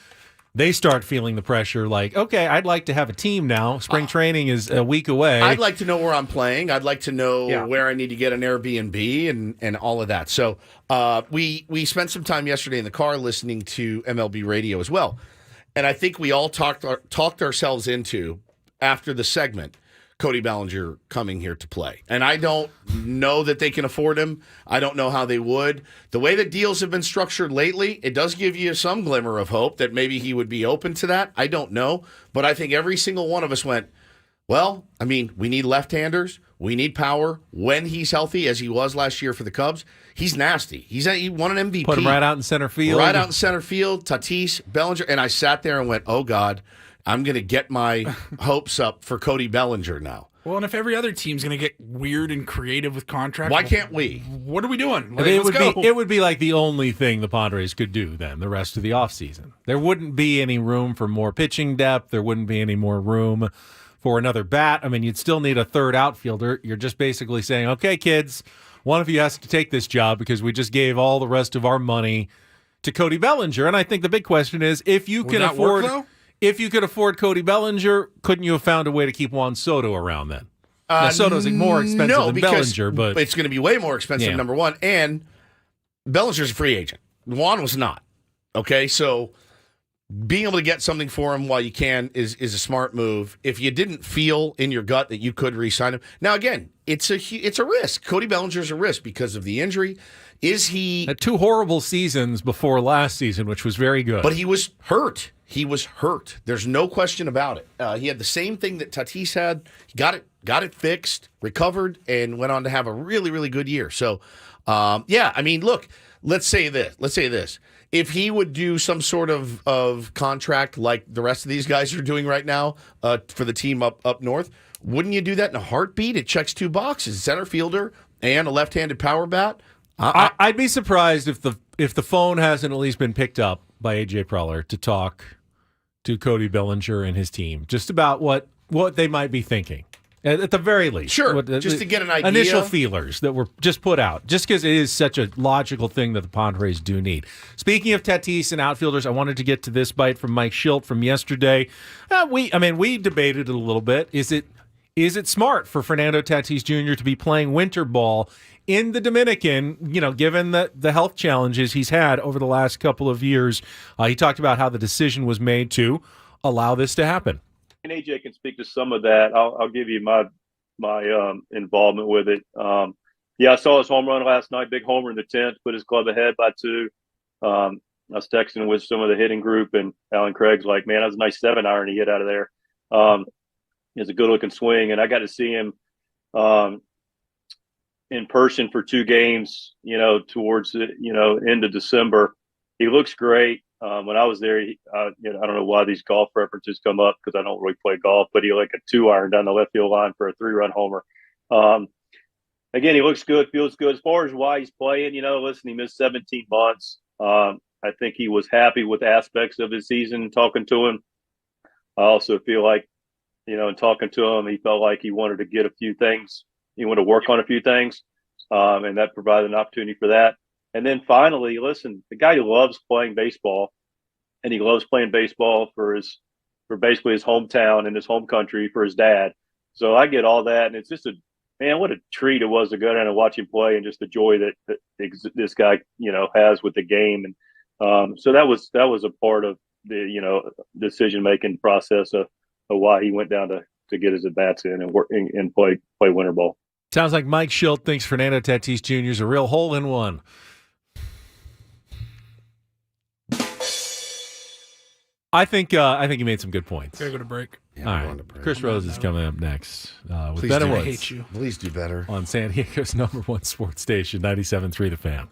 they start feeling the pressure like, okay, I'd like to have a team now. Spring training is a week away. I'd like to know where I'm playing. I'd like to know where I need to get an Airbnb and all of that. So we spent some time yesterday in the car listening to MLB radio as well. And I think we all talked ourselves into, after the segment, Cody Bellinger coming here to play. And I don't know that they can afford him. I don't know how they would. The way that deals have been structured lately, it does give you some glimmer of hope that maybe he would be open to that. I don't know. But I think every single one of us went, well, I mean, we need left-handers. We need power when he's healthy, as he was last year for the Cubs. He's nasty. He won an MVP. Put him right out in center field. Right out in center field, Tatis, Bellinger. And I sat there and went, oh, God, I'm going to get my hopes up for Cody Bellinger now. Well, and if every other team's going to get weird and creative with contracts, why can't we? What are we doing? Like, it would be like the only thing the Padres could do then the rest of the offseason. There wouldn't be any room for more pitching depth. There wouldn't be any more room for another bat. I mean, you'd still need a third outfielder. You're just basically saying, okay, kids, one of you has to take this job because we just gave all the rest of our money to Cody Bellinger. And I think the big question is, if you can afford... If you could afford Cody Bellinger, couldn't you have found a way to keep Juan Soto around then? Now, Soto's more expensive than Bellinger, but it's going to be way more expensive, number one. And Bellinger's a free agent. Juan was not. Okay, so being able to get something for him while you can is a smart move. If you didn't feel in your gut that you could re-sign him, now again, it's a risk. Cody Bellinger's a risk because of the injury. Is he had 2 horrible seasons before last season, which was very good, but he was hurt. He was hurt. There's no question about it. He had the same thing that Tatis had. He got it fixed, recovered, and went on to have a really, really good year. So, I mean, look, let's say this. If he would do some sort of contract like the rest of these guys are doing right now for the team up north, wouldn't you do that in a heartbeat? It checks 2 boxes: center fielder and a left-handed power bat. I'd be surprised if the phone hasn't at least been picked up by AJ Preller to talk to Cody Bellinger and his team just about what they might be thinking at the very least. Sure, just to get an idea. Initial feelers that were just put out, just because it is such a logical thing that the Padres do need. Speaking of Tatis and outfielders, I wanted to get to this bite from Mike Schilt from yesterday. We debated it a little bit. Is it smart for Fernando Tatis Jr. to be playing winter ball in the Dominican, given the health challenges he's had over the last couple of years? He talked about how the decision was made to allow this to happen. And AJ can speak to some of that. I'll give you my involvement with it. I saw his home run last night, big homer in the 10th, put his club ahead by 2. I was texting with some of the hitting group, and Alan Craig's like, man, that was a nice 7-iron he hit out of there. He has a good looking swing, and I got to see him um, in person for 2 games. Towards the end of December. He looks great. When I was there, I don't know why these golf references come up because I don't really play golf, but he like a 2-iron down the left field line for a 3-run homer. Again, he looks good, feels good. As far as why he's playing, listen, he missed 17 months. I think he was happy with aspects of his season. Talking to him, I also feel like, in talking to him, he felt like he wanted to get a few things. He wanted to work on a few things, and that provided an opportunity for that. And then finally, listen, the guy who loves playing baseball, and he loves playing baseball for basically his hometown and his home country for his dad. So I get all that, and it's just what a treat it was to go down and watch him play, and just the joy that this guy has with the game. And so that was a part of the decision making process of why he went down to get his at bats in and work and play winter ball. Sounds like Mike Schilt thinks Fernando Tatis Jr. is a real hole in one. I think he made some good points. Gotta go to break. Yeah, all right. Chris Rose is coming up next. With Please Better do. Woods. I hate you. Please do better. On San Diego's #1 sports station, 97.3 The Fan.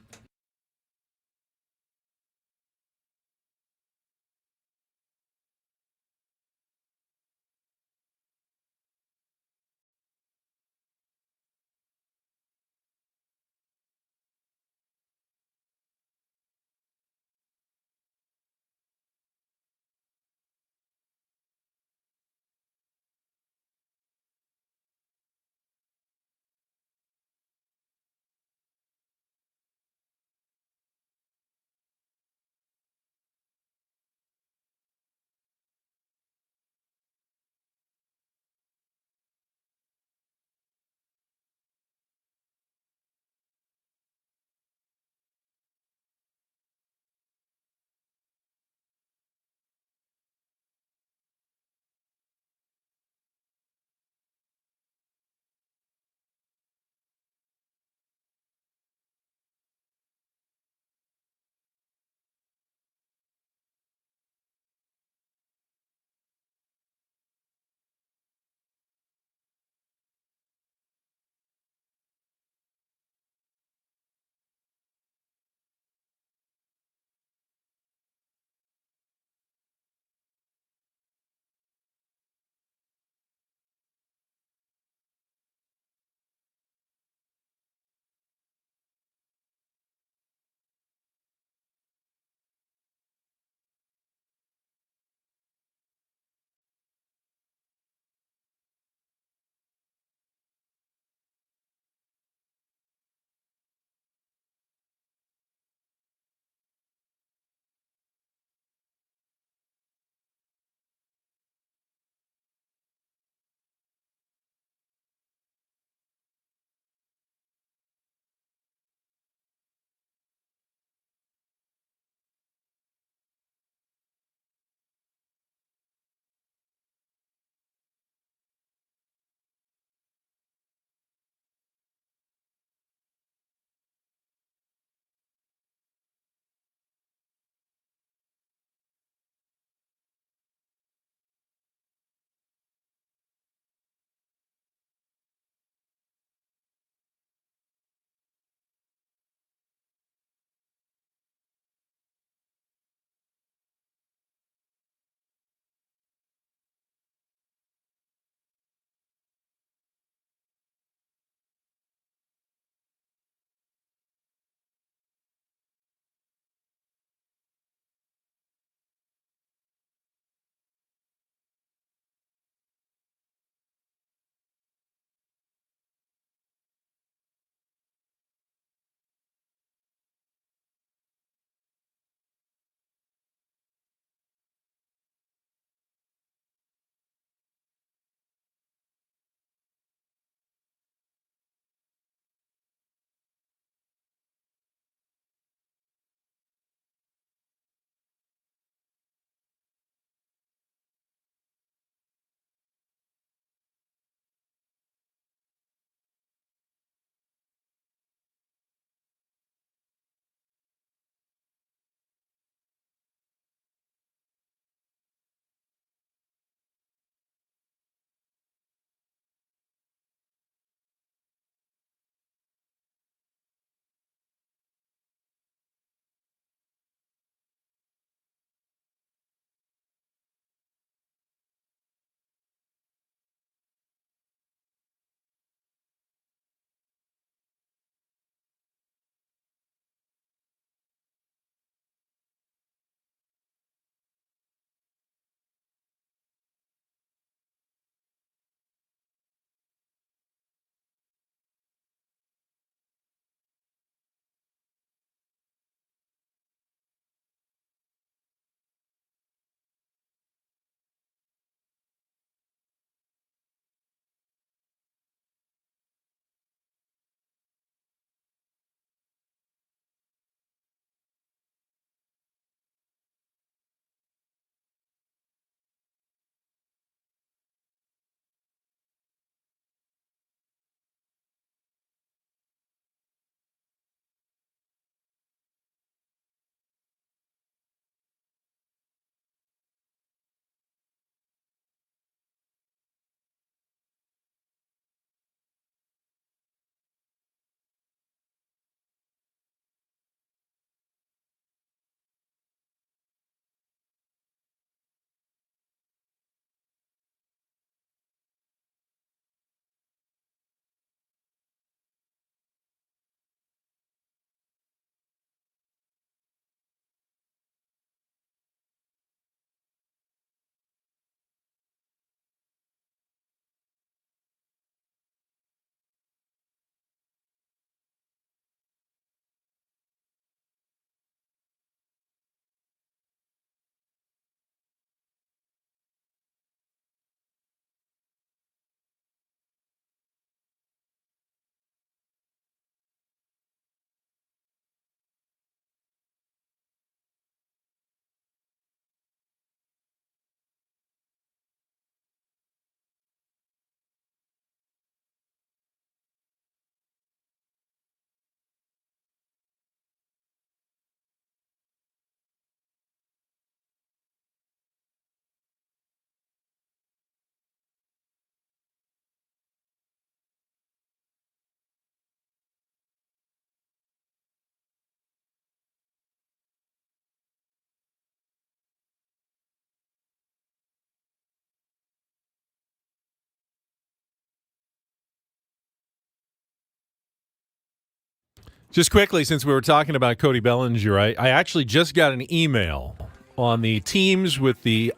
Just quickly, since we were talking about Cody Bellinger, I actually just got an email on the teams with the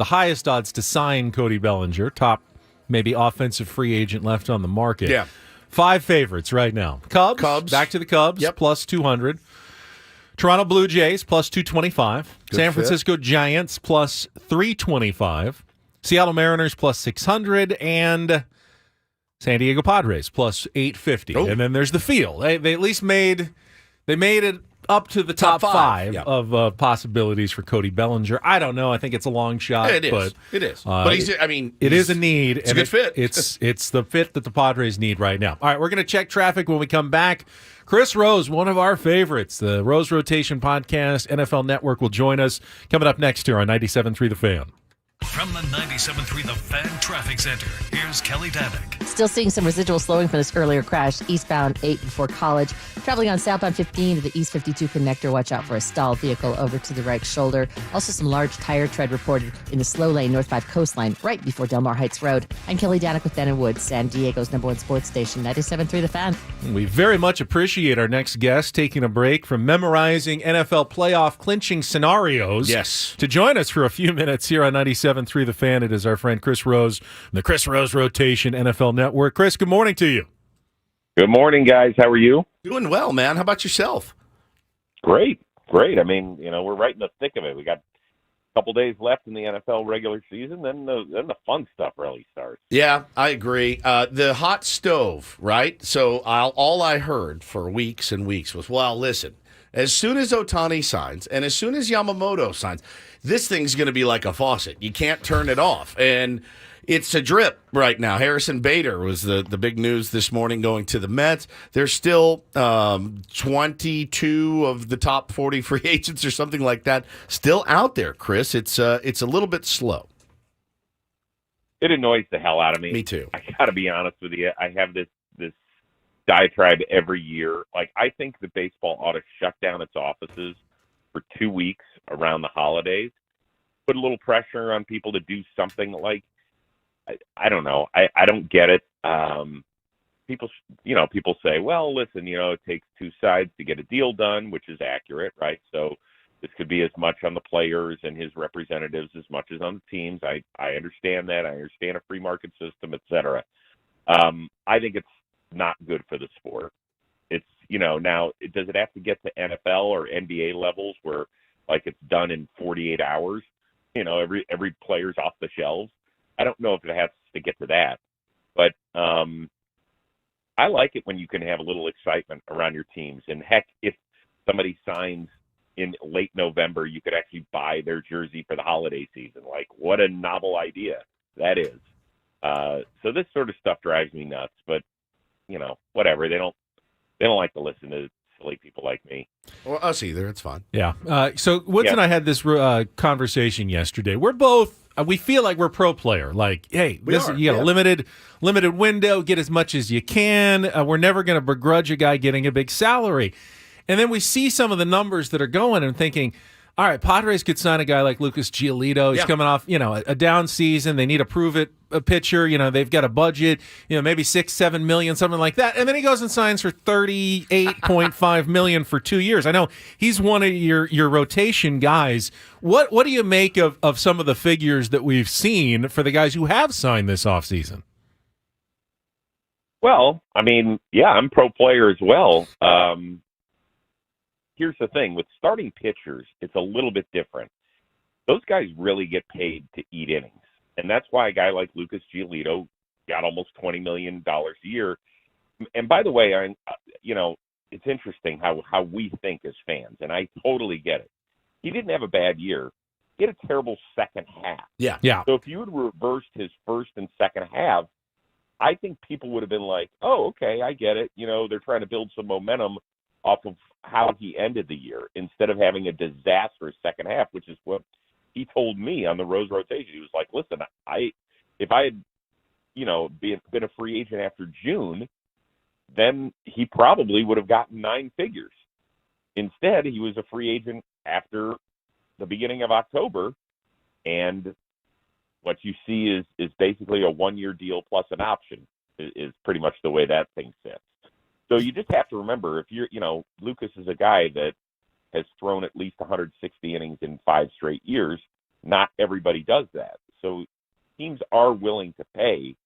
highest odds to sign Cody Bellinger, top maybe offensive free agent left on the market. Yeah. 5 favorites right now. Cubs. Back to the Cubs, Yep. plus 200. Toronto Blue Jays, plus 225. San Francisco Giants, plus 325. Seattle Mariners, plus 600. And San Diego Padres, plus 850. Oh. And then there's the field. They at least made it up to the top five yeah. of possibilities for Cody Bellinger. I don't know. I think it's a long shot. It is. But, It is. But it is a need. It's a good fit. It's the fit that the Padres need right now. All right, we're going to check traffic when we come back. Chris Rose, one of our favorites, the Rose Rotation Podcast, NFL Network, will join us coming up next here on 97.3 The Fan. From the 97.3 The Fan Traffic Center, here's Kelly Danick. Still seeing some residual slowing from this earlier crash. Eastbound 8 before College. Traveling on southbound 15 to the East 52 connector. Watch out for a stalled vehicle over to the right shoulder. Also some large tire tread reported in the slow lane North 5 coastline right before Del Mar Heights Road. I'm Kelly Danick with Ben and Woods, San Diego's #1 sports station, 97.3 The Fan. We very much appreciate our next guest taking a break from memorizing NFL playoff clinching scenarios. Yes. To join us for a few minutes here on 97.3 The Fan, it is our friend Chris Rose from the Chris Rose Rotation NFL Network. Chris, good morning to you. Good morning, guys. How are you? Doing well, man. How about yourself? Great. I mean, we're right in the thick of it. We got a couple days left in the NFL regular season, then the fun stuff really starts. Yeah, I agree. The hot stove, right? So all I heard for weeks and weeks was, well, listen, as soon as Ohtani signs and as soon as Yamamoto signs, this thing's going to be like a faucet. You can't turn it off. And it's a drip right now. Harrison Bader was the big news this morning going to the Mets. There's still 22 of the top 40 free agents or something like that still out there, Chris. It's a little bit slow. It annoys the hell out of me. Me too. I got to be honest with you. I have this diatribe every year. Like, I think that baseball ought to shut down its offices for 2 weeks around the holidays, put a little pressure on people to do something. Like, I don't know. I don't get it. People say, well, listen, it takes two sides to get a deal done, which is accurate, right? So this could be as much on the players and his representatives as much as on the teams. I understand that. I understand a free market system, et cetera. I think it's not good for the sport. It's, now, does it have to get to NFL or NBA levels where, like, it's done in 48 hours? Every player's off the shelves. I don't know if it has to get to that, but I like it when you can have a little excitement around your teams. And heck, if somebody signs in late November, you could actually buy their jersey for the holiday season. Like, what a novel idea that is. So this sort of stuff drives me nuts, but whatever. They don't like to listen to silly people like me. Well, us either. It's fine. Yeah. So Woods and I had this conversation yesterday. We feel like we're pro player. Like, hey, you got a limited window. Get as much as you can. We're never going to begrudge a guy getting a big salary. And then we see some of the numbers that are going and thinking, all right, Padres could sign a guy like Lucas Giolito. He's coming off, a down season. They need a pitcher. They've got a budget, maybe $6-7 million, something like that. And then he goes and signs for $38.5 million for 2 years. I know he's one of your rotation guys. What do you make of some of the figures that we've seen for the guys who have signed this offseason? Well, I mean, I'm pro player as well. Here's the thing. With starting pitchers, it's a little bit different. Those guys really get paid to eat innings. And that's why a guy like Lucas Giolito got almost $20 million a year. And by the way, it's interesting how we think as fans, and I totally get it. He didn't have a bad year. He had a terrible second half. Yeah. So if you had reversed his first and second half, I think people would have been like, oh, okay, I get it. They're trying to build some momentum off of how he ended the year instead of having a disastrous second half, which is what he told me on the Rose Rotation. He was like, listen, if I had, been a free agent after June, then he probably would have gotten 9 figures. Instead, he was a free agent after the beginning of October, and what you see is basically a 1-year deal plus an option is pretty much the way that thing sits. So you just have to remember, if Lucas is a guy that has thrown at least 160 innings in 5 straight years. Not everybody does that. So teams are willing to pay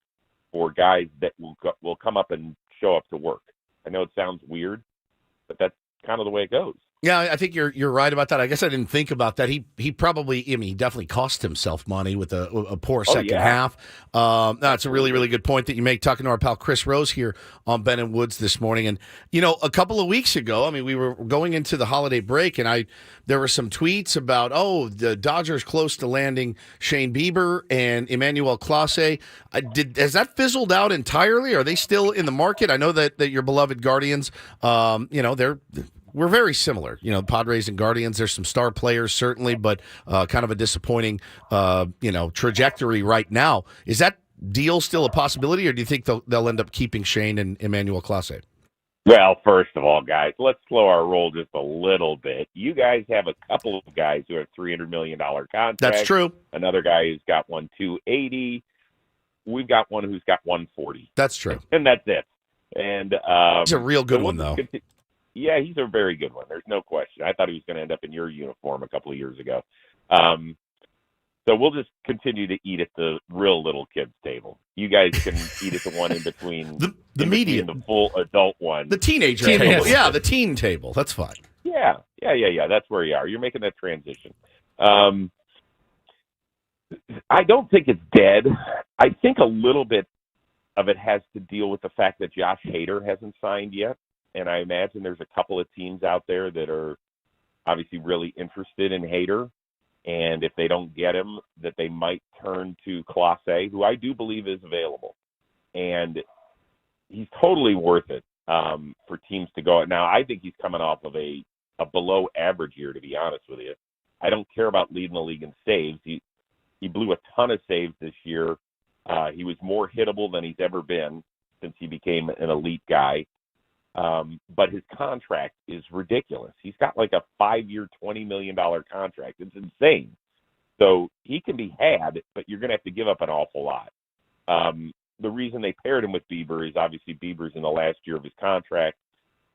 for guys that will come up and show up to work. I know it sounds weird, but that's kind of the way it goes. Yeah, I think you're right about that. I guess I didn't think about that. He probably, he definitely cost himself money with a poor second half. That's a really, really good point that you make, talking to our pal Chris Rose here on Ben and Woods this morning. And, a couple of weeks ago, we were going into the holiday break, and there were some tweets about, the Dodgers close to landing Shane Bieber and Emmanuel Clase. Has that fizzled out entirely? Are they still in the market? I know that your beloved Guardians, we're very similar. Padres and Guardians, there's some star players, certainly, but kind of a disappointing, trajectory right now. Is that deal still a possibility, or do you think they'll end up keeping Shane and Emmanuel Clase? Well, first of all, guys, let's slow our roll just a little bit. You guys have a couple of guys who have $300 million contracts. That's true. Another guy who's got one $280. We've got one who's got $140. That's true. And that's it. And he's a real good one, though. Yeah, he's a very good one. There's no question. I thought he was going to end up in your uniform a couple of years ago. So we'll just continue to eat at the real little kids table. You guys can eat at the one in between the medium, the full adult one, the teenager table. Yeah, the teen table. That's fine. Yeah. That's where you are. You're making that transition. I don't think it's dead. I think a little bit of it has to deal with the fact that Josh Hader hasn't signed yet. And I imagine there's a couple of teams out there that are obviously really interested in Hader. And if they don't get him, that they might turn to Clase, who I do believe is available. And he's totally worth it for teams to go. Now, I think he's coming off of a below average year, to be honest with you. I don't care about leading the league in saves. He blew a ton of saves this year. He was more hittable than he's ever been since he became an elite guy. But his contract is ridiculous. He's got like a 5-year, $20 million contract. It's insane. So he can be had, but you're going to have to give up an awful lot. The reason they paired him with Bieber is obviously Bieber's in the last year of his contract.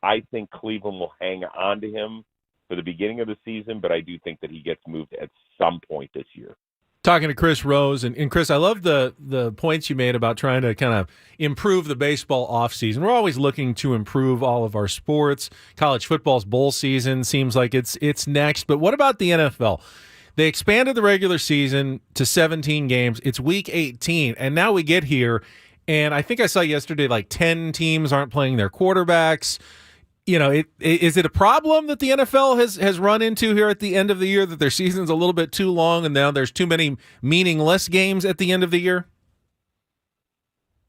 I think Cleveland will hang on to him for the beginning of the season, but I do think that he gets moved at some point this year. Talking to Chris Rose, and Chris, I love the points you made about trying to kind of improve the baseball offseason. We're always looking to improve all of our sports. College football's bowl season seems like it's next. But what about the NFL? They expanded the regular season to 17 games. It's week 18, and now we get here, and I think I saw yesterday like 10 teams aren't playing their quarterbacks. Is it a problem that the NFL has run into here at the end of the year, that their season's a little bit too long and now there's too many meaningless games at the end of the year?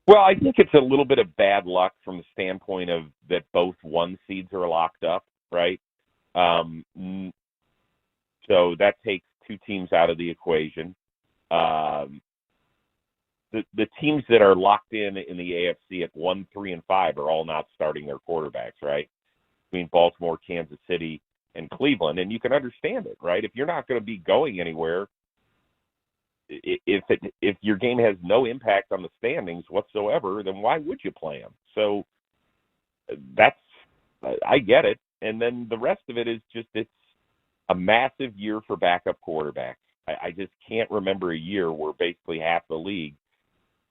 Well, I think it's a little bit of bad luck from the standpoint of that both 1 seeds are locked up, right? So that takes 2 teams out of the equation. The teams that are locked in the AFC at 1, 3, and 5 are all not starting their quarterbacks, right? Between Baltimore, Kansas City, and Cleveland. And you can understand it, right? If you're not going to be going anywhere, if your game has no impact on the standings whatsoever, then why would you play them? So I get it. And then the rest of it is just, it's a massive year for backup quarterbacks. I just can't remember a year where basically half the league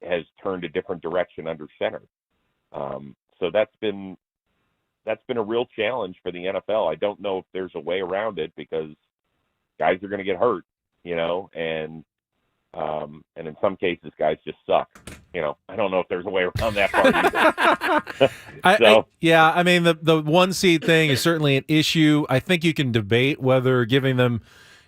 has turned a different direction under center. So that's been a real challenge for the NFL. I don't know if there's a way around it because guys are going to get hurt, and in some cases guys just suck. I don't know if there's a way around that part either. The 1 seed thing is certainly an issue. I think you can debate whether giving them,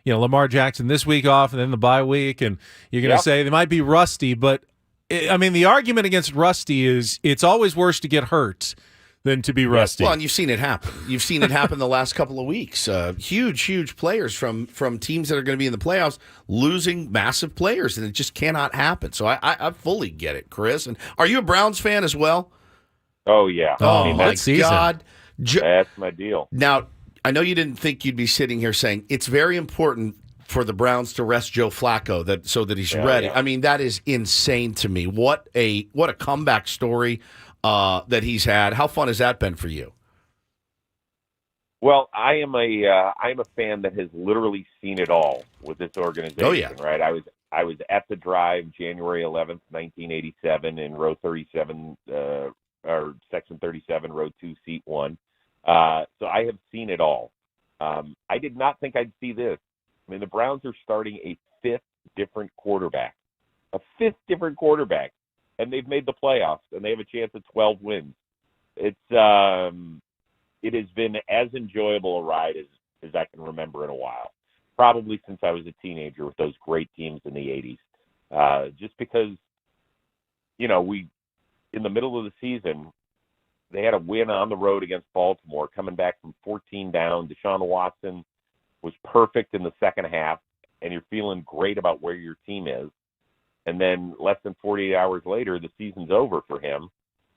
Lamar Jackson this week off and then the bye week, and you're going to say they might be rusty, but the argument against rusty is it's always worse to get hurt than to be rusty. Well, and you've seen it happen. You've seen it happen the last couple of weeks. Huge players from teams that are going to be in the playoffs losing massive players, and it just cannot happen. So I fully get it, Chris. And are you a Browns fan as well? Oh, yeah. Oh, my God. That's my deal. Now, I know you didn't think you'd be sitting here saying it's very important for the Browns to rest Joe Flacco so that he's ready. Yeah. That is insane to me. What a comeback story. that he's had. How fun has that been for you? Well, I'm a fan that has literally seen it all with this organization. Oh, yeah. Right. I was at the drive January 11th, 1987, in row 37, or section 37, row 2, seat 1. So I have seen it all. I did not think I'd see this. I mean, the Browns are starting a fifth different quarterback, and they've made the playoffs, and they have a chance at 12 wins. It has been as enjoyable a ride as I can remember in a while, probably since I was a teenager with those great teams in the 80s. Just because, in the middle of the season, they had a win on the road against Baltimore, coming back from 14 down. Deshaun Watson was perfect in the second half, and you're feeling great about where your team is. And then less than 48 hours later, the season's over for him.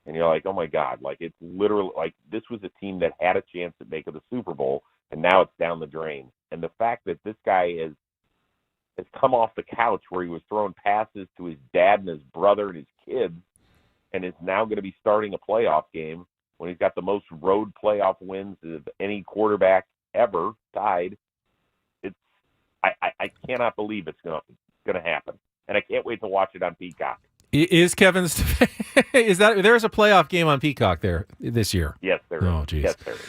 And you're like, oh, my God, like it's literally like this was a team that had a chance at making the Super Bowl, and now it's down the drain. And the fact that this guy has come off the couch where he was throwing passes to his dad and his brother and his kids, and is now going to be starting a playoff game when he's got the most road playoff wins of any quarterback ever tied. I cannot believe it's going to happen, and I can't wait to watch it on Peacock. Is Kevin's? Is that there's a playoff game on Peacock there this year? Yes, there is. Oh, geez. Yes, there is.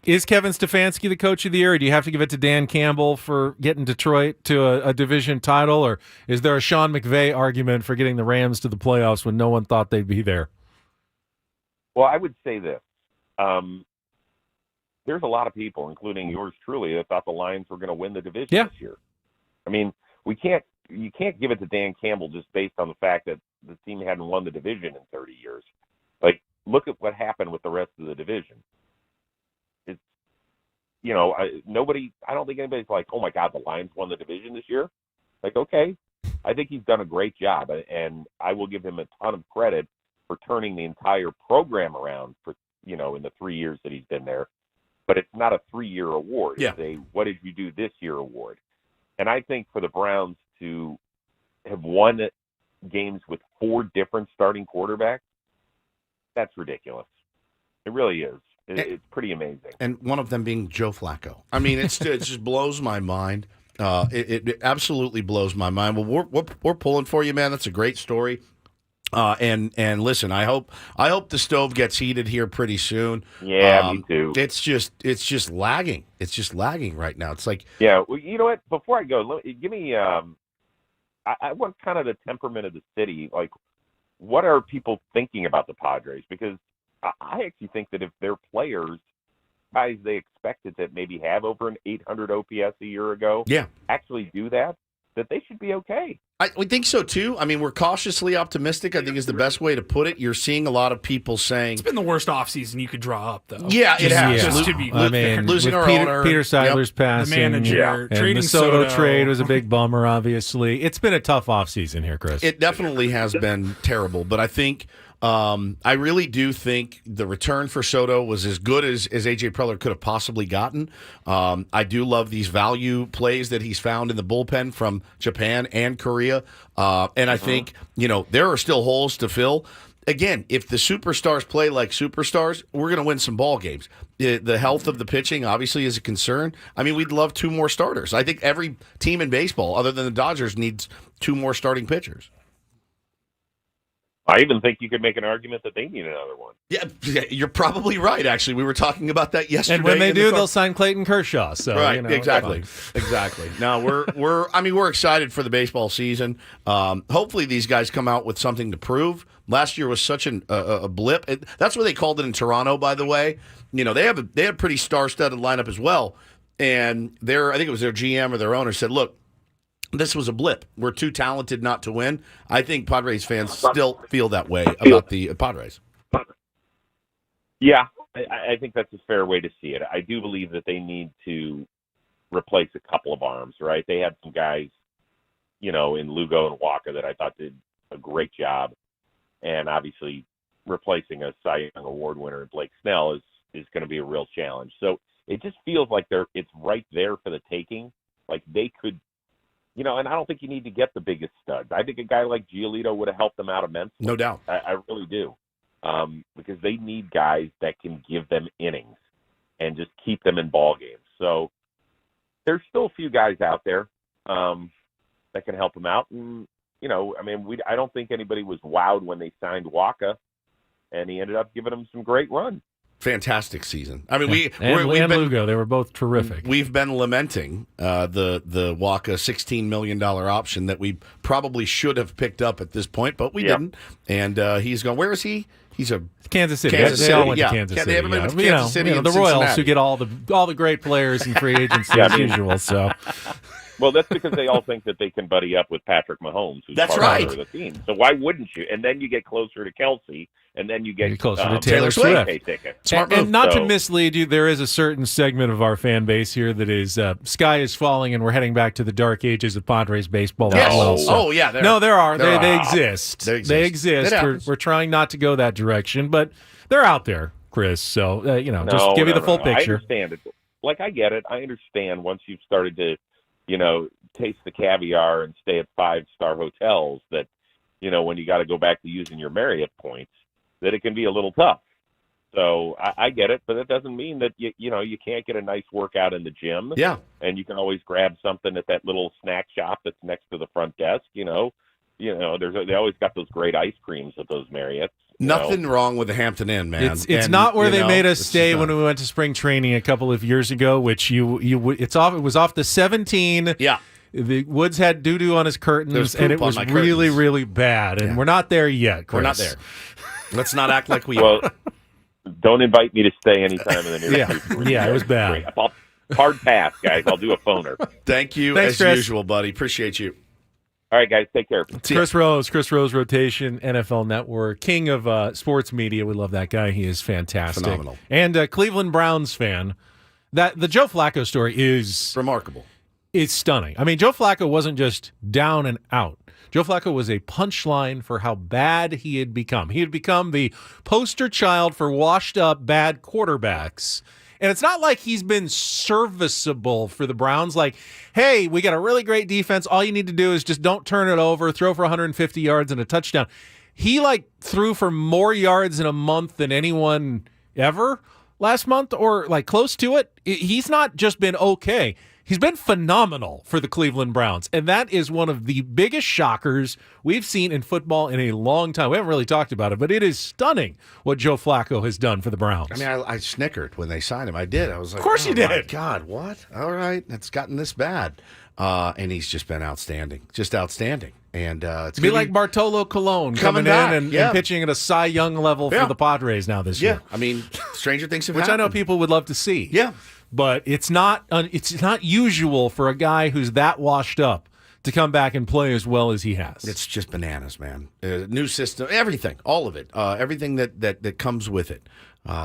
Is Kevin Stefanski the coach of the year? Or do you have to give it to Dan Campbell for getting Detroit to a division title, or is there a Sean McVay argument for getting the Rams to the playoffs when no one thought they'd be there? Well, I would say this. There's a lot of people, including yours truly, that thought the Lions were going to win the division this year. I mean, you can't give it to Dan Campbell just based on the fact that the team hadn't won the division in 30 years. Like, look at what happened with the rest of the division. It's, I don't think anybody's like, oh my God, the Lions won the division this year. Like, okay, I think he's done a great job, and I will give him a ton of credit for turning the entire program around for, in the 3 years that he's been there. But it's not a 3-year award. Yeah. It's a what did you do this year award. And I think for the Browns to have won games with 4 different starting quarterbacks, that's ridiculous. It really is. It's pretty amazing. And one of them being Joe Flacco. I mean, it just blows my mind. It absolutely blows my mind. Well, we're pulling for you, man. That's a great story. And listen, I hope the stove gets heated here pretty soon. Yeah, me too. It's just lagging. It's just lagging right now. It's like, yeah. Well, you know what? Before I go, give me. I want kind of the temperament of the city. Like, what are people thinking about the Padres? Because I actually think that if their players, guys they expected that maybe have over an 800 OPS a year ago, actually do that they should be okay. We think so, too. I mean, we're cautiously optimistic, I think is the best way to put it. You're seeing a lot of people saying... It's been the worst offseason you could draw up, though. Yeah, it has. Just to be losing our owner. Peter Seidler's passing. The manager. And Trading the Soto Soto trade was a big bummer, obviously. It's been a tough offseason here, Chris. It definitely has been terrible, but I think... I really do think the return for Soto was as good as A.J. Preller could have possibly gotten. I do love these value plays that he's found in the bullpen from Japan and Korea. And I think, there are still holes to fill. Again, if the superstars play like superstars, we're going to win some ball games. The health of the pitching obviously is a concern. I mean, we'd love 2 more starters. I think every team in baseball, other than the Dodgers, needs 2 more starting pitchers. I even think you could make an argument that they need another one. Yeah, you're probably right. Actually, we were talking about that yesterday. And when they do, they'll sign Clayton Kershaw. So right, exactly. Now we're excited for the baseball season. Hopefully, these guys come out with something to prove. Last year was such a blip. That's what they called it in Toronto, by the way. They have a pretty star-studded lineup as well. And I think it was their GM or their owner said, "Look, this was a blip. We're too talented not to win." I think Padres fans still feel that way about the Padres. Yeah, I think that's a fair way to see it. I do believe that they need to replace a couple of arms, right? They had some guys, in Lugo and Walker that I thought did a great job. And obviously replacing a Cy Young Award winner, Blake Snell, is going to be a real challenge. So it just feels like it's right there for the taking. Like they could, and I don't think you need to get the biggest studs. I think a guy like Giolito would have helped them out immensely. No doubt. I really do. because they need guys that can give them innings and just keep them in ball games. So there's still a few guys out there that can help them out. And, I don't think anybody was wowed when they signed Waka, and he ended up giving them some great runs. Fantastic season. I mean, we've been, Lugo, they were both terrific. We've been lamenting the Waka $16 million option that we probably should have picked up at this point, but we didn't. And he's going. Where is he? He's a Kansas City. They all went to Kansas City. Everybody went to Kansas City. The Royals who get all the great players in free agency as usual. So. Well, that's because they all think that they can buddy up with Patrick Mahomes, who's part of the team. So why wouldn't you? And then you get closer to Kelsey, and then you get closer to Taylor Swift. And not to mislead you, there is a certain segment of our fan base here that is sky is falling, and we're heading back to the dark ages of Padres baseball. Yes. As well. So, there are. They exist. They exist. We're trying not to go that direction, but they're out there, Chris. So just give you the full picture. I understand it. Like I get it. I understand once you've started to taste the caviar and stay at 5-star hotels that, when you got to go back to using your Marriott points, that it can be a little tough. So I get it, but that doesn't mean that you can't get a nice workout in the gym. Yeah. And you can always grab something at that little snack shop that's next to the front desk. They always got those great ice creams at those Marriotts. Nothing wrong with the Hampton Inn, man. It's not where they made us stay when we went to spring training a couple of years ago, which it was off the 17. Yeah. The Woods had doo-doo on his curtains, and it was really, really bad. And we're not there yet, Chris. We're not there. Let's not act like we are. Don't invite me to stay anytime in the near future. Yeah, it was bad. Hard pass, guys. I'll do a phoner. Thank you, Thanks, as Chris. usual, buddy. Appreciate you. All right, guys, take care. Chris Rose, Rotation, NFL Network, king of sports media. We love that guy. He is fantastic. Phenomenal. And a Cleveland Browns fan. The Joe Flacco story is remarkable. It's stunning. I mean, Joe Flacco wasn't just down and out. Joe Flacco was a punchline for how bad he had become. He had become the poster child for washed-up bad quarterbacks. And it's not like he's been serviceable for the Browns. Like, hey, we got a really great defense. All you need to do is just don't turn it over, throw for 150 yards and a touchdown. He, threw for more yards in a month than anyone ever last month or, close to it. He's not just been okay. He's been phenomenal for the Cleveland Browns, and that is one of the biggest shockers we've seen in football in a long time. We haven't really talked about it, but it is stunning what Joe Flacco has done for the Browns. I mean, I snickered when they signed him. I did. I was like, of course you did. My God, what? All right, it's gotten this bad. And he's just been outstanding. Just outstanding. And it's be like Bartolo Colon coming in and pitching at a Cy Young level for the Padres now this year. I mean, stranger things have which happened. I know people would love to see. Yeah. But it's not usual for a guy who's that washed up to come back and play as well as he has. It's just bananas, man. New system, everything, all of it, everything that comes with it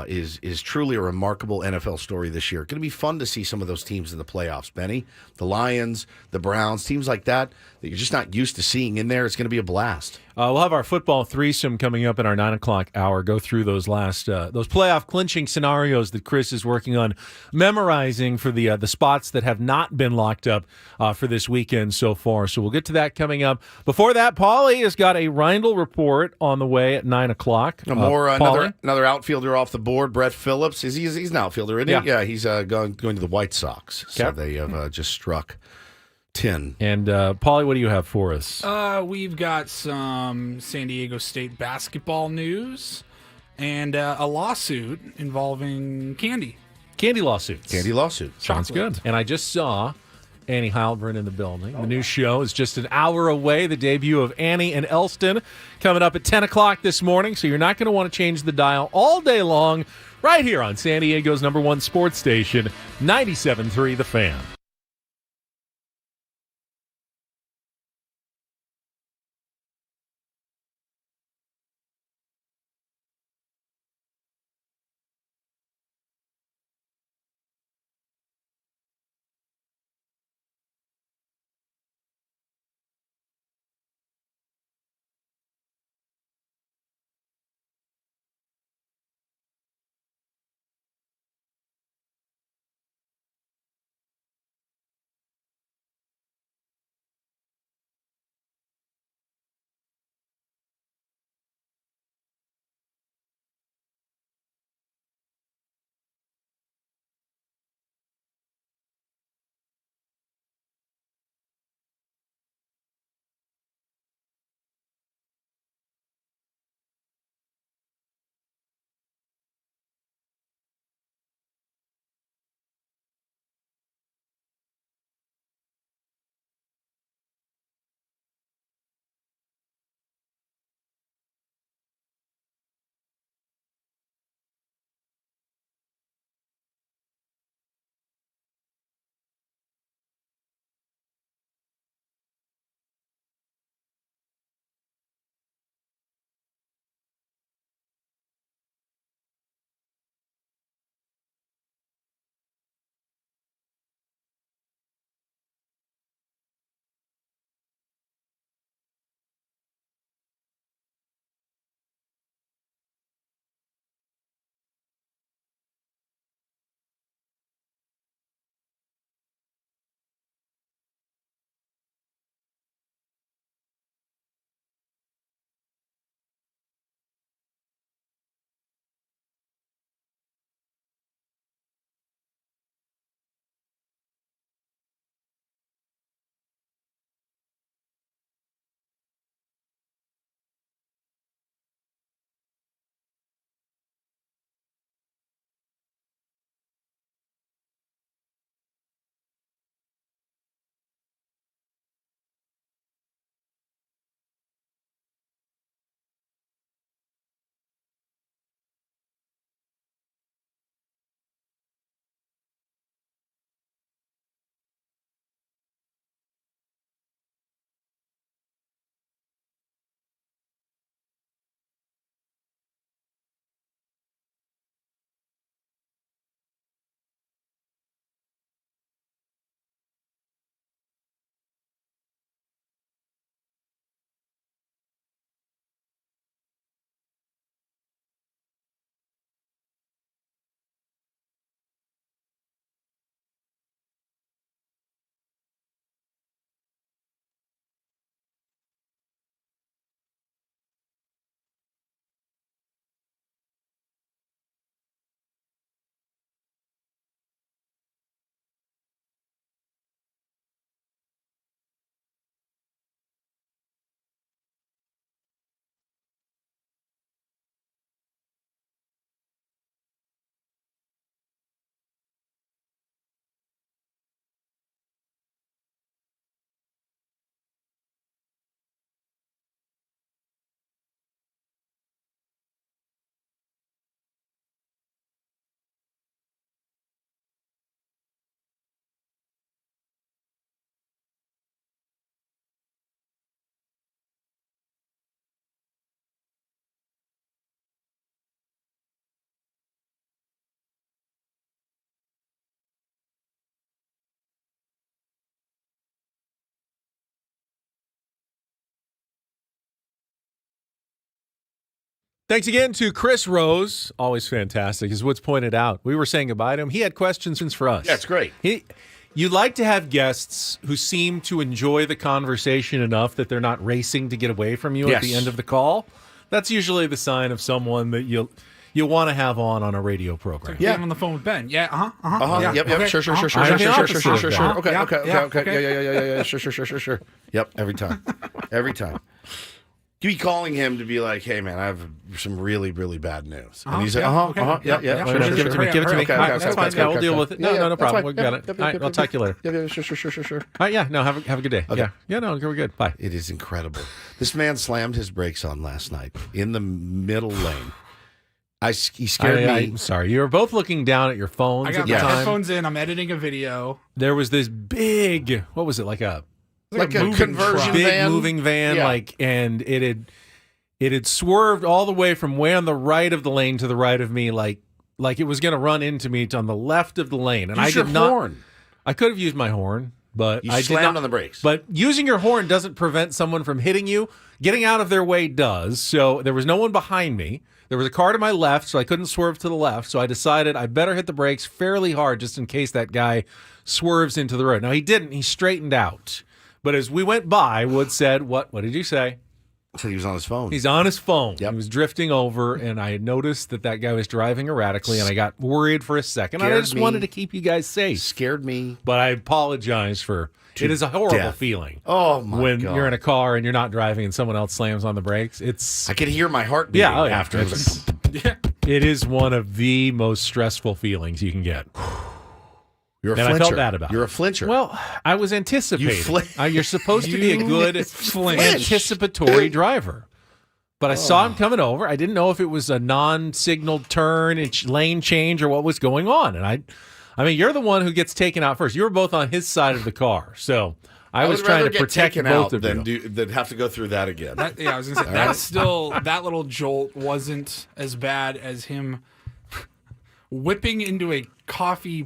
is truly a remarkable NFL story this year. Going to be fun to see some of those teams in the playoffs, Benny. The Lions, the Browns, teams like that you're just not used to seeing in there. It's going to be a blast. We'll have our football threesome coming up in our 9 o'clock hour. Go through those those playoff clinching scenarios that Chris is working on memorizing for the spots that have not been locked up for this weekend so far. So we'll get to that coming up. Before that, Paulie has got a Ryle report on the way at 9 o'clock. Another outfielder off the board, Brett Phillips. He's an outfielder, isn't he? Yeah, he's going to the White Sox. So they have just struck 10. And Paulie, what do you have for us? We've got some San Diego State basketball news and a lawsuit involving candy. Candy lawsuits. Chocolate. Sounds good. And I just saw Annie Heilbrunn in the building. The new show is just an hour away. The debut of Annie and Elston coming up at 10 o'clock this morning. So you're not going to want to change the dial all day long right here on San Diego's #1 sports station, 97.3 The Fan. Thanks again to Chris Rose. Always fantastic, as Woods pointed out. We were saying goodbye to him. He had questions for us. Yeah, it's great. You like to have guests who seem to enjoy the conversation enough that they're not racing to get away from you at the end of the call. That's usually the sign of someone that you'll want to have on a radio program. Yeah, I'm on the phone with Ben. Yeah, Yeah. Yep. Okay. Sure. I'm the Sure. Okay. Sure. Yep. Every time. You be calling him to be like, "Hey, man, I have some really, really bad news," and he's like, "Yeah. Give it to me. Okay, that's fine. Yeah, we'll deal with it. No problem. We got it. All right, I'll talk to you later. Yeah. Sure. All right, yeah. No, have a good day. Okay. Yeah. No, we're good. Bye. It is incredible. This man slammed his brakes on last night in the middle lane. He scared me. I'm sorry. You were both looking down at your phones I got at the my time. headphones in. I'm editing a video. There was this big, what was it, like a conversion big van? moving van, Yeah. and it had swerved all the way from way on the right of the lane to the right of me, like it was going to run into me on the left of the lane. And Use your horn. I could have used my horn, but You I did slammed not on the brakes. But using your horn doesn't prevent someone from hitting you. Getting out of their way does. So there was no one behind me. There was a car to my left, so I couldn't swerve to the left. So I decided I better hit the brakes fairly hard just in case that guy swerves into the road. Now, he didn't. He straightened out. But as we went by, Wood said, what did you say? So he was on his phone. He's on his phone. Yep. He was drifting over, and I had noticed that guy was driving erratically, and I got worried for a second. I just wanted to keep you guys safe. Scared me. But I apologize for it is a horrible feeling. Oh, my when God. you're in a car and you're not driving and someone else slams on the brakes. I could hear my heart beating after. It is one of the most stressful feelings you can get. You're a and flincher. I felt bad about You're it. a flincher. Well, I was anticipating. You're supposed to be a good flinch. anticipatory driver. But I saw him coming over. I didn't know if it was a non-signaled turn, lane change, or what was going on. And I mean, you're the one who gets taken out first. You were both on his side of the car. So I was trying to protect both of you. Than have to go through that again. I was going to say, that's still, that little jolt wasn't as bad as him whipping into a coffee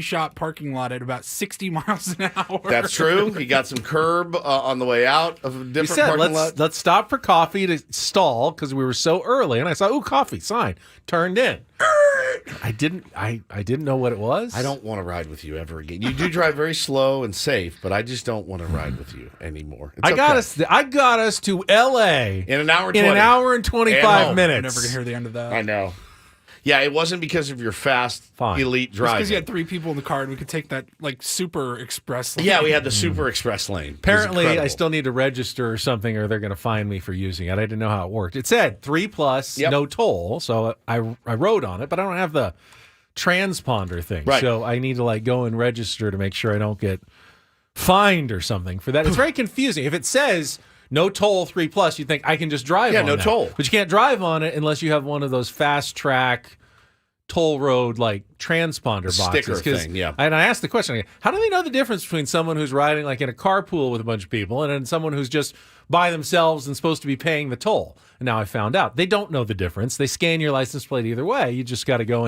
shop parking lot at about 60 miles an hour. That's true. He got some curb on the way out of a different parking lot. Let's stop for coffee to stall because we were so early. And I saw, coffee, sign. Turned in. I didn't know what it was. I don't want to ride with you ever again. You do drive very slow and safe, but I just don't want to ride with you anymore. I got us to L.A. in an hour. In an hour and 25 minutes. I'm never gonna hear the end of that. I know. Yeah, it wasn't because of your fast, elite driving. Because you had 3 people in the car and we could take that super express lane. Yeah, we had the super express lane. Apparently, I still need to register or something, or they're going to fine me for using it. I didn't know how it worked. It said 3+, no toll, so I rode on it, but I don't have the transponder thing. Right. So I need to go and register to make sure I don't get fined or something for that. It's very confusing. If it says no toll 3+, you think I can just drive on no that. toll. But you can't drive on it unless you have one of those fast track toll road transponder boxes. Sticker thing, yeah. And I asked the question, how do they know the difference between someone who's riding in a carpool with a bunch of people and then someone who's just by themselves and supposed to be paying the toll? And now I found out. They don't know the difference. They scan your license plate either way. You just got to go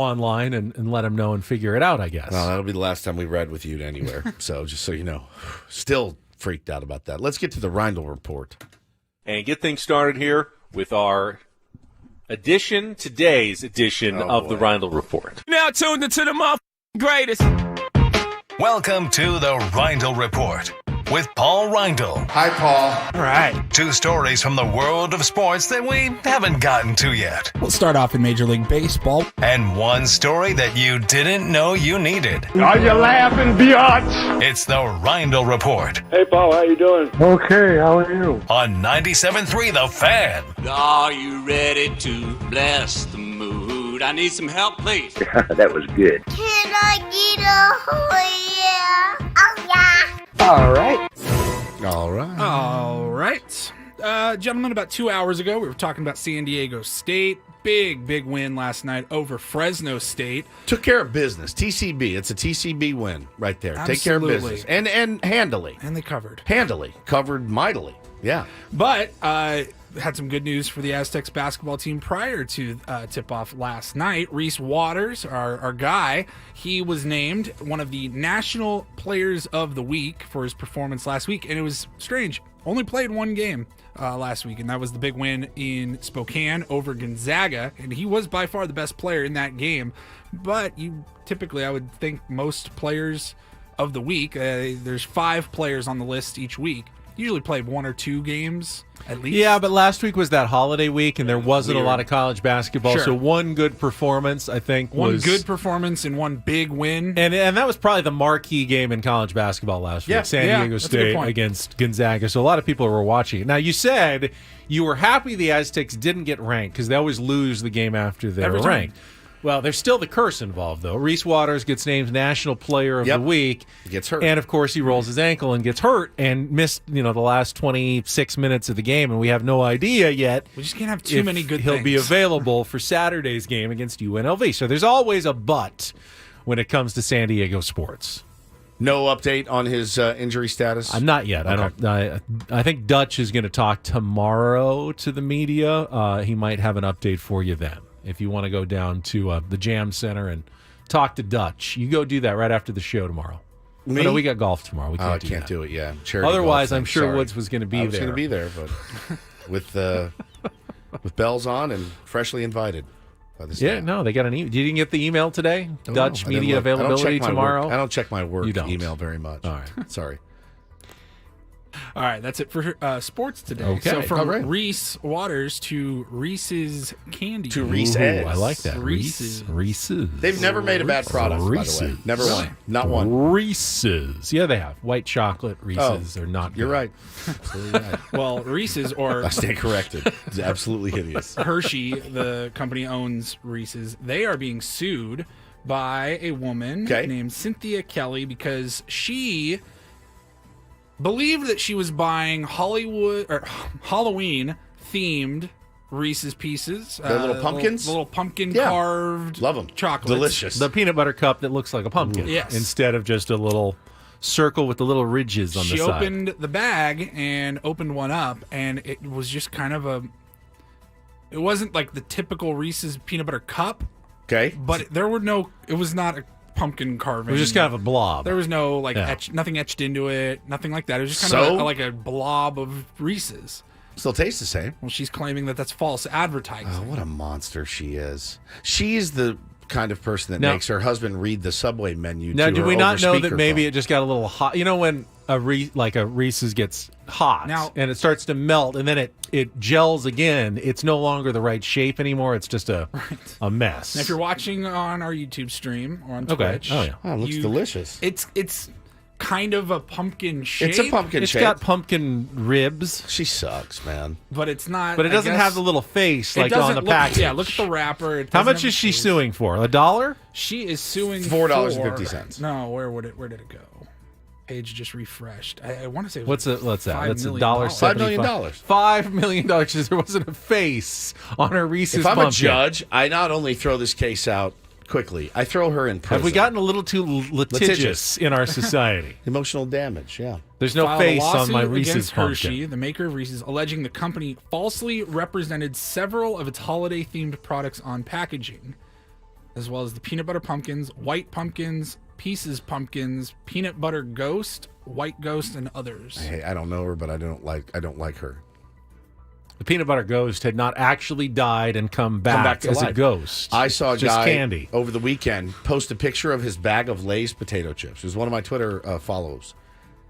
online and let them know and figure it out, I guess. Well, that'll be the last time we ride with you to anywhere. So just so you know, still freaked out about that. Let's get to the Ryle report. And get things started here with our today's edition of the Ryle Report. Now tuned into the greatest. Welcome to the Ryle Report with Paul Ryle. Hi, Paul. All right. 2 stories from the world of sports that we haven't gotten to yet. We'll start off in Major League Baseball. And 1 story that you didn't know you needed. Are you laughing, biatch? It's the Ryle Report Hey, Paul, how you doing? Okay, how are you? on 97.3 The Fan. Are you ready to bless the mood? I need some help, please. That was good. Can I get a oh yeah? Oh yeah. All right. All right. Gentlemen, about 2 hours ago, we were talking about San Diego State. Big win last night over Fresno State. Took care of business. TCB. It's a TCB win right there. Absolutely. Take care of business. And handily. And they covered. Handily. Covered mightily. Yeah. But had some good news for the Aztecs basketball team prior to tip-off last night. Ryle Waters, our guy, he was named one of the National Players of the Week for his performance last week, and it was strange. Only played one game last week, and that was the big win in Spokane over Gonzaga, and he was by far the best player in that game. But I would think most players of the week, there's 5 players on the list each week, usually play 1 or 2 games at least. Yeah, but last week was that holiday week, and there wasn't a lot of college basketball. Sure. So one good performance, I think, one good performance and one big win. And that was probably the marquee game in college basketball last week. San Diego State against Gonzaga. So a lot of people were watching it. Now, you said you were happy the Aztecs didn't get ranked because they always lose the game after they're ranked. Well, there's still the curse involved, though. Ryle Waters gets named National Player of the Week. He gets hurt. And, of course, he rolls his ankle and gets hurt and missed, the last 26 minutes of the game, and we have no idea yet. We just can't have too many good he'll things. be available for Saturday's game against UNLV. So there's always a but when it comes to San Diego sports. No update on his injury status? Not yet. Okay. I think Dutch is going to talk tomorrow to the media. He might have an update for you then. If you want to go down to the Jam Center and talk to Dutch, you go do that right after the show tomorrow. Me? No, we got golf tomorrow. We can't do it. Yeah. Otherwise, I'm sure Woods was going to be there. I was going to be there, but with bells on and freshly invited. No, they got an email. You didn't get the email today? Dutch media availability tomorrow? I don't check my work email very much. All right. Sorry. All right, that's it for sports today. Okay. So from Ryle Waters to Reese's Candy. To Reese's. I like that. Reese's. Reese's. They've never made a bad product, Reese's. by the way. Never one. Not one. Reese's. Yeah, they have. White chocolate Reese's are not good. You're right. Absolutely right. Well, Reese's or... I stand corrected. It's absolutely hideous. Hershey, the company owns Reese's. They are being sued by a woman named Cynthia Kelly because she... believed that she was buying Halloween-themed Reese's Pieces. The little pumpkins? The little pumpkin-carved Love them. chocolates. Delicious. The peanut butter cup that looks like a pumpkin. Yes. Instead of just a little circle with the little ridges on the side. She opened the bag and opened one up, and it was just kind of a... It wasn't like the typical Reese's peanut butter cup. Okay. But there were no... It was not a pumpkin carving. It was just kind of a blob. There was no nothing etched into it, nothing like that. It was just kind of like a blob of Reese's. Still tastes the same. Well, she's claiming that that's false advertising. Oh, what a monster she is. She's the kind of person that makes her husband read the Subway menu. Now, to do her we not know over that maybe speakerphone. it just got a little hot? You know when a Reese's gets hot and it starts to melt and then it gels again, it's no longer the right shape anymore. It's just a mess. Now, if you're watching on our YouTube stream or on Twitch, oh yeah, it looks delicious. It's kind of a pumpkin shape. It's a pumpkin shape. It's got pumpkin ribs. She sucks, man. But it's not. But it doesn't have the little face like on the package. Yeah, look at the wrapper. How much is she suing for? $1? She is suing $4.50. No, where did it go? Page just refreshed. I want to say. What's that? That's $5 $1.75. $5 million. $5 million because there wasn't a face on her Reese's If I'm pumpkin. a judge, I not only throw this case out quickly, I throw her in prison. Have we gotten a little too litigious in our society? Emotional damage, yeah. There's no face on my Reese's against pumpkin. Hershey, the maker of Reese's, alleging the company falsely represented several of its holiday-themed products on packaging, as well as the peanut butter pumpkins, white pumpkins, Pieces pumpkins, peanut butter ghost, white ghost, and others. Hey, I don't know her, but I don't like her. The peanut butter ghost had not actually died and come back to as life. a ghost. I saw a just guy candy. over the weekend post a picture of his bag of Lay's potato chips. It was one of my Twitter follows.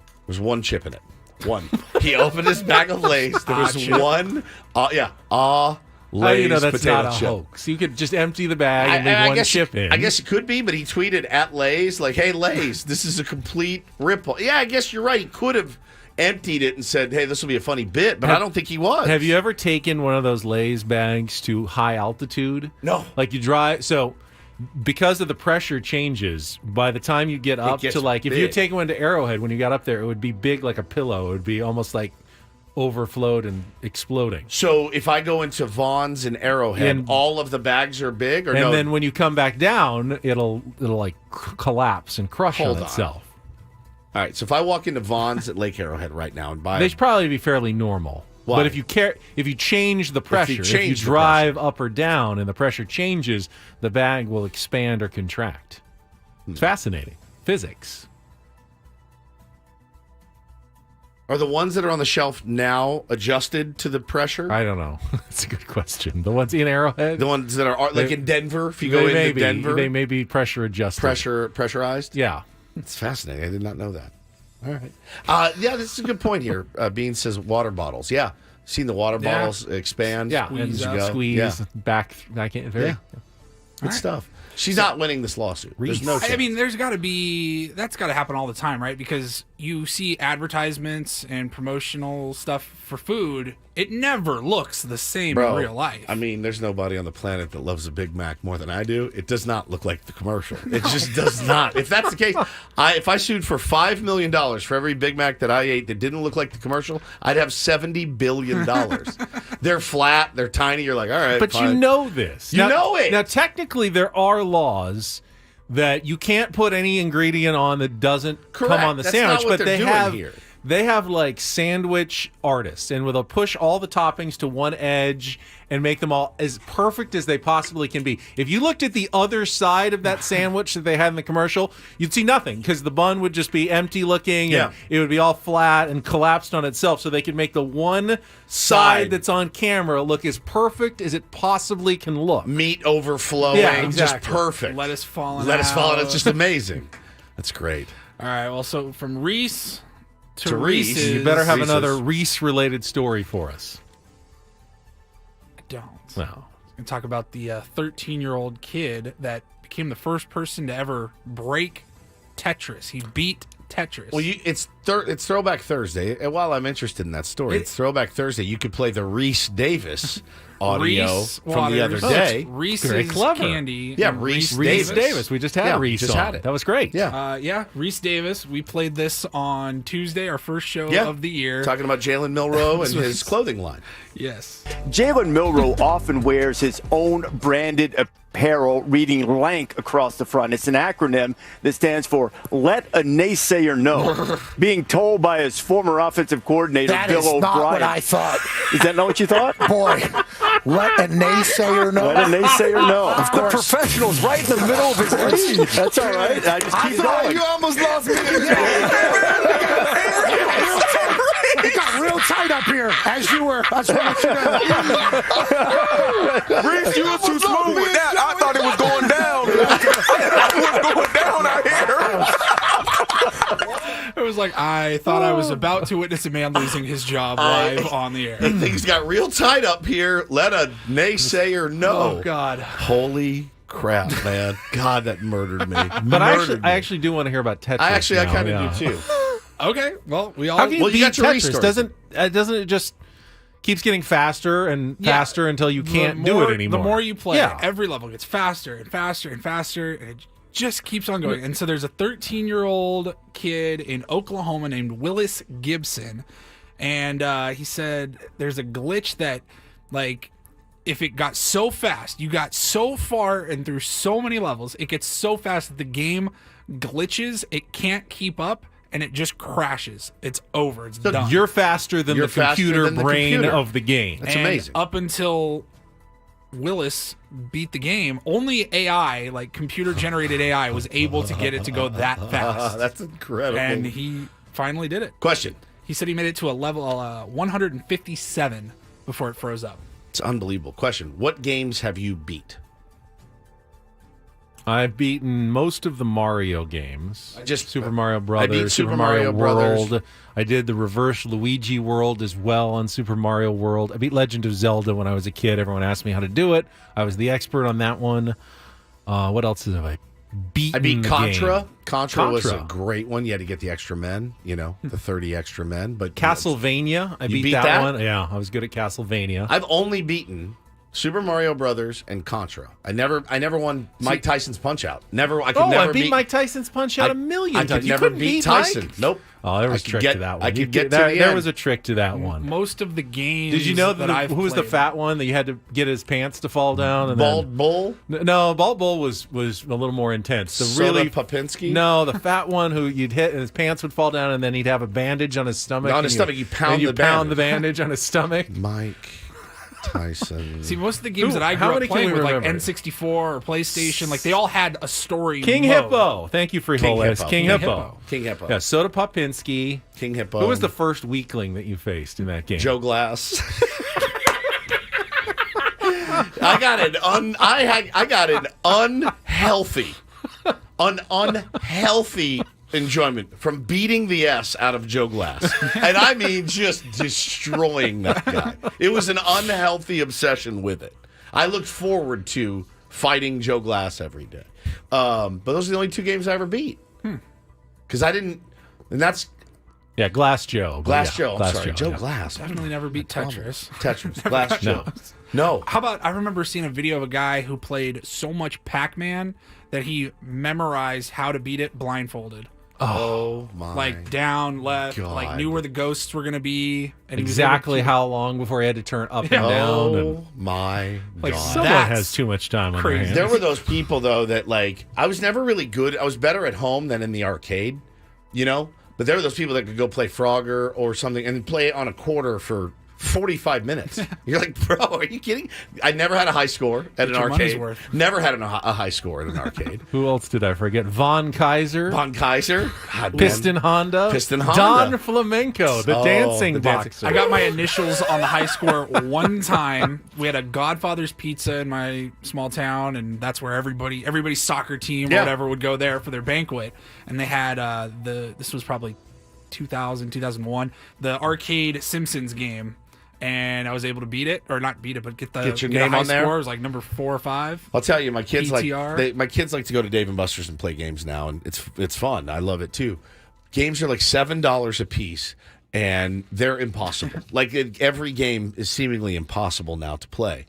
There was one chip in it. One. He opened his bag of Lay's. There was one. Lay's How do you know that's potato not a chip. hoax? You could just empty the bag and leave one chip in. I guess it could be, but he tweeted at Lay's like, "Hey Lay's, this is a complete rip-off." Yeah, I guess you're right. He could have emptied it and said, "Hey, this will be a funny bit," but I don't think he was. Have you ever taken one of those Lay's bags to high altitude? No. Like you drive, so because of the pressure changes, by the time you get up gets to like, if you big. take one to Arrowhead, when you got up there, it would be big like a pillow. It would be almost like overflowed and exploding. So if I go into Vaughn's and Arrowhead, And- all of the bags are big, or And no? then when you come back down, it'll like collapse and crush Hold on on. itself. All right, so if I walk into Vaughn's at Lake Arrowhead right now and buy They should probably be fairly normal. Why? But if you change the pressure, if you drive up or down and the pressure changes, the bag will expand or contract. It's fascinating. Physics. Are the ones that are on the shelf now adjusted to the pressure? I don't know. That's a good question. The ones in Arrowhead? The ones that are like in Denver, if you go into Denver? They may be pressure adjusted. Pressurized? Yeah. It's fascinating. I did not know that. All right. Yeah, this is a good point here. Bean says water bottles. Yeah. Seen the water bottles expand. Yeah. Squeeze back. I can't. Very. Good stuff. She's not winning this lawsuit. There's no chance. I mean, that's got to happen all the time, right? Because you see advertisements and promotional stuff for food. It never looks the same in real life. I mean, there's nobody on the planet that loves a Big Mac more than I do. It does not look like the commercial. It just does not. If that's the case, if I sued for $5 million for every Big Mac that I ate that didn't look like the commercial, I'd have $70 billion. They're flat. They're tiny. You're like, all right, but fine. You know this. You know it. Now, technically, there are laws that you can't put any ingredient on that doesn't come on the sandwich, but they have like sandwich artists, and they'll push all the toppings to one edge and make them all as perfect as they possibly can be. If you looked at the other side of that sandwich that they had in the commercial, you'd see nothing because the bun would just be empty looking and it would be all flat and collapsed on itself. So they could make the one side that's on camera look as perfect as it possibly can look. Meat overflowing, just perfect. Lettuce falling It's just amazing. That's great. All right. Well, so from Reese to Reese's. You better have another Reese-related story for us. I don't. No. I'm going to talk about the 13-year-old kid that became the first person to ever break Tetris. He beat Tetris. Well, it's Throwback Thursday, and while I'm interested in that story, it's Throwback Thursday. You could play the Reese Davis audio from the other day. Reese's Candy. Yeah, Reese Davis. We just had Reese just had it. That was great. Yeah. Reese Davis. We played this on Tuesday, our first show of the year. Talking about Jalen Milroe and his clothing line. Yes. Jalen Milroe often wears his own branded apparel reading LANK across the front. It's an acronym that stands for Let a Naysayer Know. Being told by his former offensive coordinator, Bill O'Brien. That is not what I thought. Is that not what you thought? Boy, let a naysayer know. Let a naysayer know. Of course. The professional's right in the middle of his read. That's all right. I just keep going. You almost lost me. It got real tight up here as you were. That's what you know. Reese, you were too smooth with that. I thought it was going down. It was going down out here. It was like I thought I was about to witness a man losing his job live on the air. Things got real tight up here. Let a naysayer know. Oh, God. Holy crap, man. God, that murdered me. But I actually do want to hear about Tetris. I kind of do, too. Okay, well, we all... How can you beat you got your Tetris? Doesn't it just keeps getting faster and faster until you can't do it anymore? The more you play, every level gets faster and faster and faster, and it just keeps on going. And so there's a 13-year-old kid in Oklahoma named Willis Gibson, and he said there's a glitch that, like, if it got so fast, you got so far and through so many levels, it gets so fast that the game glitches, it can't keep up, and it just crashes. It's over. It's done. You're faster than the computer brain of the game. That's amazing. Up until Willis beat the game, only AI, like computer-generated AI, was able to get it to go that fast. That's incredible. And he finally did it. Question. He said he made it to a level 157 before it froze up. It's unbelievable. Question. What games have you beat? I've beaten most of the Mario games. Super Mario Brothers, I beat Super Mario Brothers. World. I did the reverse Luigi World as well on Super Mario World. I beat Legend of Zelda when I was a kid. Everyone asked me how to do it. I was the expert on that one. What else have I beaten? I beat Contra. Game? Contra was a great one. You had to get the extra men, the 30 extra men. But Castlevania, I beat that one. Yeah, I was good at Castlevania. I've only beaten Super Mario Brothers and Contra. I never won Mike Tyson's Punch Out. I beat Mike Tyson's Punch Out a million times. You never beat Tyson. Mike? Nope. Oh, there was I a could trick get- to that one. I could You get to there, the there end. was a trick to that one. Most of the games. Did you know that that I've who was the played- fat one that you had to get his pants to fall down? And Bald Bull? No, Bald Bull was a little more intense. The Soda really Popinski? No, the fat one who you'd hit and his pants would fall down, and then he'd have a bandage on his stomach. On and his stomach, you pound and the pound the bandage. bandage on his stomach. Mike Tyson. See, most of the games Who- that I how grew many up can playing we with, like remember? N64 or PlayStation, like they all had a story. King mode. Hippo. Thank you for your King whole list. Hippo. King King Hippo. King Hippo. Yeah, Soda Popinski. King Hippo. Who was the first weakling that you faced in that game? Joe Glass. I got an unhealthy enjoyment from beating the S out of Joe Glass. And I mean just destroying that guy. It was an unhealthy obsession with it. I looked forward to fighting Joe Glass every day. But those are the only 2 games I ever beat. Because I didn't, and that's Yeah, Glass Joe. Glass Yeah, Joe. I'm Glass sorry, Joe yeah. Glass. Definitely never beat Tetris. Tetris. Glass Joe. No. How about I remember seeing a video of a guy who played so much Pac-Man that he memorized how to beat it blindfolded. Oh my! Like down, left, God. like knew where the ghosts were gonna be, and he was Exactly able to- how long before he had to turn up and down. And Oh my Like, God! someone That's has too much time on their crazy. hands. There were those people though that like I was never really good. I was better at home than in the arcade, you know. But there were those people that could go play Frogger or something and play it on a quarter for 45 minutes. You're like, bro, are you kidding? I never had a high score at an your money's arcade. worth. Never had a high score at an arcade. Who else did I forget? Von Kaiser. Von Kaiser, God, man. Piston Honda. Piston Honda. Don Flamenco, the Oh, dancing the dancing- boxer. I got my initials on the high score one time. We had a Godfather's Pizza in my small town, and that's where everybody's soccer team or Yeah. whatever would go there for their banquet. And they had this was probably 2000, 2001, the arcade Simpsons game. And I was able to beat it, or not beat it, but get Get your a name high on there? score. It was like number 4 or 5. I'll tell you, my kids PTR. my kids like to go to Dave and Buster's and play games now, and it's fun. I love it too. Games are like $7 a piece, and they're impossible. Every game is seemingly impossible now to play.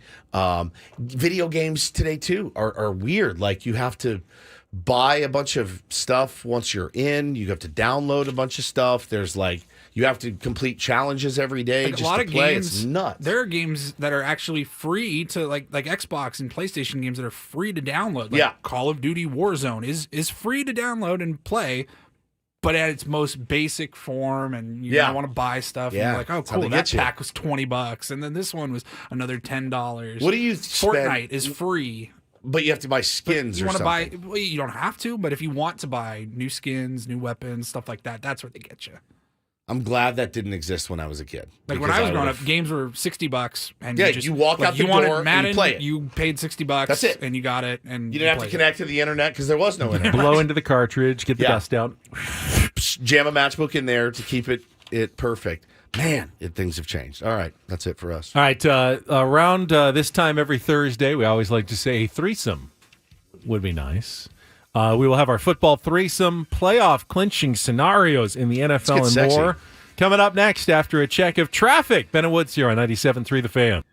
Video games today too are weird. Like you have to buy a bunch of stuff once you're in. You have to download a bunch of stuff. There's you have to complete challenges every day Like just a lot to of play. games, It's nuts. There are games that are actually free to like Xbox and PlayStation games that are free to download. Like Yeah. Call of Duty Warzone is free to download and play, but at its most basic form, and you Yeah. want to buy stuff. Yeah. And you're like, oh, That's how cool, they that get you. pack was $20, and then this one was another $10. What do you spend- Fortnite is free. But you have to buy skins You or want to something. buy? Well, you don't have to, but if you want to buy new skins, new weapons, stuff like that, that's where they get you. I'm glad that didn't exist when I was a kid. Like when because I was growing up, would've- games were $60, and Yeah, just, you walk like, out the you wanted door and Madden, you play it. You paid $60. That's it. and you got it. And You didn't have to played connect to the internet because there was no internet. Blow into the cartridge, get the Yeah. dust out. Jam a matchbook in there to keep it perfect. Man, things have changed. All right, that's it for us. All right, around this time every Thursday, we always like to say a threesome would be nice. We will have our football threesome, playoff clinching scenarios in the NFL Let's and get sexy. more. Coming up next after a check of traffic. Ben and Woods here on 97.3 The Fan.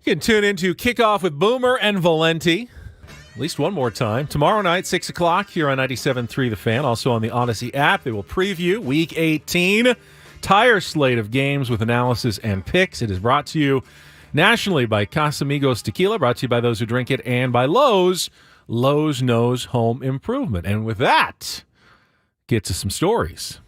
You can tune into Kickoff with Boomer and Valenti at least one more time. Tomorrow night, 6 o'clock, here on 97.3 The Fan. Also on the Odyssey app. They will preview Week 18. Entire slate of games with analysis and picks. It is brought to you nationally by Casamigos Tequila, brought to you by those who drink it, and by Lowe's. Lowe's knows home improvement. And with that, get to some stories.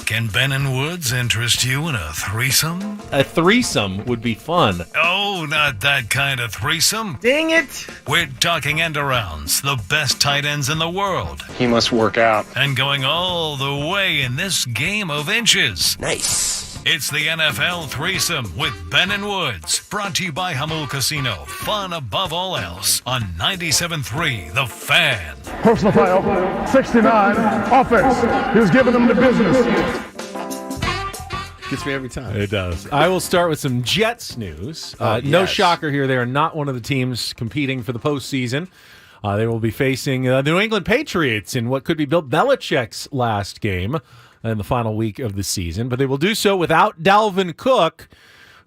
Can Ben and Woods interest you in a threesome? A threesome would be fun. Oh, not that kind of threesome. Dang it! We're talking end-arounds, the best tight ends in the world. He must work out. And going all the way in this game of inches. Nice. It's the NFL threesome with Ben and Woods. Brought to you by Hamul Casino. Fun above all else on 97.3 The Fan. Personal foul, 69, offense. He was giving them the business. Gets me every time. It does. I will start with some Jets news. No shocker here. They are not one of the teams competing for the postseason. They will be facing the New England Patriots in what could be Bill Belichick's last game in the final week of the season. But they will do so without Dalvin Cook,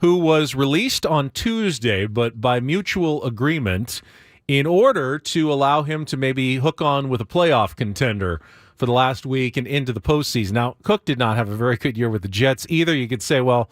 who was released on Tuesday, but by mutual agreement, in order to allow him to maybe hook on with a playoff contender for the last week and into the postseason. Now, Cook did not have a very good year with the Jets either. You could say, well,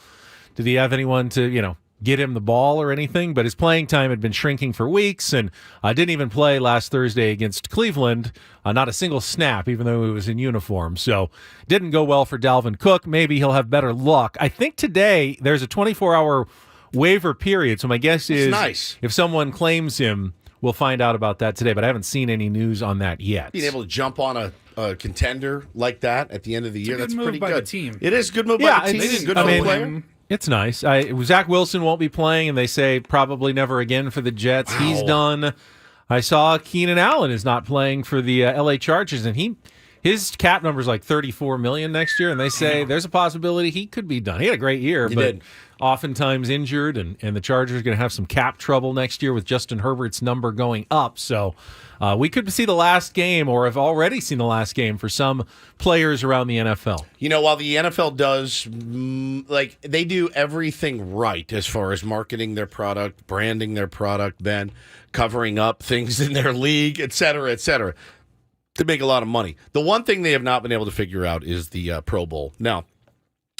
did he have anyone to, get him the ball or anything? But his playing time had been shrinking for weeks, and didn't even play last Thursday against Cleveland. Not a single snap, even though he was in uniform. So didn't go well for Dalvin Cook. Maybe he'll have better luck. I think today there's a 24-hour waiver period, so my guess is nice. If someone claims him, we'll find out about that today, but I haven't seen any news on that yet. Being able to jump on a contender like that at the end of the year, that's pretty by good. The team. It is a good move by the team. It's Good for the player. It's nice. Zach Wilson won't be playing, and they say probably never again for the Jets. Wow. He's done. I saw Keenan Allen is not playing for the L.A. Chargers, and his cap number is like $34 million next year, and they say there's a possibility he could be done. He had a great year, but oftentimes injured, and the Chargers are going to have some cap trouble next year with Justin Herbert's number going up. So we could see the last game, or have already seen the last game for some players around the NFL. While the NFL does, they do everything right as far as marketing their product, branding their product, Ben, covering up things in their league, et cetera, to make a lot of money. The one thing they have not been able to figure out is the Pro Bowl. Now,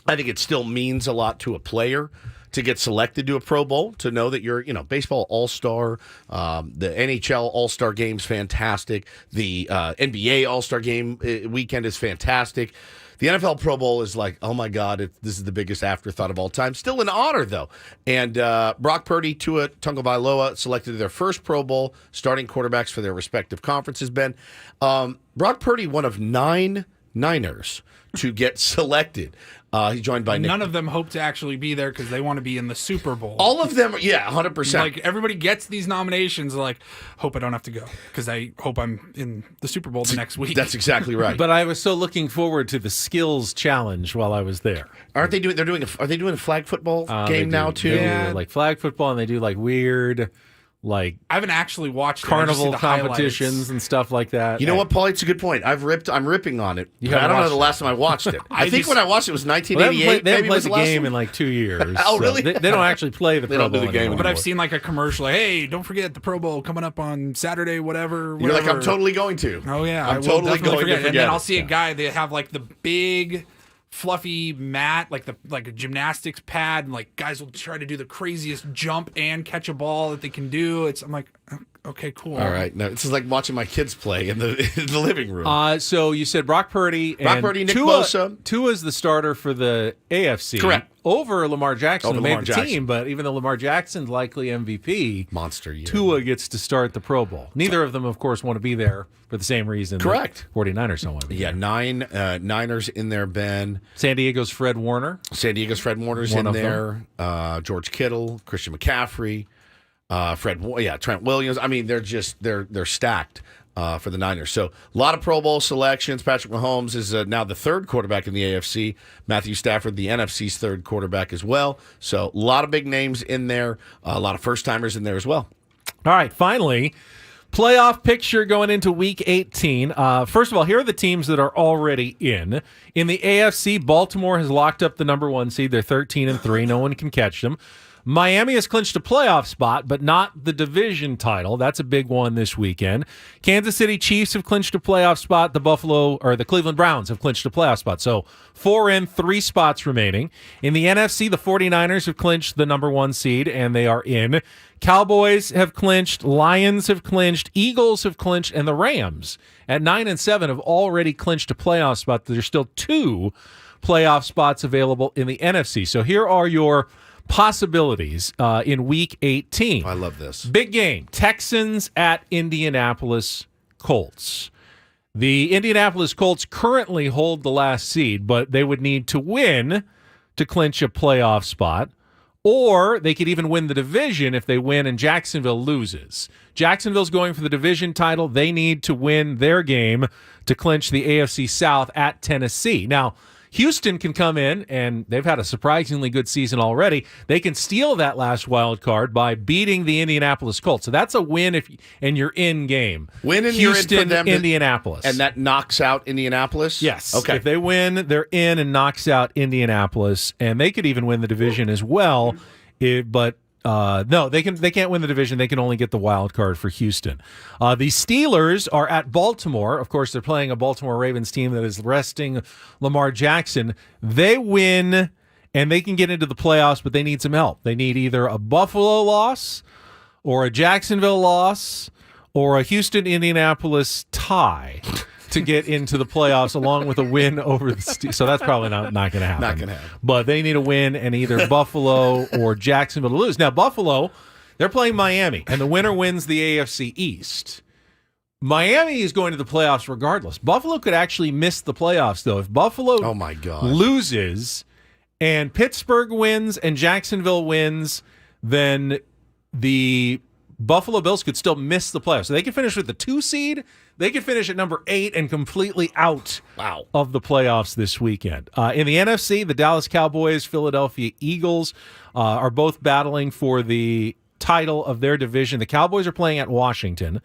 I think it still means a lot to a player to get selected to a Pro Bowl, to know that you're, baseball all-star, the NHL all-star game's fantastic, the NBA all-star game weekend is fantastic. The NFL Pro Bowl is like, oh my God, this is the biggest afterthought of all time. Still an honor, though. And Brock Purdy, Tua Tagovailoa selected their first Pro Bowl starting quarterbacks for their respective conferences, Ben. Brock Purdy, one of 9 Niners to get selected. He's joined by Nick. None of them hope to actually be there because they want to be in the Super Bowl. All of them, 100%. Like, everybody gets these nominations, like, hope I don't have to go because I hope I'm in the Super Bowl the next week. That's exactly right. But I was so looking forward to the skills challenge while I was there. Are they doing a flag football game now too? They do, like flag football, and they do like weird, I haven't actually watched carnival the competitions highlights and stuff like that. You know what, Paul? It's a good point. I'm ripping on it. I don't know the last time I watched it. I think when I watched it was 1988. They haven't played the game in like 2 years. Oh, really? They don't actually play the Pro Bowl anymore. But I've seen like a commercial, like, hey, don't forget the Pro Bowl coming up on Saturday, whatever. You're like, I'm totally going to. Oh, yeah. I'm totally going to forget. And then I'll see a guy, they have like the big fluffy mat, like a gymnastics pad, and like guys will try to do the craziest jump and catch a ball that they can do. I'm like, okay, cool. All right, no, this is like watching my kids play in the living room. So you said Brock Purdy, Nick Bosa. Tua's the starter for the AFC. Correct. Over Lamar Jackson, who made the team, but even though Lamar Jackson's likely MVP, monster year, Tua gets to start the Pro Bowl. Neither of them, of course, want to be there for the same reason. Correct. 49ers don't want to be there. 9 Niners in there, Ben. San Diego's Fred Warner's in there. George Kittle, Christian McCaffrey, Trent Williams. I mean, they're stacked. For the Niners. So a lot of Pro Bowl selections. Patrick Mahomes is now the third quarterback in the AFC. Matthew Stafford, the NFC's third quarterback as well. So a lot of big names in there. A lot of first-timers in there as well. All right, finally, Playoff picture going into Week 18. First of all, here are the teams that are already in. In the AFC, Baltimore has locked up the number 1 seed. They're 13-3. No one can catch them. Miami has clinched a playoff spot, but not the division title. That's a big one this weekend. Kansas City Chiefs have clinched a playoff spot. The Cleveland Browns have clinched a playoff spot. So 4 in, 3 spots remaining. In the NFC, the 49ers have clinched the number 1 seed, and they are in. Cowboys have clinched, Lions have clinched, Eagles have clinched, and the Rams at 9-7 have already clinched a playoff spot. There's still 2 playoff spots available in the NFC. So here are your possibilities in Week 18. I love this. Big game. Texans at Indianapolis Colts. The Indianapolis Colts currently hold the last seed, but they would need to win to clinch a playoff spot, or they could even win the division if they win and Jacksonville loses. Jacksonville's going for the division title. They need to win their game to clinch the AFC South at Tennessee. Now, Houston can come in, and they've had a surprisingly good season already. They can steal that last wild card by beating the Indianapolis Colts. So that's a win and you're in game. Win and Houston, you're in for them, Indianapolis. And that knocks out Indianapolis? Yes. Okay. If they win, they're in and knocks out Indianapolis, and they could even win the division as well. No, they can't win the division. They can only get the wild card for Houston. The Steelers are at Baltimore. Of course, they're playing a Baltimore Ravens team that is resting Lamar Jackson. They win, and they can get into the playoffs, but they need some help. They need either a Buffalo loss or a Jacksonville loss or a Houston-Indianapolis tie to get into the playoffs, along with a win over the Steelers. So that's probably not going to happen. Not going to happen. But they need a win and either Buffalo or Jacksonville to lose. Now, Buffalo, they're playing Miami, and the winner wins the AFC East. Miami is going to the playoffs regardless. Buffalo could actually miss the playoffs, though. If Buffalo loses and Pittsburgh wins and Jacksonville wins, then the Buffalo Bills could still miss the playoffs. So they could finish with the 2 seed. They could finish at number 8 and completely out of the playoffs this weekend. In the NFC, the Dallas Cowboys, Philadelphia Eagles are both battling for the title of their division. The Cowboys are playing at Washington.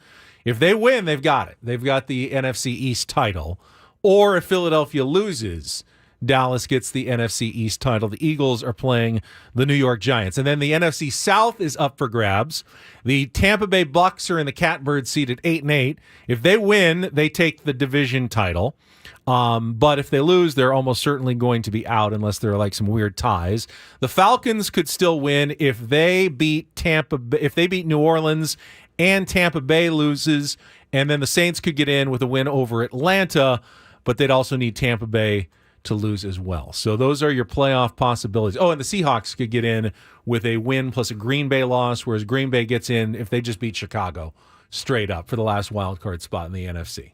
If they win, they've got it. They've got the NFC East title. Or if Philadelphia loses, Dallas gets the NFC East title. The Eagles are playing the New York Giants. And then the NFC South is up for grabs. The Tampa Bay Bucks are in the catbird seat at 8-8. If they win, they take the division title. But if they lose, they're almost certainly going to be out unless there are like some weird ties. The Falcons could still win if they beat New Orleans and Tampa Bay loses, and then the Saints could get in with a win over Atlanta, but they'd also need Tampa Bay to lose as well. So those are your playoff possibilities. Oh, and the Seahawks could get in with a win plus a Green Bay loss, whereas Green Bay gets in if they just beat Chicago straight up for the last wild card spot in the NFC.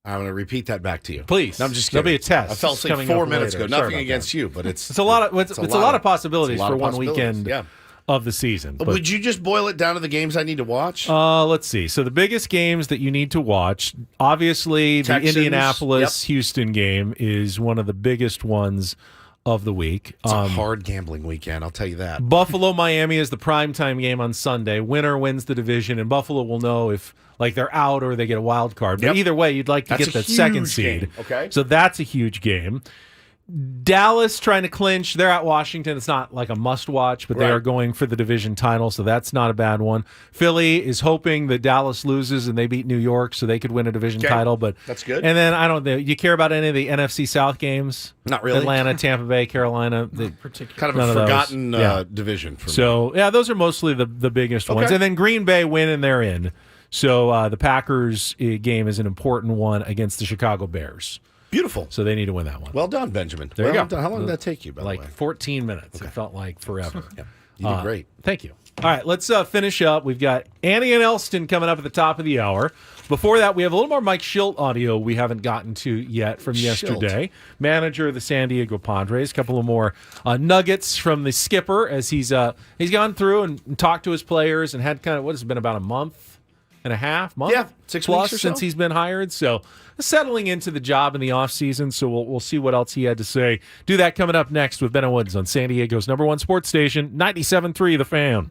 I'm going to repeat that back to you. Please. No, I'm just There'll kidding. be a test. I fell asleep coming 4 up minutes later. ago. Sorry Nothing about against that. you, but it's a lot of possibilities for one weekend Yeah. of the season. But, would you just boil it down to the games I need to watch? Let's see. So the biggest games that you need to watch, obviously Texans, the Indianapolis-Houston game is one of the biggest ones of the week. It's a hard gambling weekend, I'll tell you that. Buffalo-Miami is the primetime game on Sunday. Winner wins the division, and Buffalo will know if they're out or they get a wild card. But either way, you'd like to get the second seed. Game. Okay. So that's a huge game. Dallas trying to clinch. They're at Washington. It's not like a must-watch, but they are going for the division title, so that's not a bad one. Philly is hoping that Dallas loses and they beat New York so they could win a division title. But that's good. And then, I don't know, you care about any of the NFC South games? Not really. Atlanta, Tampa Bay, Carolina. Kind of a forgotten division for me. So, those are mostly the biggest ones. And then Green Bay win and they're in. So the Packers game is an important one against the Chicago Bears. Beautiful. So they need to win that one. Well done, Benjamin. There you go. How long did that take you, by the way? 14 minutes. It felt like forever. You did great. Thank you. All right, let's finish up. We've got Annie and Elston coming up at the top of the hour. Before that, we have a little more Mike Schilt audio we haven't gotten to yet from yesterday. Manager of the San Diego Padres. A couple of more nuggets from the skipper as he's gone through and talked to his players and had what has it been, about a month and a half? 6 plus weeks or so. since he's been hired. So settling into the job in the offseason. So we'll see what else he had to say. Do that coming up next with Ben and Woods on San Diego's #1 sports station, 97.3 The Fan.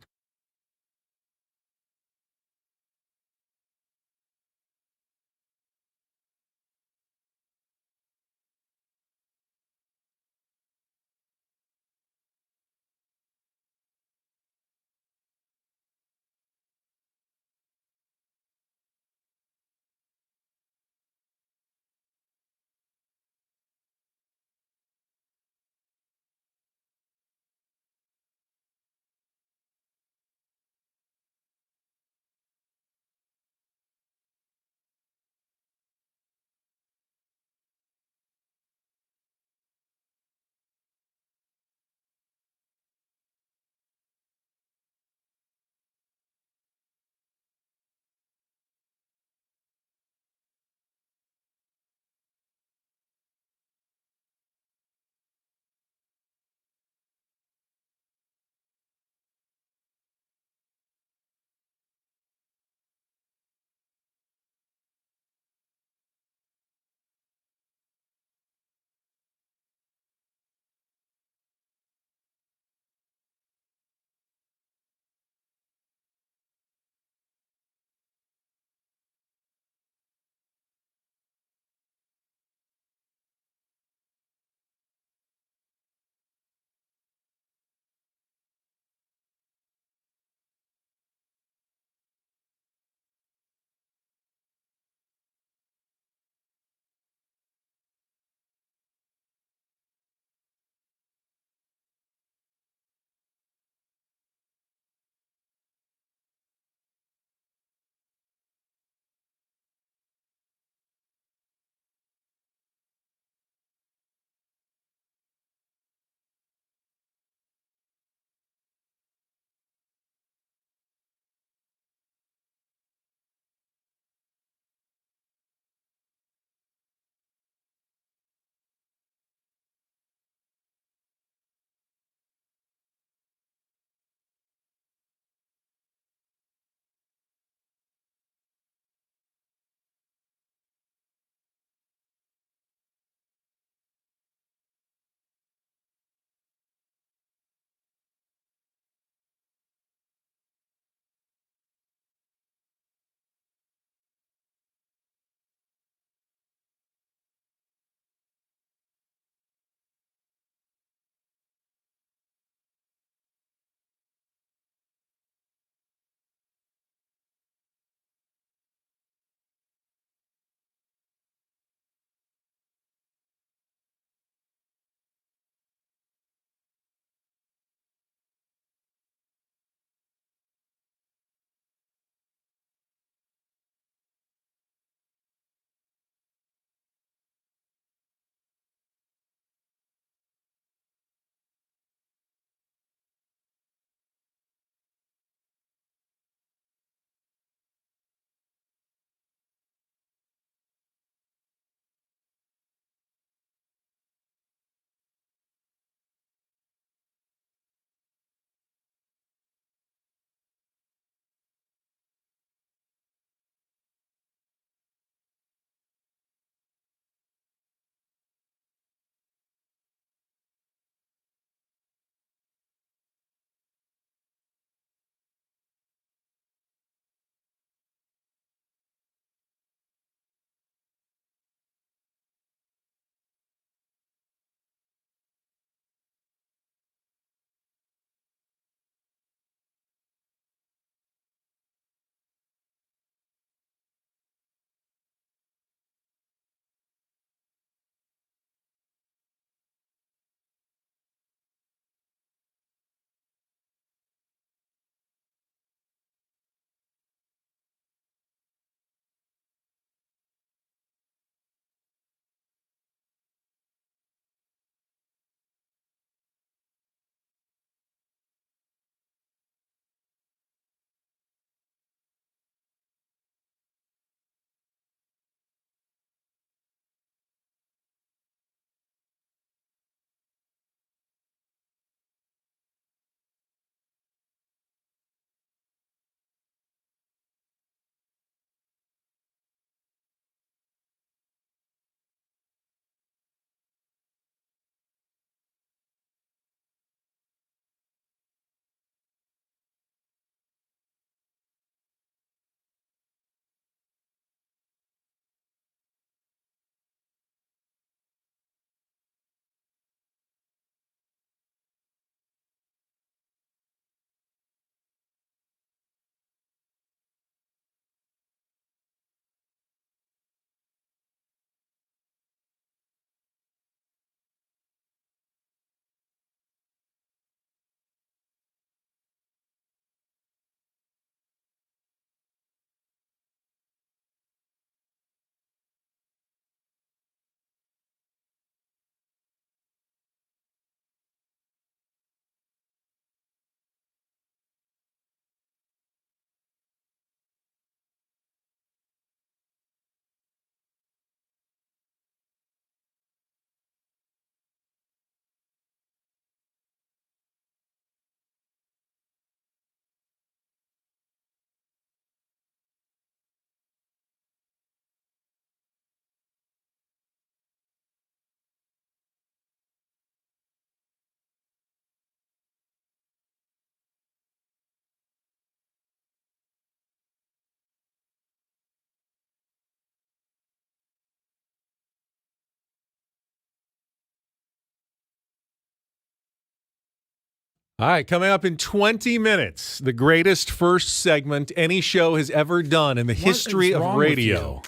All right, coming up in 20 minutes, the greatest first segment any show has ever done in the history of radio.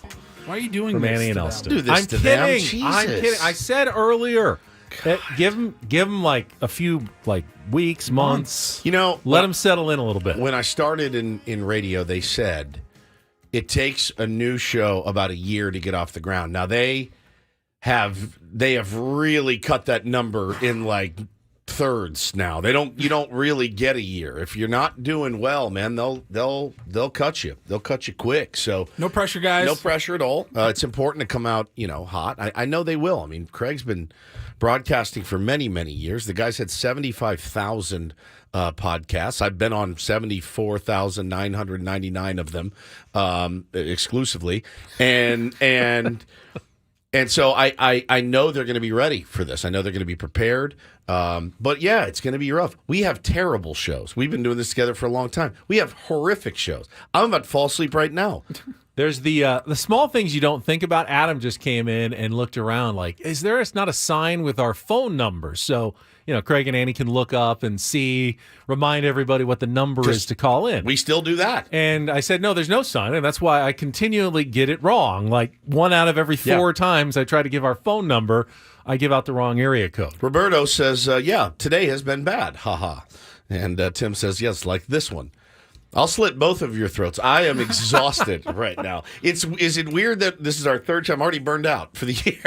Why are you doing From this Annie and to Elston. them? Do this I'm to kidding. them. I'm Jesus. kidding. I said earlier, give them like a few weeks, months. You know, let them settle in a little bit. When I started in radio, they said it takes a new show about a year to get off the ground. Now they have really cut that number in like thirds now. You don't really get a year. If you're not doing well, man, they'll cut you. They'll cut you quick. So no pressure, guys. No pressure at all. It's important to come out, hot. I know they will. I mean, Craig's been broadcasting for many, many years. The guy's had 75,000 podcasts. I've been on 74,999 of them exclusively, and so I know they're going to be ready for this. I know they're going to be prepared. But yeah, it's going to be rough. We have terrible shows. We've been doing this together for a long time. We have horrific shows. I'm about to fall asleep right now. There's the small things you don't think about. Adam just came in and looked around like, is there not a sign with our phone numbers? So, Craig and Annie can look up and remind everybody what the number is to call in. We still do that. And I said, no, there's no sign. And that's why I continually get it wrong. Like 1 out of every 4 times I try to give our phone number, I give out the wrong area code. Roberto says, today has been bad. Ha. And Tim says, yes, like this one. I'll slit both of your throats. I am exhausted right now. Is it weird that this is our third time? I'm already burned out for the year.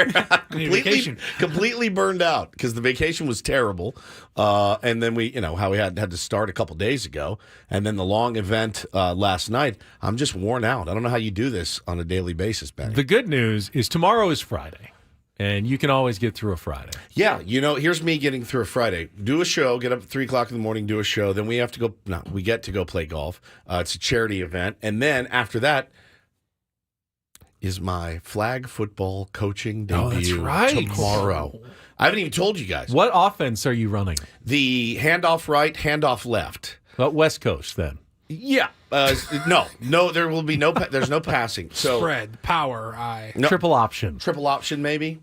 completely burned out because the vacation was terrible. And then we had to start a couple days ago. And then the long event last night. I'm just worn out. I don't know how you do this on a daily basis, Ben. The good news is tomorrow is Friday. And you can always get through a Friday. Yeah, here's me getting through a Friday. Do a show, get up at 3 o'clock in the morning, do a show. Then we get to go play golf. It's a charity event. And then after that is my flag football coaching debut tomorrow. I haven't even told you guys. What offense are you running? The handoff right, handoff left. What West Coast then? Yeah. No, there will be there's no passing. So spread, power, triple option. Triple option, maybe.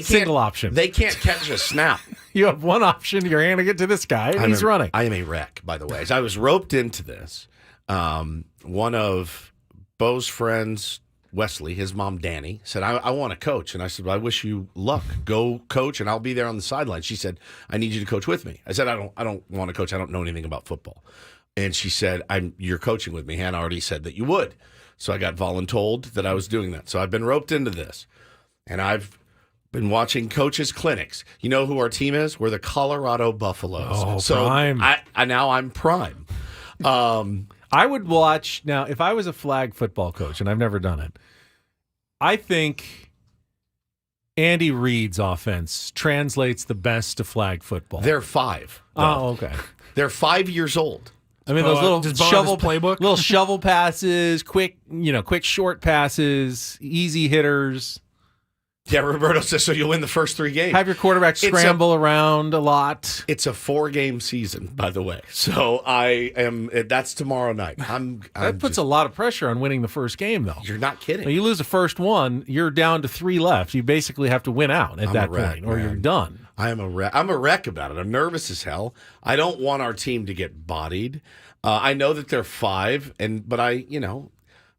Single option. They can't catch a snap. You have one option, you're handing it to this guy, and he's running. I am a wreck, by the way. As I was roped into this, one of Bo's friends, Wesley, his mom, Danny, said, I want to coach. And I said, well, I wish you luck. Go coach, and I'll be there on the sideline. She said, I need you to coach with me. I said, I don't want to coach. I don't know anything about football. And she said, you're coaching with me. Hannah already said that you would. So I got voluntold that I was doing that. So I've been roped into this. And I've been watching coaches' clinics. You know who our team is? We're the Colorado Buffaloes. Oh, so prime. Now I'm prime. I would watch, now, if I was a flag football coach, and I've never done it, I think Andy Reid's offense translates the best to flag football. They're 5. Though. Oh, okay. They're 5 years old. I mean, those little little shovel passes, quick short passes, easy hitters. Yeah, Roberto says, so you'll win the first 3 games. Have your quarterback scramble around a lot. It's a 4-game season, by the way. So that's tomorrow night. That puts a lot of pressure on winning the first game, though. You're not kidding. When you lose the first one, you're down to 3 left. You basically have to win out at that point, or you're done. I'm a wreck about it. I'm nervous as hell. I don't want our team to get bodied. I know that they're 5, but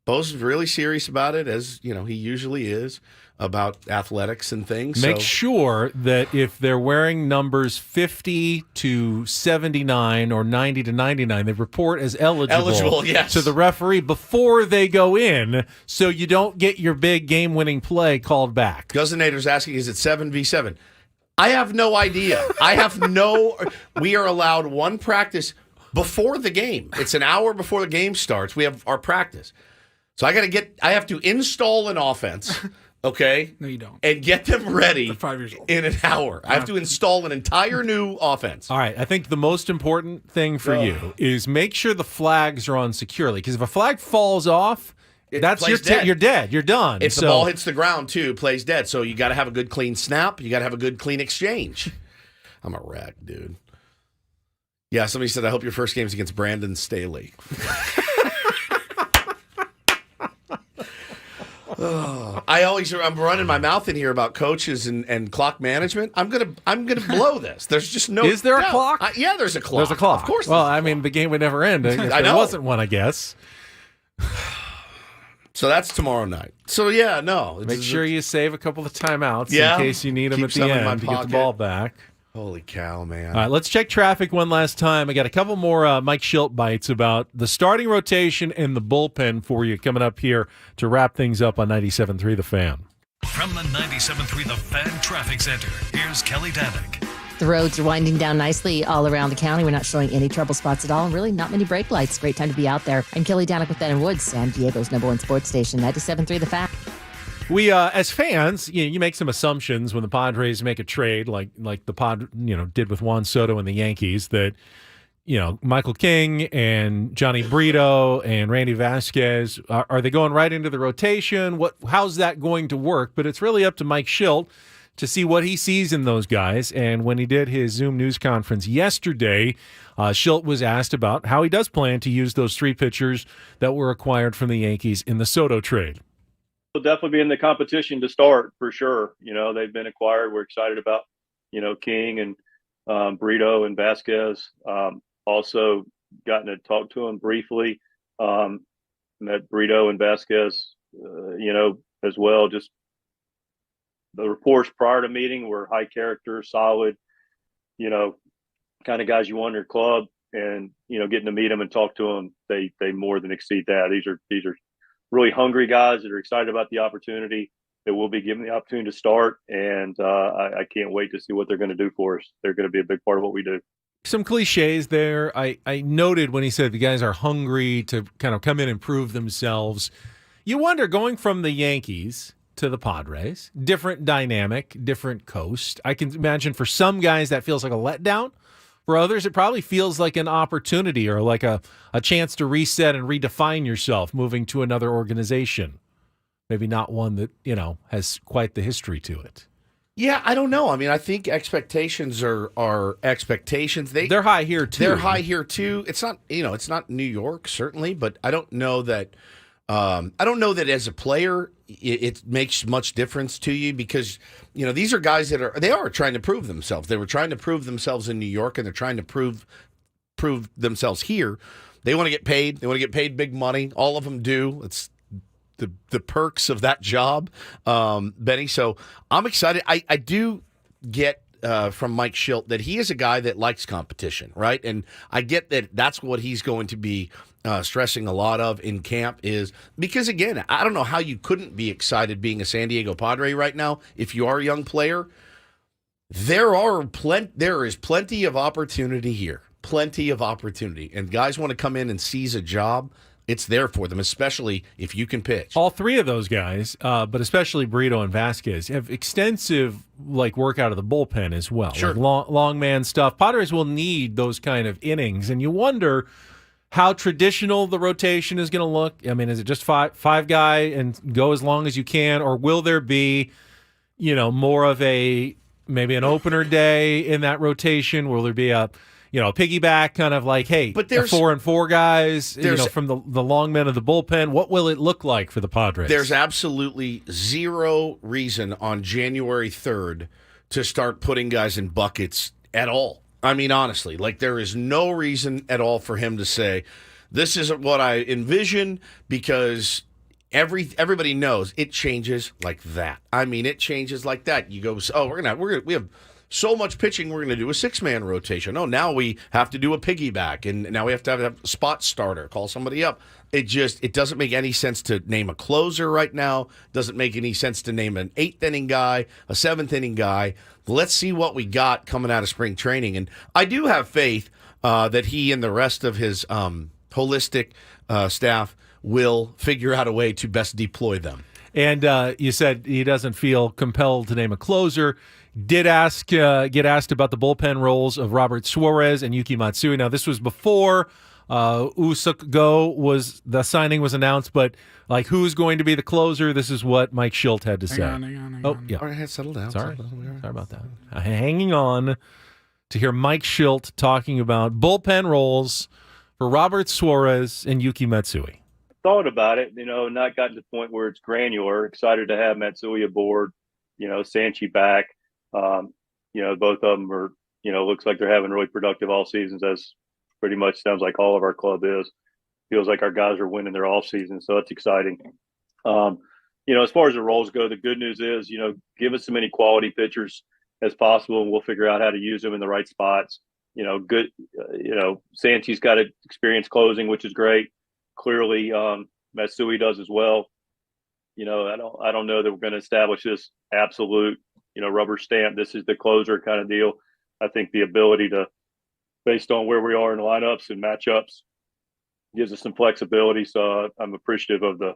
Bo's really serious about it, as he usually is, about athletics and things. Make sure that if they're wearing numbers 50 to 79 or 90 to 99, they report as eligible yes. to the referee before they go in, so you don't get your big game-winning play called back. Guzzinator's asking, is it 7v7? I have no idea. We are allowed 1 practice before the game. It's an hour before the game starts. We have our practice. So I have to install an offense, okay? No, you don't. And get them ready They're 5 years old. in an hour. I have to install an entire new offense. All right, I think the most important thing for you is make sure the flags are on securely, because if a flag falls off, that's you're dead. You're done. If the ball hits the ground, too, it plays dead. So you got to have a good, clean snap. You got to have a good, clean exchange. I'm a wreck, dude. Yeah, somebody said, I hope your first game's against Brandon Staley. I'm running my mouth in here about coaches and clock management. I'm gonna blow this. There's just no. Is there a clock? Yeah, there's a clock. There's a clock. Of course. Well, I mean, the game would never end if I there know. wasn't one, I guess. So that's tomorrow night. So yeah, no. Make sure you save a couple of timeouts Yeah. in case you need them Keep at the some in my end to get the pocket. ball back. Holy cow, man. All right, let's check traffic one last time. I got a couple more Mike Schilt bites about the starting rotation and the bullpen for you coming up here to wrap things up on 97.3 The Fan. From the 97.3 The Fan Traffic Center, here's Kelly Danick. The roads are winding down nicely all around the county. We're not showing any trouble spots at all, and really not many brake lights. Great time to be out there. I'm Kelly Danick with Ben and Woods, San Diego's #1 sports station, 97.3 The Fan. We, as fans, you make some assumptions when the Padres make a trade, like the did with Juan Soto and the Yankees, that Michael King and Johnny Brito and Randy Vasquez are they going right into the rotation? How's that going to work? But it's really up to Mike Schilt to see what he sees in those guys. And when he did his Zoom news conference yesterday, Schilt was asked about how he does plan to use those 3 pitchers that were acquired from the Yankees in the Soto trade. Will definitely be in the competition to start for sure. They've been acquired. We're excited about, King and Brito and Vasquez. Also gotten to talk to them briefly. Met Brito and Vasquez, as well. Just the reports prior to meeting were high character, solid, kind of guys you want in your club. And, getting to meet them and talk to them, they more than exceed that. These are really hungry guys that are excited about the opportunity, that will be given the opportunity to start. And I can't wait to see what they're going to do for us. They're going to be a big part of what we do. Some cliches there. I noted when he said the guys are hungry to kind of come in and prove themselves. You wonder, going from the Yankees to the Padres, different dynamic, different coast. I can imagine for some guys that feels like a letdown. For others, it probably feels like an opportunity or like a chance to reset and redefine yourself moving to another organization. Maybe not one that, has quite the history to it. Yeah, I don't know. I mean, I think expectations are expectations. They're high here too. They're high here too. It's not, it's not New York certainly, but I don't know that. As a player it makes much difference to you, because these are guys that are trying to prove themselves. They were trying to prove themselves in New York, and they're trying to prove themselves here. They want to get paid. They want to get paid big money. All of them do. It's the perks of that job, Benny. So I'm excited. I do get from Mike Schilt that he is a guy that likes competition, right? And I get that that's what he's going to be stressing a lot of in camp, is because, again, I don't know how you couldn't be excited being a San Diego Padre right now if you are a young player. There is plenty of opportunity here, plenty of opportunity, and guys want to come in and seize a job. It's there for them, especially if you can pitch. All 3 of those guys, but especially Brito and Vasquez, have extensive work out of the bullpen as well. Sure. Long man stuff. Padres will need those kind of innings, and you wonder how traditional the rotation is going to look. I mean, is it just five guy and go as long as you can, or will there be, more of maybe an opener day in that rotation? Will there be a piggyback kind of hey, but there's 4 and 4 guys, from the long men of the bullpen? What will it look like for the Padres? There's absolutely zero reason on January 3rd to start putting guys in buckets at all. I mean, honestly, there is no reason at all for him to say, this isn't what I envision, because everybody knows it changes like that. I mean, it changes like that. You go, we have so much pitching, we're going to do a 6-man rotation. Oh, now we have to do a piggyback, and now we have to have a spot starter, call somebody up. It doesn't make any sense to name a closer right now. Doesn't make any sense to name an 8th-inning guy, a 7th-inning guy. Let's see what we got coming out of spring training. And I do have faith that he and the rest of his holistic staff will figure out a way to best deploy them. And you said he doesn't feel compelled to name a closer. Did get asked about the bullpen roles of Robert Suarez and Yuki Matsui. Now, this was before the signing was announced, but who's going to be the closer? This is what Mike Schilt had to say. Hang on. Oh, yeah. All right, settle down. Sorry about that. Hanging on to hear Mike Schilt talking about bullpen roles for Robert Suarez and Yuki Matsui. thought about it, not gotten to the point where it's granular. Excited to have Matsui aboard, Sanchi back. Both of them are, looks like they're having really productive all seasons, as pretty much sounds like all of our club is. Feels like our guys are winning their off season, so that's exciting. As far as the roles go, the good news is, give us as many quality pitchers as possible, and we'll figure out how to use them in the right spots. Sanchi's got experience closing, which is great. Clearly, Matsui does as well. I don't know that we're going to establish this absolute, rubber stamp. This is the closer kind of deal. I think the ability to, based on where we are in lineups and matchups, gives us some flexibility. So I'm appreciative of the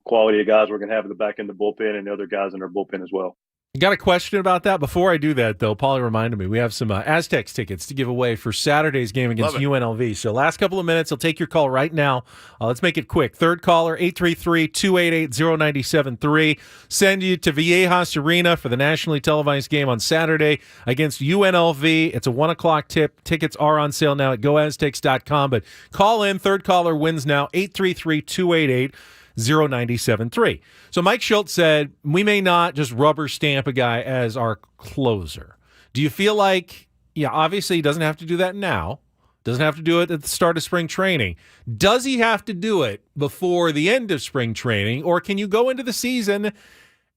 quality of guys we're going to have in the back end of the bullpen and the other guys in our bullpen as well. Got a question about that? Before I do that, though, Paulie reminded me we have some Aztecs tickets to give away for Saturday's game against UNLV. So last couple of minutes, I'll take your call right now. Let's make it quick. Third caller, 833-288-0973. Send you to Viejas Arena for the nationally televised game on Saturday against UNLV. It's a 1 o'clock tip. Tickets are on sale now at goaztecs.com. But call in. Third caller wins now, 833-288-0973. So Mike Schultz said, we may not just rubber stamp a guy as our closer. Do you feel like, obviously he doesn't have to do that now, doesn't have to do it at the start of spring training. Does he have to do it before the end of spring training, or can you go into the season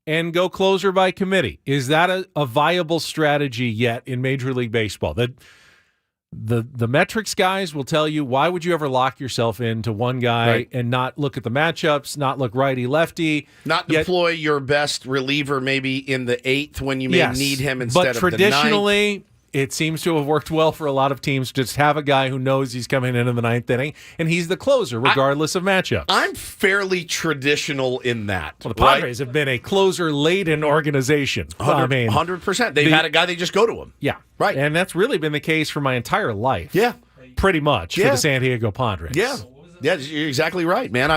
and go closer by committee? Is that a viable strategy yet in Major League Baseball? The metrics guys will tell you, why would you ever lock yourself into one guy and not look at the matchups, not look righty-lefty? Not deploy your best reliever maybe in the 8th when you may need him instead of the 9th. But traditionally, it seems to have worked well for a lot of teams to just have a guy who knows he's coming in the 9th inning, and he's the closer regardless of matchups. I'm fairly traditional in that. Well, the Padres have been a closer-laden organization. 100%. They've had a guy, they just go to him. Yeah. Right. And that's really been the case for my entire life. Yeah. Pretty much for the San Diego Padres. Yeah. Yeah, you're exactly right, man.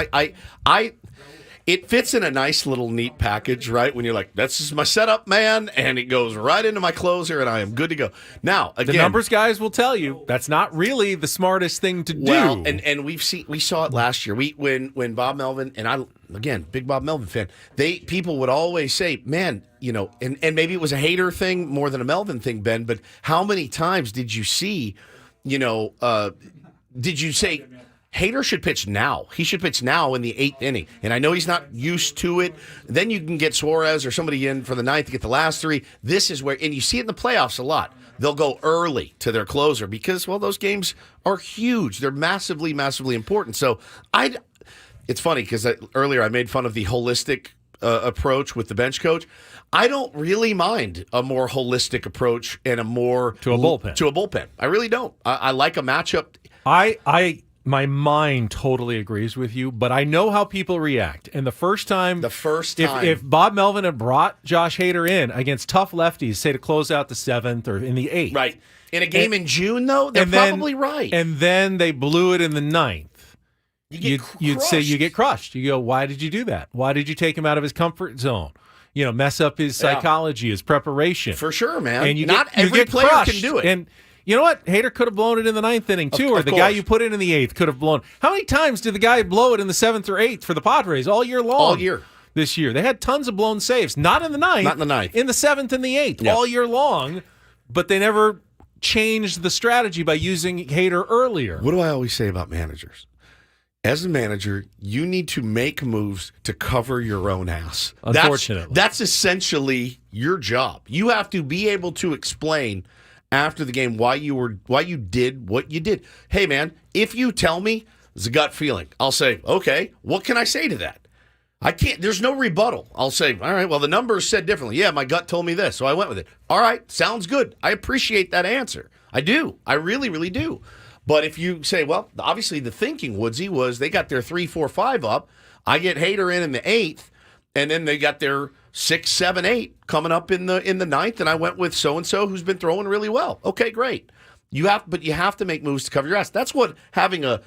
It fits in a nice little neat package, right? When you're like, this is my setup, man, and it goes right into my closer, and I am good to go. Now, again, the numbers guys will tell you that's not really the smartest thing to do. Well, and we saw it last year. When Bob Melvin, and I, again, big Bob Melvin fan, people would always say, man, and maybe it was a Hader thing more than a Melvin thing, Ben, but how many times did you see, did you say, Hader should pitch now. He should pitch now in the 8th inning. And I know he's not used to it. Then you can get Suarez or somebody in for the 9th to get the last 3. This is where, and you see it in the playoffs a lot. They'll go early to their closer because, well, those games are huge. They're massively, massively important. So it's funny because earlier I made fun of the holistic approach with the bench coach. I don't really mind a more holistic approach and a more to a bullpen. I really don't. I like a matchup. My mind totally agrees with you, but I know how people react. And the first time, if Bob Melvin had brought Josh Hader in against tough lefties, say to close out the 7th or in the 8th, right? In a game in June, though, they're probably right. And then they blew it in the 9th. You'd say you get crushed. You go, why did you do that? Why did you take him out of his comfort zone? Mess up his psychology, his preparation. For sure, man. And not every player can do it. And you know what? Hader could have blown it in the 9th inning, too, or the guy you put in the 8th could have blown. How many times did the guy blow it in the 7th or 8th for the Padres all year long? All year. This year. They had tons of blown saves. Not in the 9th. Not in the 9th. In the 7th and the 8th all year long, but they never changed the strategy by using Hader earlier. What do I always say about managers? As a manager, you need to make moves to cover your own ass. Unfortunately. That's essentially your job. You have to be able to explain after the game why you did what you did. Hey, man, if you tell me it's a gut feeling, I'll say, okay, what can I say to that? I can't. There's no rebuttal. I'll say, all right, well, the numbers said differently. Yeah, my gut told me this, so I went with it. All right, sounds good. I appreciate that answer. I do. I really, really do. But if you say, well, obviously the thinking, Woodsy, was they got their 3, 4, 5 up. I get Hader in the 8th, and then they got their 6, 7, 8 coming up in the 9th, and I went with so-and-so who's been throwing really well. Okay, great. But you have to make moves to cover your ass. That's what having a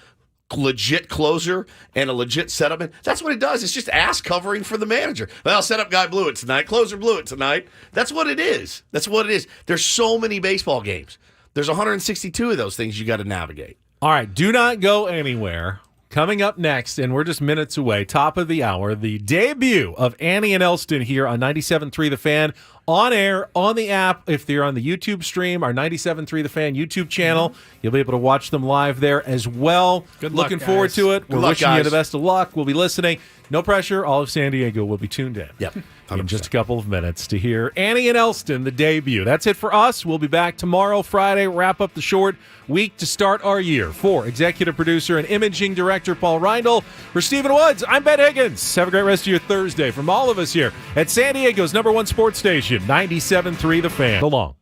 legit closer and a legit setup, that's what it does. It's just ass covering for the manager. Well, setup guy blew it tonight. Closer blew it tonight. That's what it is. That's what it is. There's so many baseball games. There's 162 of those things you got to navigate. All right, do not go anywhere. Coming up next, and we're just minutes away, top of the hour, the debut of Annie and Elston here on 97.3 The Fan, on air, on the app. If they're on the YouTube stream, our 97.3 The Fan YouTube channel, you'll be able to watch them live there as well. Good luck, Looking forward to it. We're wishing you guys. the best of luck. We'll be listening. No pressure. All of San Diego will be tuned in. Yep. In just a couple of minutes to hear Annie and Elston, the debut. That's it for us. We'll be back tomorrow, Friday, wrap up the short week to start our year. For executive producer and imaging director Paul Ryle, for Stephen Woods, I'm Ben Higgins. Have a great rest of your Thursday from all of us here at San Diego's #1 sports station, 97.3 The Fan. So long.